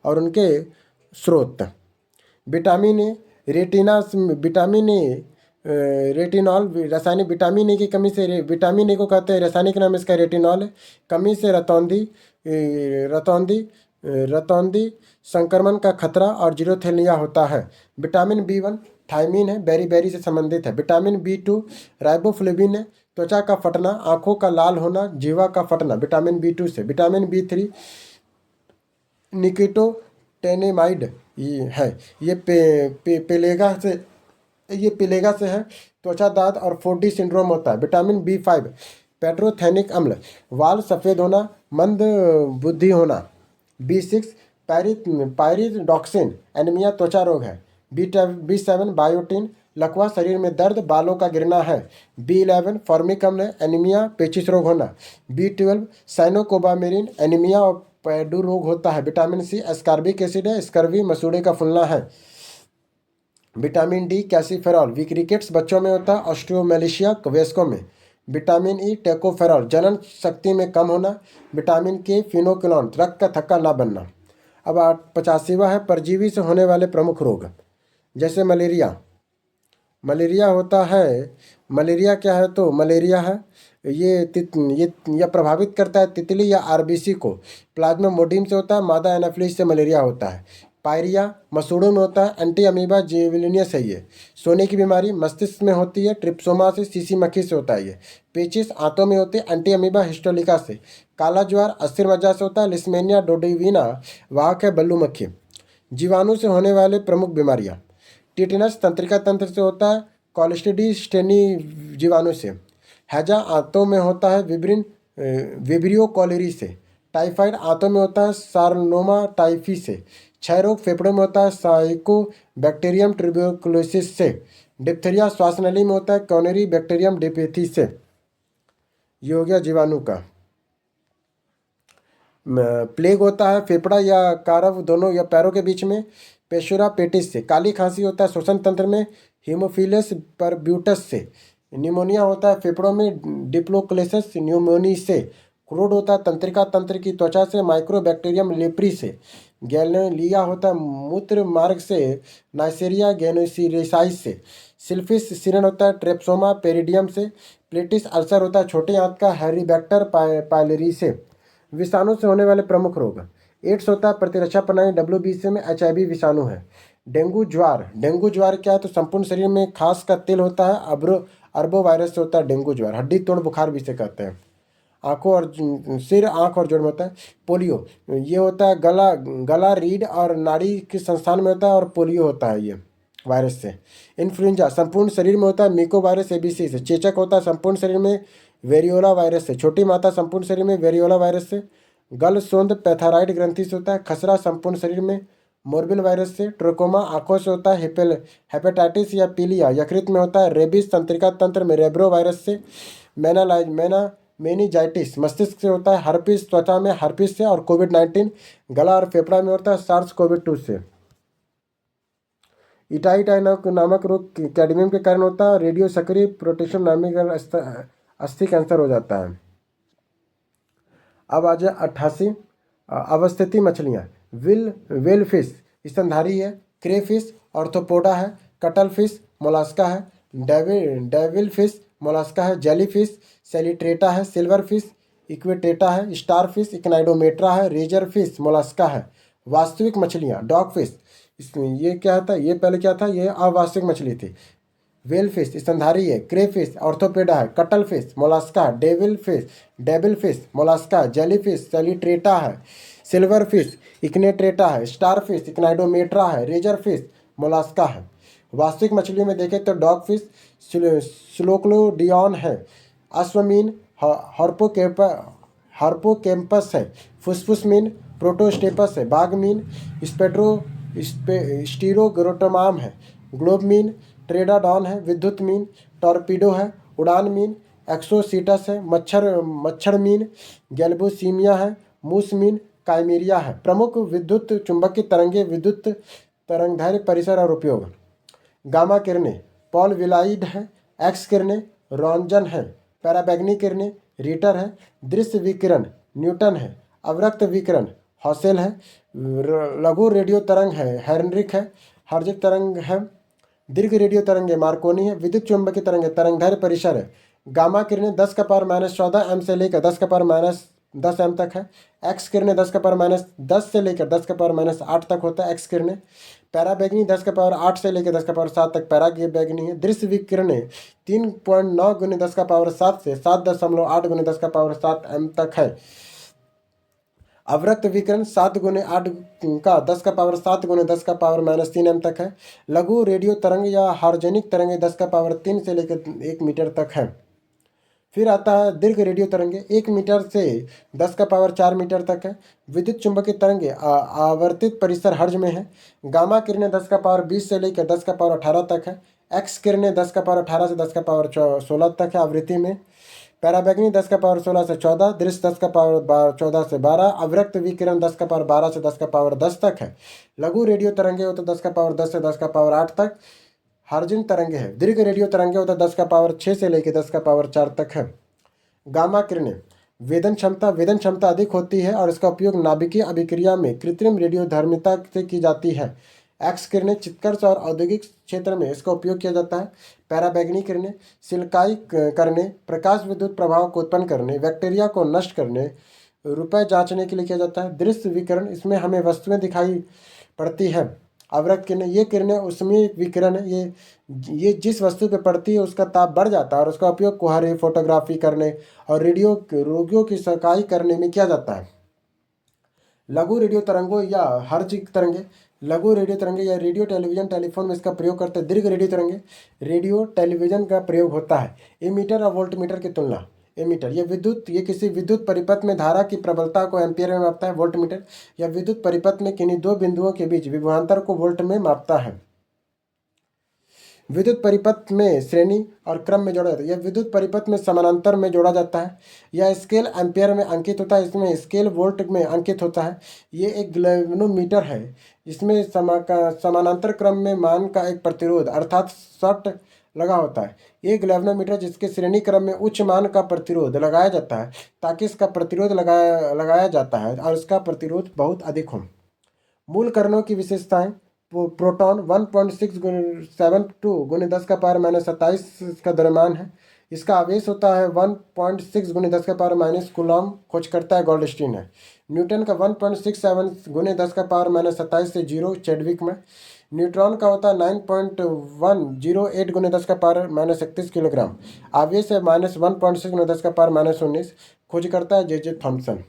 और उनके स्रोत। विटामिन ए रेटिनॉल रासायनिक विटामिन ए की कमी से विटामिन ए को कहते हैं, रासायनिक नाम इसका रेटिनॉल है। कमी से रतौंधी संक्रमण का खतरा और जीरोथेलिया होता है। विटामिन B1 थायमीन है, बेरी से संबंधित है। विटामिन B2 राइबोफ्लेविन है, त्वचा का फटना, आंखों का लाल होना, जीवा का फटना, विटामिन B2 से। विटामिन B3 निकोटिनेमाइड है, ये पेलेगा से है, त्वचा दाद और 4D सिंड्रोम होता है। विटामिन B5 पेट्रोथेनिक अम्ल, वाल सफ़ेद होना, मंद बुद्धि होना। B6 पायरिडॉक्सिन एनीमिया, त्वचा रोग है। B7 बायोटिन लकवा, शरीर में दर्द, बालों का गिरना है। B11 फॉर्मिक अम्ल एनीमिया, पेचिश रोग होना। B12 साइनोकोबामेरिन एनीमिया और पैडू रोग होता है। विटामिन C एस्कॉर्बिक एसिड है, स्कर्वी मसूड़े का फूलना है। विटामिन D कैल्सीफेरॉल, विक्रिकेट्स बच्चों में होता है, ऑस्टियोमेलेशिया वयस्कों में। विटामिन E टेकोफेरॉल, जनन शक्ति में कम होना। विटामिन K फिनोक्विनोन, रक्त का थक्का ना बनना। अब 85वां है परजीवी से होने वाले प्रमुख रोग, जैसे मलेरिया होता है। मलेरिया क्या है? तो मलेरिया है ये प्रभावित करता है तितली या आरबीसी को। प्लाज्मोडियम से होता है, मादा एनाफिलिस से मलेरिया होता है। पायरिया मसूड़ों में होता है, एंटी अमीबा जेविलिनियस है ये। सोने की बीमारी मस्तिष्क में होती है, ट्रिप्सोमा से, सीसी मक्खी से होता है ये। पेचिस आंतों में होते हैं, एंटी अमीबा हिस्टोलिका से। काला ज्वार अस्थिर मज्जा से होता है, लिस्मेनिया डोडिविना वाहक है बल्लू मक्खी। जीवाणु से होने वाले प्रमुख बीमारियाँ, टिटेनस तंत्रिका तंत्र से होता है, कॉलेस्ट्रीडिस्टेनी जीवाणु से। हैजा आंतों में होता है, विब्रियो कॉलेरी से। टाइफाइड आंतों में होता है, सार्नोमा टाइफी से। क्षय रोग फेफड़ों में होता है, साइको बैक्टीरियम ट्यूबरकुलोसिस से। डिप्थीरिया श्वास नली में होता है, कॉनरी बैक्टीरियम डिपेथी से। ये हो गया जीवाणु का। प्लेग होता है फेफड़ा या कारव दोनों या पैरों के बीच में, पेशुरा पेटिस से। काली खांसी होता है श्वसन तंत्र में, हीमोफिलस परब्यूटस से। निमोनिया होता है फेफड़ों में, डिप्लोक्लेसिस न्यूमोनी से। क्रोड होता है तंत्रिका तंत्र की त्वचा से, माइक्रोबैक्टीरियम लेप्री से। गैलेलिया होता है मूत्र मार्ग से, नाइसेरिया गैनोसिरेसाइस से। सिल्फिस सिरन होता है ट्रेप्सोमा पेरिडियम से। प्लेटिस अल्सर होता है छोटे आंत का, हैरीबैक्टर पायलरी से। विषाणु से होने वाले प्रमुख रोग, एड्स होता है प्रतिरक्षा प्रणाली WBC में, HIV विषाणु है। डेंगू ज्वार क्या है? तो संपूर्ण शरीर में खास का तिल होता है, अरबो वायरस से होता है डेंगू ज्वार। हड्डी तोड़ बुखार भी से कहते हैं। आंखों और सिर, आंख और जोड़ में होता है। पोलियो ये होता है गला रीढ़ और नाड़ी के संस्थान में होता है, और पोलियो होता है ये वायरस से। इन्फ्लुएंजा संपूर्ण शरीर में होता है, मिको वायरस ABC से। चेचक होता है संपूर्ण शरीर में, वेरियोला वायरस से। छोटी माता संपूर्ण शरीर में, वेरियोला वायरस से। गल सोंद पैथाराइड ग्रंथि से होता है। खसरा संपूर्ण शरीर में, मोरबिल वायरस से। ट्रोकोमा आंखों से होता है, हेपेटाइटिस या पीलिया यकृत में होता है। रेबीज तंत्रिका तंत्र में, रेब्रो वायरस से। मेनिजाइटिस मस्तिष्क से होता है। हर्पिस त्वचा में, हर्पिस से। और कोविड-19 गला और फेफड़ा में होता है, SARS-CoV-2 से। इटाइटाई नामक रोग कैडमियम के कारण होता है। रेडियो सक्रिय प्रोटेशन नामक अस्थि कैंसर हो जाता है। अब आ जाए 88 अवस्थिति मछलियाँ। वेल फिश स्तनधारी है, क्रेफिश ऑर्थोपोडा है, कटल फिश मोलास्का है, डेविल फिश मोलास्का है, जेली फिश सेलिट्रेटा है, सिल्वर फिश इक्वेटेटा है, स्टार फिश इक्नाइडोमेट्रा है, रेजर फिश मोलास्का है। वास्तविक मछलियाँ, डॉग फिश, ये क्या था? ये पहले क्या था? ये अवास्तविक मछली थी। वेल फिश स्तनधारी है, क्रे फिश ऑर्थोपेडा है, cuttle fish mollusca, devil fish mollusca, jelly fish coelenterata है, सिल्वर फिश इक्नेट्रेटा है, स्टार फिश इक्नाइडोमेट्रा है, रेजर फिश मोलास्का है। वास्तविक मछलियों में देखें तो डॉग फिश स्लोक्लोडियन है, अश्वमीन हार्पोकैम्पस है, फुसफुस मीन प्रोटोस्टेपस है, बाघ मीन स्टीरोग्रोटोमाम है, ग्लोब मीन ट्रेडाडॉन है, विद्युत मीन टॉर्पीडो है, उड़ान मीन एक्सोसीटस है, मच्छर मीन गैल्बोसीमिया है, मूस मीन काइमेरिया है। प्रमुख विद्युत चुंबकीय तरंगे, विद्युत तरंगदैर्घ्य, परिसर और उपयोग। गामा किरणें पॉल विलाइड है, एक्स किरणें रॉन्जन है, पैराबैंगनी किरणें रीटर है, दृश्य विकिरण न्यूटन है, अवरक्त विकिरण हॉसेल है, लघु रेडियो तरंग है, हेनरिक है, हर्जिक तरंग है, दीर्घ रेडियो तरंगे मार्कोनी है। विद्युत चुंबकीय तरंगे तरंगदैर्घ्य परिसर है। गामा किरणें 10⁻14 एम से लेकर 10⁻10 एम तक है। एक्स किरणें 10⁻10 से लेकर 10⁻8 तक होता है एक्स किरणें। पैराबैंगनी 10⁻8 से लेकर 10⁻7 तक पैराबैंगनी है। दृश्य विकिरणें 3.9 × 10⁻7 से 7.8 × 10⁻7 एम तक है। अवरक्त विकिरण 7 × 8 का 10⁻7 × 10⁻3 एम तक है। लघु रेडियो तरंग या हार्मोनिक तरंगे 10⁻3 से लेकर 1 मीटर तक है। फिर आता है दीर्घ रेडियो तरंगे 1 मीटर से 10⁻4 मीटर तक है। विद्युत चुंबकीय तरंगे आवर्तित परिसर हर्ज में है। गामा किरणें 10⁻20 से लेकर 10⁻18 तक है। एक्स किरणें 10⁻18 से 10⁻16 तक है आवृत्ति में। पैराबैंगनी 10⁻16 से 14, दृश्य 10⁻14 से 12, अवरक्त विकिरण 10⁻12 से 10⁻10 तक है। लघु रेडियो तरंगे हो तो 10⁻10 से 10⁻8 तक हार्जिन तरंगे है। दीर्घ रेडियो तरंगे हो तो 10⁻6 से लेकर 10⁻4 तक है। गामा किरणें वेदन क्षमता अधिक होती है और इसका उपयोग नाभिकीय अभिक्रिया में कृत्रिम रेडियोधर्मिता से की जाती है। एक्स किरणें चित्कर्ष और औद्योगिक क्षेत्र में इसका उपयोग किया जाता है। पैराबैंगनी किरणें सिल्काई करने, प्रकाश विद्युत प्रभाव को उत्पन्न करने, बैक्टीरिया को नष्ट करने, रुपए जांचने के लिए किया जाता है। दृश्य विकिरण इसमें हमें वस्तुएं दिखाई पड़ती है। अवरक्त किरणें ये किरणें ऊष्मीय विकिरण है। ये जिस वस्तु पे पड़ती है उसका ताप बढ़ जाता है और उसका उपयोग कुहारे, फोटोग्राफी करने और रेडियो रोगियों की सकाई करने में किया जाता है। लघु रेडियो तरंगों या हर्ज तरंगे लघु रेडियो तरंगे या रेडियो टेलीविजन टेलीफोन में इसका प्रयोग करते हैं। दीर्घ रेडियो तरंगे रेडियो टेलीविजन का प्रयोग होता है। एमीटर और वोल्टमीटर की तुलना। एमीटर ये किसी विद्युत परिपथ में धारा की प्रबलता को एम्पियर में मापता है। वोल्टमीटर या विद्युत परिपथ में किन्हीं दो बिंदुओं के बीच विभवांतर को वोल्ट में मापता है। विद्युत परिपथ में श्रेणी और क्रम में जोड़ा जाता है। यह विद्युत परिपथ में समानांतर में जोड़ा जाता है। यह स्केल एम्पियर में अंकित होता है। इसमें स्केल वोल्ट में अंकित होता है। ये एक गैल्वेनोमीटर है। इसमें समानांतर क्रम में मान का एक प्रतिरोध अर्थात शॉर्ट लगा होता है। ये गैल्वेनोमीटर जिसके श्रेणी क्रम में उच्च मान का प्रतिरोध लगाया जाता है ताकि इसका प्रतिरोध लगाया जाता है और इसका प्रतिरोध बहुत अधिक हो। मूल कणों की विशेषताएं। प्रोटॉन 1.672 × 10⁻27 का द्रव्यमान है। इसका आवेश होता है 1.6 × 10⁻- कूलॉम। खोज करता है गोल्डस्टीन है। न्यूटन का 1.67 × 10⁻27 से 0 चैडविक में। न्यूट्रॉन का होता है 9.108 × 10⁻31 किलोग्राम। आवेश है -1.6 × 10⁻19। खोज करता है जे थॉम्सन।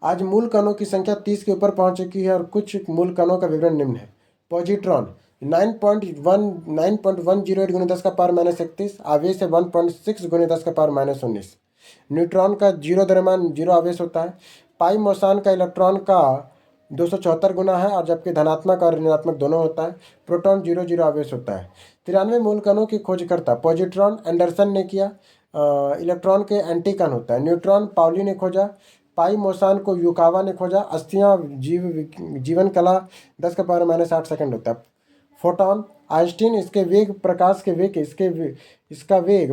आज मूल कणों की संख्या 30 के ऊपर पहुंच चुकी है और कुछ मूल कणों का विवरण निम्न है। पॉजिट्रॉन 9.108 × 10⁻31। आवेश है 1.6 × 10⁻19। न्यूट्रॉन का जीरो द्रव्यमान, जीरो आवेश होता है। पाई मोसान का इलेक्ट्रॉन का 274 गुना है और जबकि धनात्मक और ऋणात्मक दोनों होता है। प्रोटॉन 0 आवेश होता है। 93 मूल कणों की खोज करता पॉजिट्रॉन एंडरसन ने किया। इलेक्ट्रॉन के एंटी कण होता है। न्यूट्रॉन पाउली ने खोजा। पाई मोसान को युकावा ने खोजा। अस्थियां जीवन कला 10⁻8 सेकंड होता है। फोटॉन आइंस्टीन इसका वेग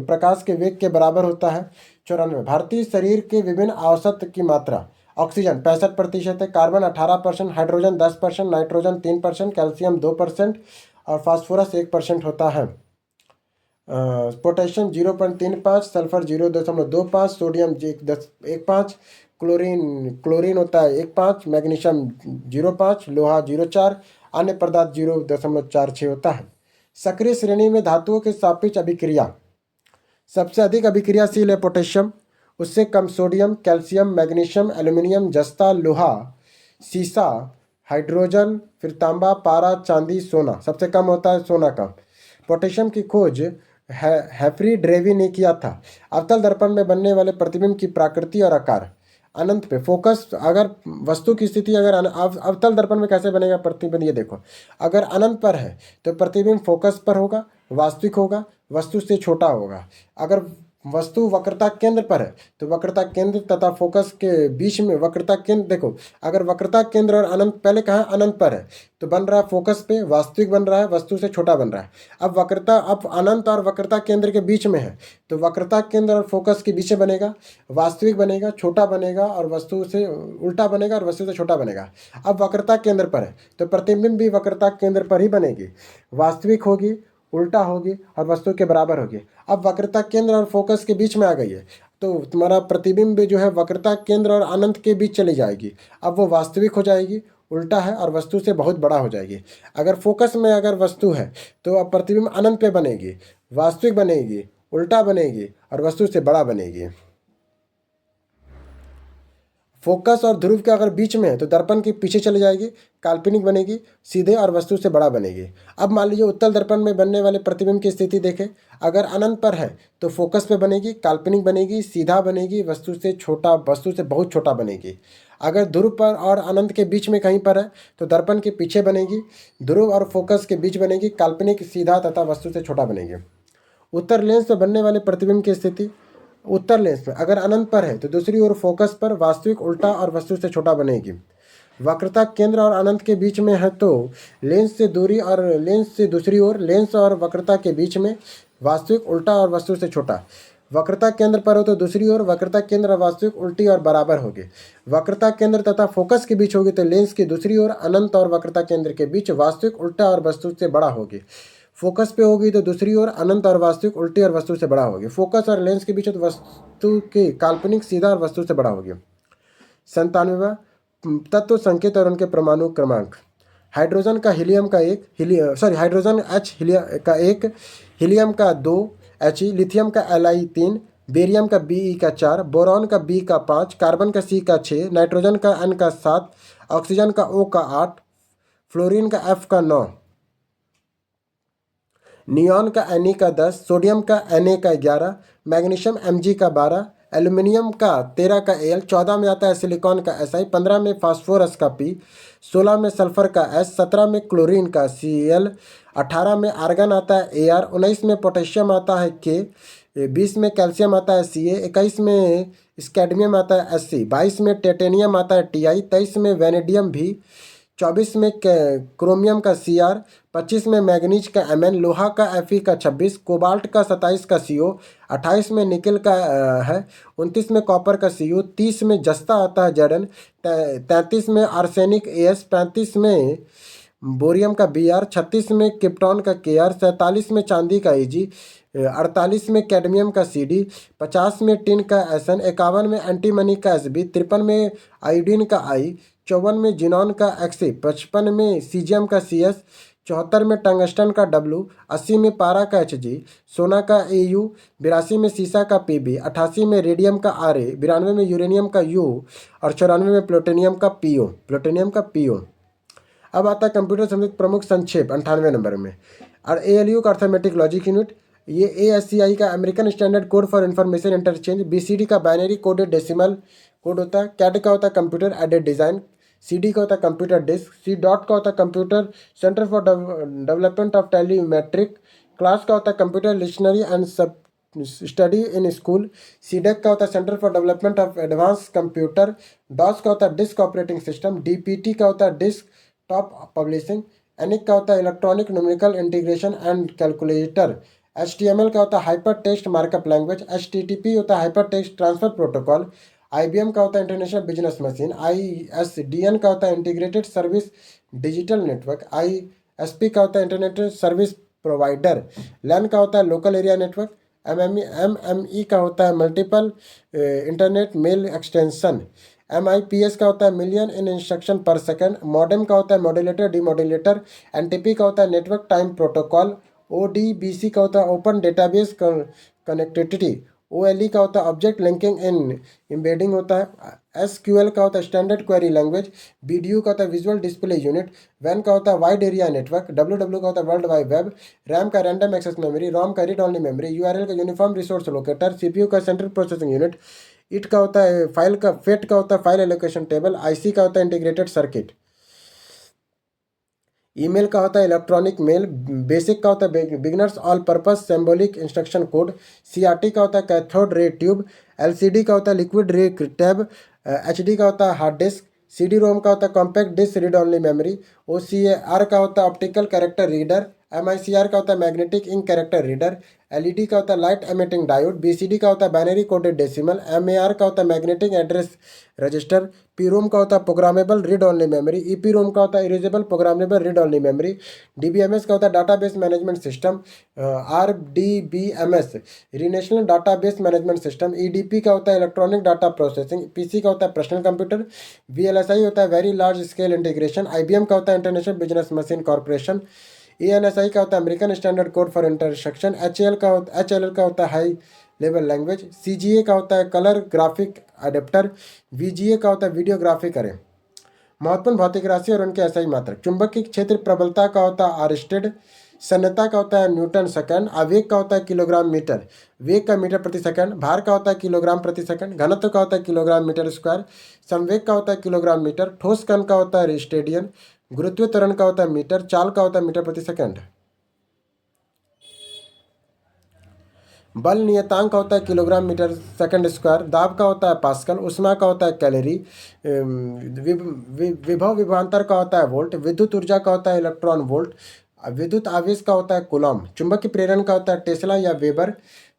प्रकाश के वेग के बराबर होता है 94। भारतीय शरीर के विभिन्न औसत की मात्रा। ऑक्सीजन 65% है, कार्बन 18%, हाइड्रोजन 10%, नाइट्रोजन 3%, कैल्शियम 2% और फास्फोरस 1% होता है। पोटेशियम 0.35, सल्फर 0.25, सोडियम 1.5, क्लोरीन होता है 1.5, मैग्नीशियम 0.5, लोहा 0.4, अन्य पदार्थ 0.46 होता है। सक्रिय श्रेणी में धातुओं के सापेक्ष अभिक्रिया। सबसे अधिक अभिक्रियाशील है पोटेशियम, उससे कम सोडियम, कैल्शियम, मैग्नीशियम, एल्यूमिनियम, जस्ता, लोहा, सीसा, हाइड्रोजन, फिर तांबा, पारा, चांदी, सोना। सबसे कम होता है सोना का। पोटेशियम की खोज हेफरी ड्रेवी ने किया था। अवतल दर्पण में बनने वाले प्रतिबिंब की प्रकृति और आकार। अनंत पे फोकस, अगर वस्तु की स्थिति अगर अवतल दर्पण में कैसे बनेगा प्रतिबिंब, ये देखो। अगर अनंत पर है तो प्रतिबिंब फोकस पर होगा, वास्तविक होगा, वस्तु से छोटा होगा। अगर वस्तु वक्रता केंद्र पर है तो वक्रता केंद्र तथा फोकस के बीच में वक्रता केंद्र, देखो अगर वक्रता केंद्र और अनंत, पहले कहा अनंत पर है तो बन रहा है फोकस पे, वास्तविक बन रहा है, वस्तु से छोटा बन रहा है। अब वक्रता, अब अनंत और वक्रता केंद्र के बीच में है तो वक्रता केंद्र और फोकस के बीच में बनेगा, वास्तविक बनेगा, छोटा बनेगा और वस्तु से उल्टा बनेगा और वस्तु से छोटा बनेगा। अब वक्रता केंद्र पर है तो प्रतिबिंब भी वक्रता केंद्र पर ही बनेगी, वास्तविक होगी, उल्टा होगी और वस्तु के बराबर होगी। अब वक्रता केंद्र और फोकस के बीच में आ गई है तो तुम्हारा प्रतिबिंब जो है वक्रता केंद्र और अनंत के बीच चली जाएगी। अब वो वास्तविक हो जाएगी, उल्टा है और वस्तु से बहुत बड़ा हो जाएगी। अगर फोकस में अगर वस्तु है तो अब प्रतिबिंब अनंत पे बनेगी, वास्तविक बनेगी, उल्टा बनेगी और वस्तु से बड़ा बनेगी। फोकस और ध्रुव के अगर बीच में है तो दर्पण के पीछे चली जाएगी, काल्पनिक बनेगी, सीधे और वस्तु से बड़ा बनेगी। अब मान लीजिए उत्तल दर्पण में बनने वाले प्रतिबिंब की स्थिति देखें, अगर अनंत पर है तो फोकस पे बनेगी, काल्पनिक बनेगी, सीधा बनेगी, वस्तु से छोटा, वस्तु से बहुत छोटा बनेगी। अगर ध्रुव पर और अनंत के बीच में कहीं पर है तो दर्पण के पीछे बनेगी, ध्रुव और फोकस के बीच बनेगी, काल्पनिक, सीधा तथा वस्तु से छोटा बनेगी। उत्तर लेंस में बनने वाले प्रतिबिंब की स्थिति, उत्तर लेंस में अगर अनंत पर है तो दूसरी ओर फोकस पर, वास्तविक, उल्टा और वस्तु से छोटा बनेगी। वक्रता केंद्र और अनंत के बीच में है तो लेंस से दूरी और लेंस से दूसरी ओर, लेंस और वक्रता के बीच में, वास्तविक, उल्टा और वस्तु से छोटा। वक्रता केंद्र पर हो तो दूसरी ओर वक्रता केंद्र और वास्तविक, उल्टी और बराबर होगी। वक्रता केंद्र तथा फोकस के बीच होगी तो लेंस की दूसरी ओर, अनंत और वक्रता केंद्र के बीच, वास्तविक, उल्टा और वस्तु से बड़ा होगी। फोकस पे होगी तो दूसरी ओर अनंत और वास्तविक, उल्टी और वस्तु से बड़ा होगी। फोकस और लेंस के बीच तो वस्तु के काल्पनिक, सीधा और वस्तु से बड़ा होगी। 97वां तत्व संकेत और उनके परमाणु क्रमांक। हाइड्रोजन का हीलियम का एक, हाइड्रोजन H का एक, हीलियम का 2 He, लिथियम का Li 3, बेरियम का Be का 4, बोरॉन का B का 5, कार्बन का C का 6, नाइट्रोजन का N का 7, ऑक्सीजन का O का 8, फ्लोरीन का F का 9, नियॉन का Na का 10, सोडियम का Na का 11, मैग्नीशियम Mg का 12, एल्युमिनियम का 13 का Al, 14 में आता है सिलिकॉन का Si, 15 में फास्फोरस का P, 16 में सल्फर का S, 17 में क्लोरीन का Cl, 18 में आर्गन आता है Ar, 19 में पोटेशियम आता है K, 20 में कैल्शियम आता है Ca, 21 में स्कैडमियम आता है Sc, 22 में टाइटेनियम आता है Ti, 23 में वेनेडियम भी, 24 में क्रोमियम का Cr, 25 में मैग्नीज का Mn, लोहा का Fe का 26, कोबाल्ट का 27 का Co, 28 में निकल का है, 29 में कॉपर का Cu, 30 में जस्ता आता है Zn, 33 में आर्सेनिक As, 35 में बोरियम का Br, 36 में क्रिप्टॉन का Kr, 47 में चांदी का Ag, 48 में कैडमियम का Cd, 50 में टिन का Sn, 51 में एंटीमनी का Sb, 53 में आयोडीन का I, 54 में जिनॉन का Xe, 55 में सीजियम का Cs, 74 में टंगस्टन का W, 80 में पारा का Hg, सोना का Au, 82 में सीसा का Pb, 88 में रेडियम का Ra, 92 में यूरेनियम का U और 94 में प्लूटोनियम का PO। अब आता है कंप्यूटर संबंधित प्रमुख संक्षेप 98 नंबर में। और ALU का अर्थमेटिक लॉजिक यूनिट, ये ASCII का American standard code for information interchange, BCD का बाइनरी कोडेड डेसिमल कोड होता है, CAD का होता है कंप्यूटर एडेड डिज़ाइन, CD का होता है कंप्यूटर डिस्क, C डॉट का होता है computer centre for development of टेलीमेट्रिक, class का होता है कंप्यूटर लिशनरी एंड सब स्टडी इन स्कूल, CDEC का होता है centre for development of advance computer, DOS का होता है डिस्क ऑपरेटिंग सिस्टम, DPT का होता है डिस्क टॉप पब्लिशिंग, ENIAC का होता है electronic numerical integration and calculator, HTML का होता है hyper text markup language, HTTP होता है hyper text transfer protocol, IBM का होता है इंटरनेशनल बिजनेस मशीन, ISDN का होता है integrated service digital network, ISP का होता है इंटरनेट सर्विस प्रोवाइडर, LAN का होता है लोकल एरिया नेटवर्क, MME का होता है multiple internet mail extension, MIPS का होता है million in instruction per second, modem का होता है मॉड्यूलेटर डीमॉड्यूलेटर, NTP का होता है नेटवर्क टाइम प्रोटोकॉल, ODBC का होता है ओपन डेटाबेस कनेक्टिविटी, OLE का होता है ऑब्जेक्ट लिंकिंग इन एम्बेडिंग होता है, SQL का होता है स्टैंडर्ड क्वेरी लैंग्वेज, BDU का होता है विजुअल डिस्प्ले यूनिट, WAN का होता है वाइड एरिया नेटवर्क, WW का होता है वर्ल्ड वाइड वेब, RAM का रैंडम एक्सेस मेमोरी, ROM का रीड ओनली मेमोरी, URL का यूनिफॉर्म रिसोर्स लोकेटर, CPU का सेंट्रल प्रोसेसिंग यूनिट, IT का होता है फाइल का, FAT का होता है फाइल एलोकेशन टेबल, IC का होता है इंटीग्रेटेड सर्किट। ईमेल का होता है इलेक्ट्रॉनिक मेल। बेसिक का होता है beginners all purpose symbolic instruction code. CRT का होता है कैथोड रे ट्यूब। एलसीडी का होता है लिक्विड रे टैब। एचडी का होता है हार्ड डिस्क। सीडी रोम का होता है compact disc read only memory. OCR का होता है ऑप्टिकल कैरेक्टर रीडर। एमआईसीआर का होता है magnetic ink character reader. LED का होता है लाइट एमिटिंग डायोड। बीसीडी का होता है बाइनरी कोडेड डेसिमल। एमएआर का होता है magnetic address register. PROM का होता है programmable read only memory. EPROM का होता है erasable programmable read only memory. DBMS का होता है database management system. RDBMS relational database management system. EDP का होता है इलेक्ट्रॉनिक डाटा प्रोसेसिंग। पीसी का होता है पर्सनल कंप्यूटर। वीएलएसआई होता है very large scale integration. IBM का होता है international business machine corporation. ANSI का होता है American standard code for intersection. HLL का होता है हाई लेवल लैंग्वेज। सीजीए का होता है कलर ग्राफिक अडेप्टर। वीजीए का होता है वीडियो ग्राफिक अरे। महत्वपूर्ण भौतिक राशि और उनके एसआई मात्रक। चुंबकीय क्षेत्र प्रबलता का होता है आरिस्टेड। सन्यता का होता है न्यूटन सेकंड। आवेग का होता है किलोग्राम मीटर। वेग का मीटर प्रति सेकंड। भार का होता है किलोग्राम प्रति सेकंड। घनत्व का होता है किलोग्राम मीटर स्क्वायर। संवेग का होता है किलोग्राम मीटर। ठोस कण का होता है रेस्टेडियन। गुरुत्वीय त्वरण का होता है मीटर। चाल का होता है मीटर प्रति सेकंड। बल नियतांक का होता है किलोग्राम मीटर सेकंड स्क्वायर। दाब का होता है पास्कल। उष्मा का होता है कैलोरी। विभव विभवांतर का होता है वोल्ट। विद्युत ऊर्जा का होता है इलेक्ट्रॉन वोल्ट। विद्युत आवेश का होता है कूलॉम। चुंबकीय प्रेरण का होता है टेस्ला या वेबर।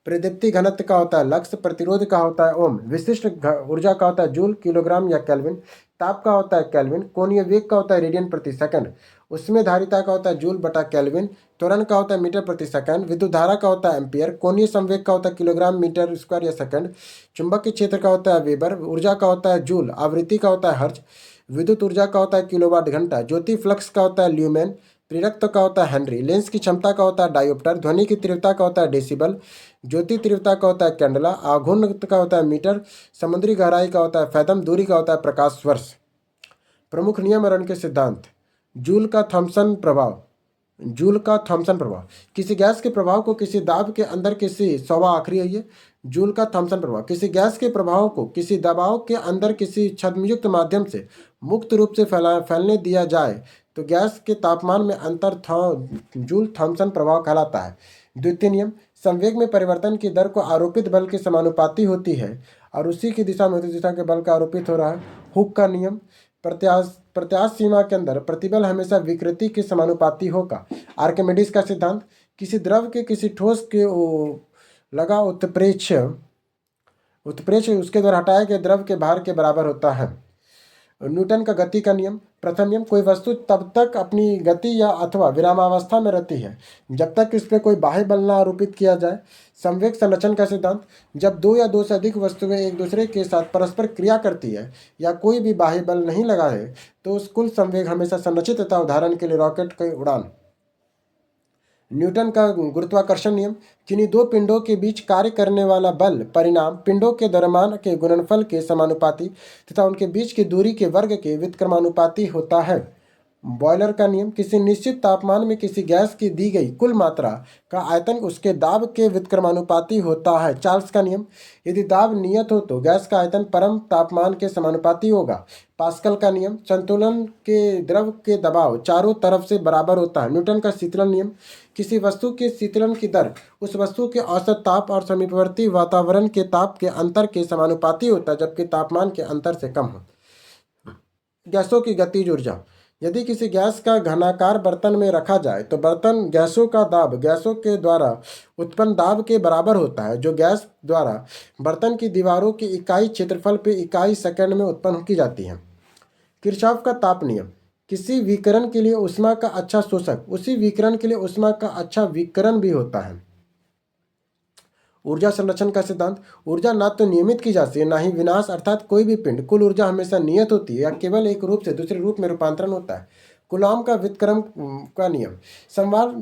प्रदीप्ति घनत्व का होता है लक्स। प्रतिरोध का होता है ओम। विशिष्ट ऊर्जा का होता है जूल किलोग्राम या केल्विन। ताप का होता है केल्विन। कोणीय वेग का होता है रेडियन प्रति सेकंड। उसमें धारिता का होता है जूल बटा केल्विन। त्वरण का होता है मीटर प्रति सेकंड। विद्युत धारा का होता है एम्पियर। कोणीय संवेग का होता है किलोग्राम मीटर स्क्वायर या सेकंड। चुंबकीय क्षेत्र का होता है वेबर। ऊर्जा का होता है जूल। आवृत्ति का होता है हर्ज। विद्युत ऊर्जा का होता है किलोवाट घंटा। ज्योति फ्लक्स का होता है ल्यूमेन। प्रेरकत्व का होता है हेनरी। लेंस की क्षमता का होता है डायोप्टर। ध्वनि की तीव्रता का होता है डेसिबल। ज्योति तीव्रता का होता है कैंडला। आघूर्ण का होता है मीटर। समुद्री गहराई का होता है फैथम। दूरी का होता है प्रकाश वर्ष। प्रमुख नियम और उनके सिद्धांत। जूल का थॉमसन प्रभाव। जूल का थॉमसन प्रभाव किसी गैस के प्रभाव को किसी दाब के अंदर किसी सवा आखिरी है ये। जूल का थॉमसन प्रभाव किसी गैस के प्रभाव को किसी दबाव के अंदर किसी छद्मयुक्त माध्यम से मुक्त रूप से फैलने दिया जाए तो गैस के तापमान में अंतर जूल थॉमसन प्रभाव कहलाता है। द्वितीय नियम। संवेग में परिवर्तन की दर को आरोपित बल के समानुपाती होती है और उसी की दिशा में उसी दिशा के बल का आरोपित हो रहा है। हुक का नियम। प्रत्यास्थ सीमा के अंदर प्रतिबल हमेशा विकृति के समानुपाती होगा। आर्किमिडीज का सिद्धांत। किसी द्रव के किसी ठोस के लगा उत्प्रेक्ष्य उत्प्रेक्ष्य उसके द्वारा हटाए गए द्रव के भार के बराबर होता है। न्यूटन का गति का नियम। प्रथम नियम। कोई वस्तु तब तक अपनी गति या अथवा विरामावस्था में रहती है जब तक इस पर कोई बाह्य बल न आरोपित किया जाए। संवेग संरक्षण का सिद्धांत। जब दो या दो से अधिक वस्तुएं एक दूसरे के साथ परस्पर क्रिया करती है या कोई भी बाह्य बल नहीं लगा है तो उस कुल संवेग हमेशा संरचित तथा उदाहरण के लिए रॉकेट की उड़ान। न्यूटन का गुरुत्वाकर्षण नियम। किन्हीं दो पिंडों के बीच कार्य करने वाला बल परिणाम पिंडों के द्रव्यमान के गुणनफल के समानुपाती तथा उनके बीच की दूरी के वर्ग के व्युत्क्रमानुपाती होता है। बॉयलर का नियम। किसी निश्चित तापमान में किसी गैस की दी गई कुल मात्रा का आयतन उसके दाब के व्युत्क्रमानुपाती होता है। चार्ल्स का नियम। यदि दाब नियत हो तो गैस का आयतन परम तापमान के समानुपाती होगा। पास्कल का नियम। संतुलन के द्रव के दबाव चारों तरफ से बराबर होता है। न्यूटन का शीतलन नियम। किसी वस्तु के शीतलन की दर उस वस्तु के औसत ताप और समीपवर्ती वातावरण के ताप के अंतर के समानुपाती होता है जबकि तापमान के अंतर से कम हो। गैसों की गतिज ऊर्जा। यदि किसी गैस का घनाकार बर्तन में रखा जाए तो बर्तन गैसों का दाब गैसों के द्वारा उत्पन्न दाब के बराबर होता है जो गैस द्वारा बर्तन की दीवारों की इकाई क्षेत्रफल पे इकाई सेकंड में उत्पन्न की जाती है। किरचॉफ का ताप नियम। किसी विकिरण के लिए ऊष्मा का अच्छा शोषक उसी विकिरण के लिए ऊष्मा का अच्छा विकिरण भी होता है। ऊर्जा संरक्षण का सिद्धांत। ऊर्जा ना तो नियमित की जाती है ना ही विनाश अर्थात कोई भी पिंड कुल ऊर्जा हमेशा नियत होती है या केवल एक रूप से दूसरे रूप में रूपांतरण होता है। कूलॉम का व्युत्क्रम का नियम।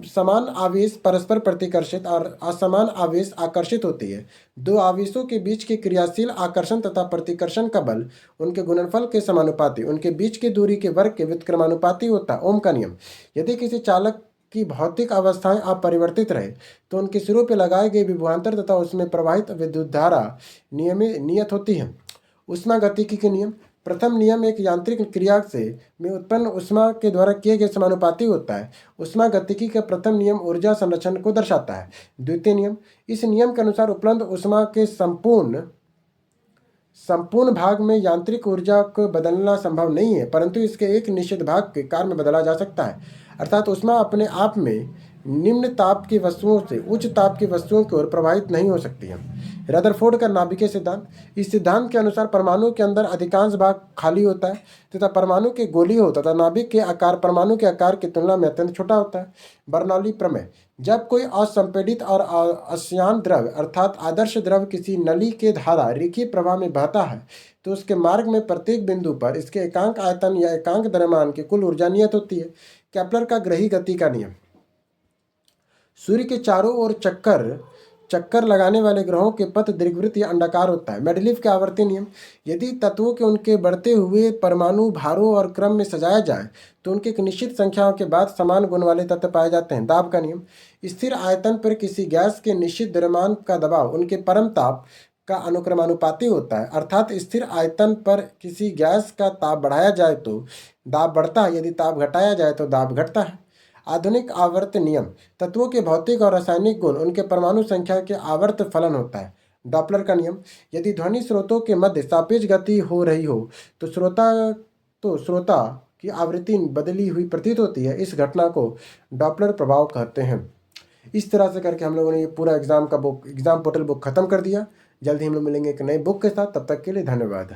समान आवेश परस्पर प्रतिकर्षित और असमान आवेश आकर्षित होती है। दो आवेशों के बीच के क्रियाशील आकर्षण तथा प्रतिकर्षण का बल उनके गुणनफल के समानुपाती उनके बीच की दूरी के वर्ग के व्युत्क्रमानुपाती होता है। ओम का नियम। यदि किसी चालक की भौतिक अवस्थाएं अपरिवर्तित रहे तो उनके सिरों पर लगाए गए विभवांतर तथा उसमें प्रवाहित विद्युत धारा नियत होती है। ऊष्मा गतिकी के नियम। प्रथम नियम एक यांत्रिक क्रिया से में उत्पन्न ऊष्मा के द्वारा किए गए समानुपाती होता है। ऊष्मा गतिकी का प्रथम नियम ऊर्जा संरक्षण को दर्शाता है। द्वितीय नियम, इस नियम के अनुसार उपलब्ध ऊष्मा के संपूर्ण भाग में यांत्रिक ऊर्जा को बदलना संभव नहीं है, परंतु इसके एक निश्चित भाग के कार्य में बदला जा सकता है। अर्थात ऊष्मा अपने आप में निम्न ताप की वस्तुओं से उच्च ताप की वस्तुओं की ओर प्रवाहित नहीं हो सकती है। रदरफोर्ड का नाभिकीय सिद्धांत, इस सिद्धांत के अनुसार परमाणु के अंदर अधिकांश भाग खाली होता है तथा परमाणु के गोलीय होता तथा नाभिक के आकार परमाणु के आकार की तुलना में अत्यंत छोटा होता है। बर्नौली प्रमेय, जब कोई असंपीड़ित और अश्यान द्रव अर्थात आदर्श द्रव किसी नली के धारा रेखीय प्रवाह में बहता है तो उसके मार्ग में प्रत्येक बिंदु पर इसके एकांक आयतन या एकांक द्रव्यमान की कुल ऊर्जा नियत होती है। केपलर का ग्रही गति का नियम, सूर्य के चारों ओर चक्कर लगाने वाले ग्रहों के पथ दीर्घवृत्त या अंडाकार होता है। मेंडलीव के आवर्ती नियम, यदि तत्वों के उनके बढ़ते हुए परमाणु भारों और क्रम में सजाया जाए तो उनके एक निश्चित संख्याओं के बाद समान गुण वाले तत्व पाए जाते हैं। दाब का नियम, स्थिर आयतन पर किसी गैस के निश्चित द्रव्यमान का दबाव उनके परम ताप का अनुक्रमानुपाती होता है। अर्थात स्थिर आयतन पर किसी गैस का ताप बढ़ाया जाए तो दाब बढ़ता है, यदि ताप घटाया जाए तो दाब घटता है। आधुनिक आवर्त नियम, तत्वों के भौतिक और रासायनिक गुण उनके परमाणु संख्या के आवर्त फलन होता है। डॉपलर का नियम, यदि ध्वनि स्रोतों के मध्य सापेक्ष गति हो रही हो तो श्रोता की आवृत्ति बदली हुई प्रतीत होती है। इस घटना को डॉपलर प्रभाव कहते हैं। इस तरह से करके हम लोगों ने ये पूरा एग्जाम पोर्टल बुक खत्म कर दिया। जल्द ही हम लोग मिलेंगे एक नए बुक के साथ, तब तक के लिए धन्यवाद।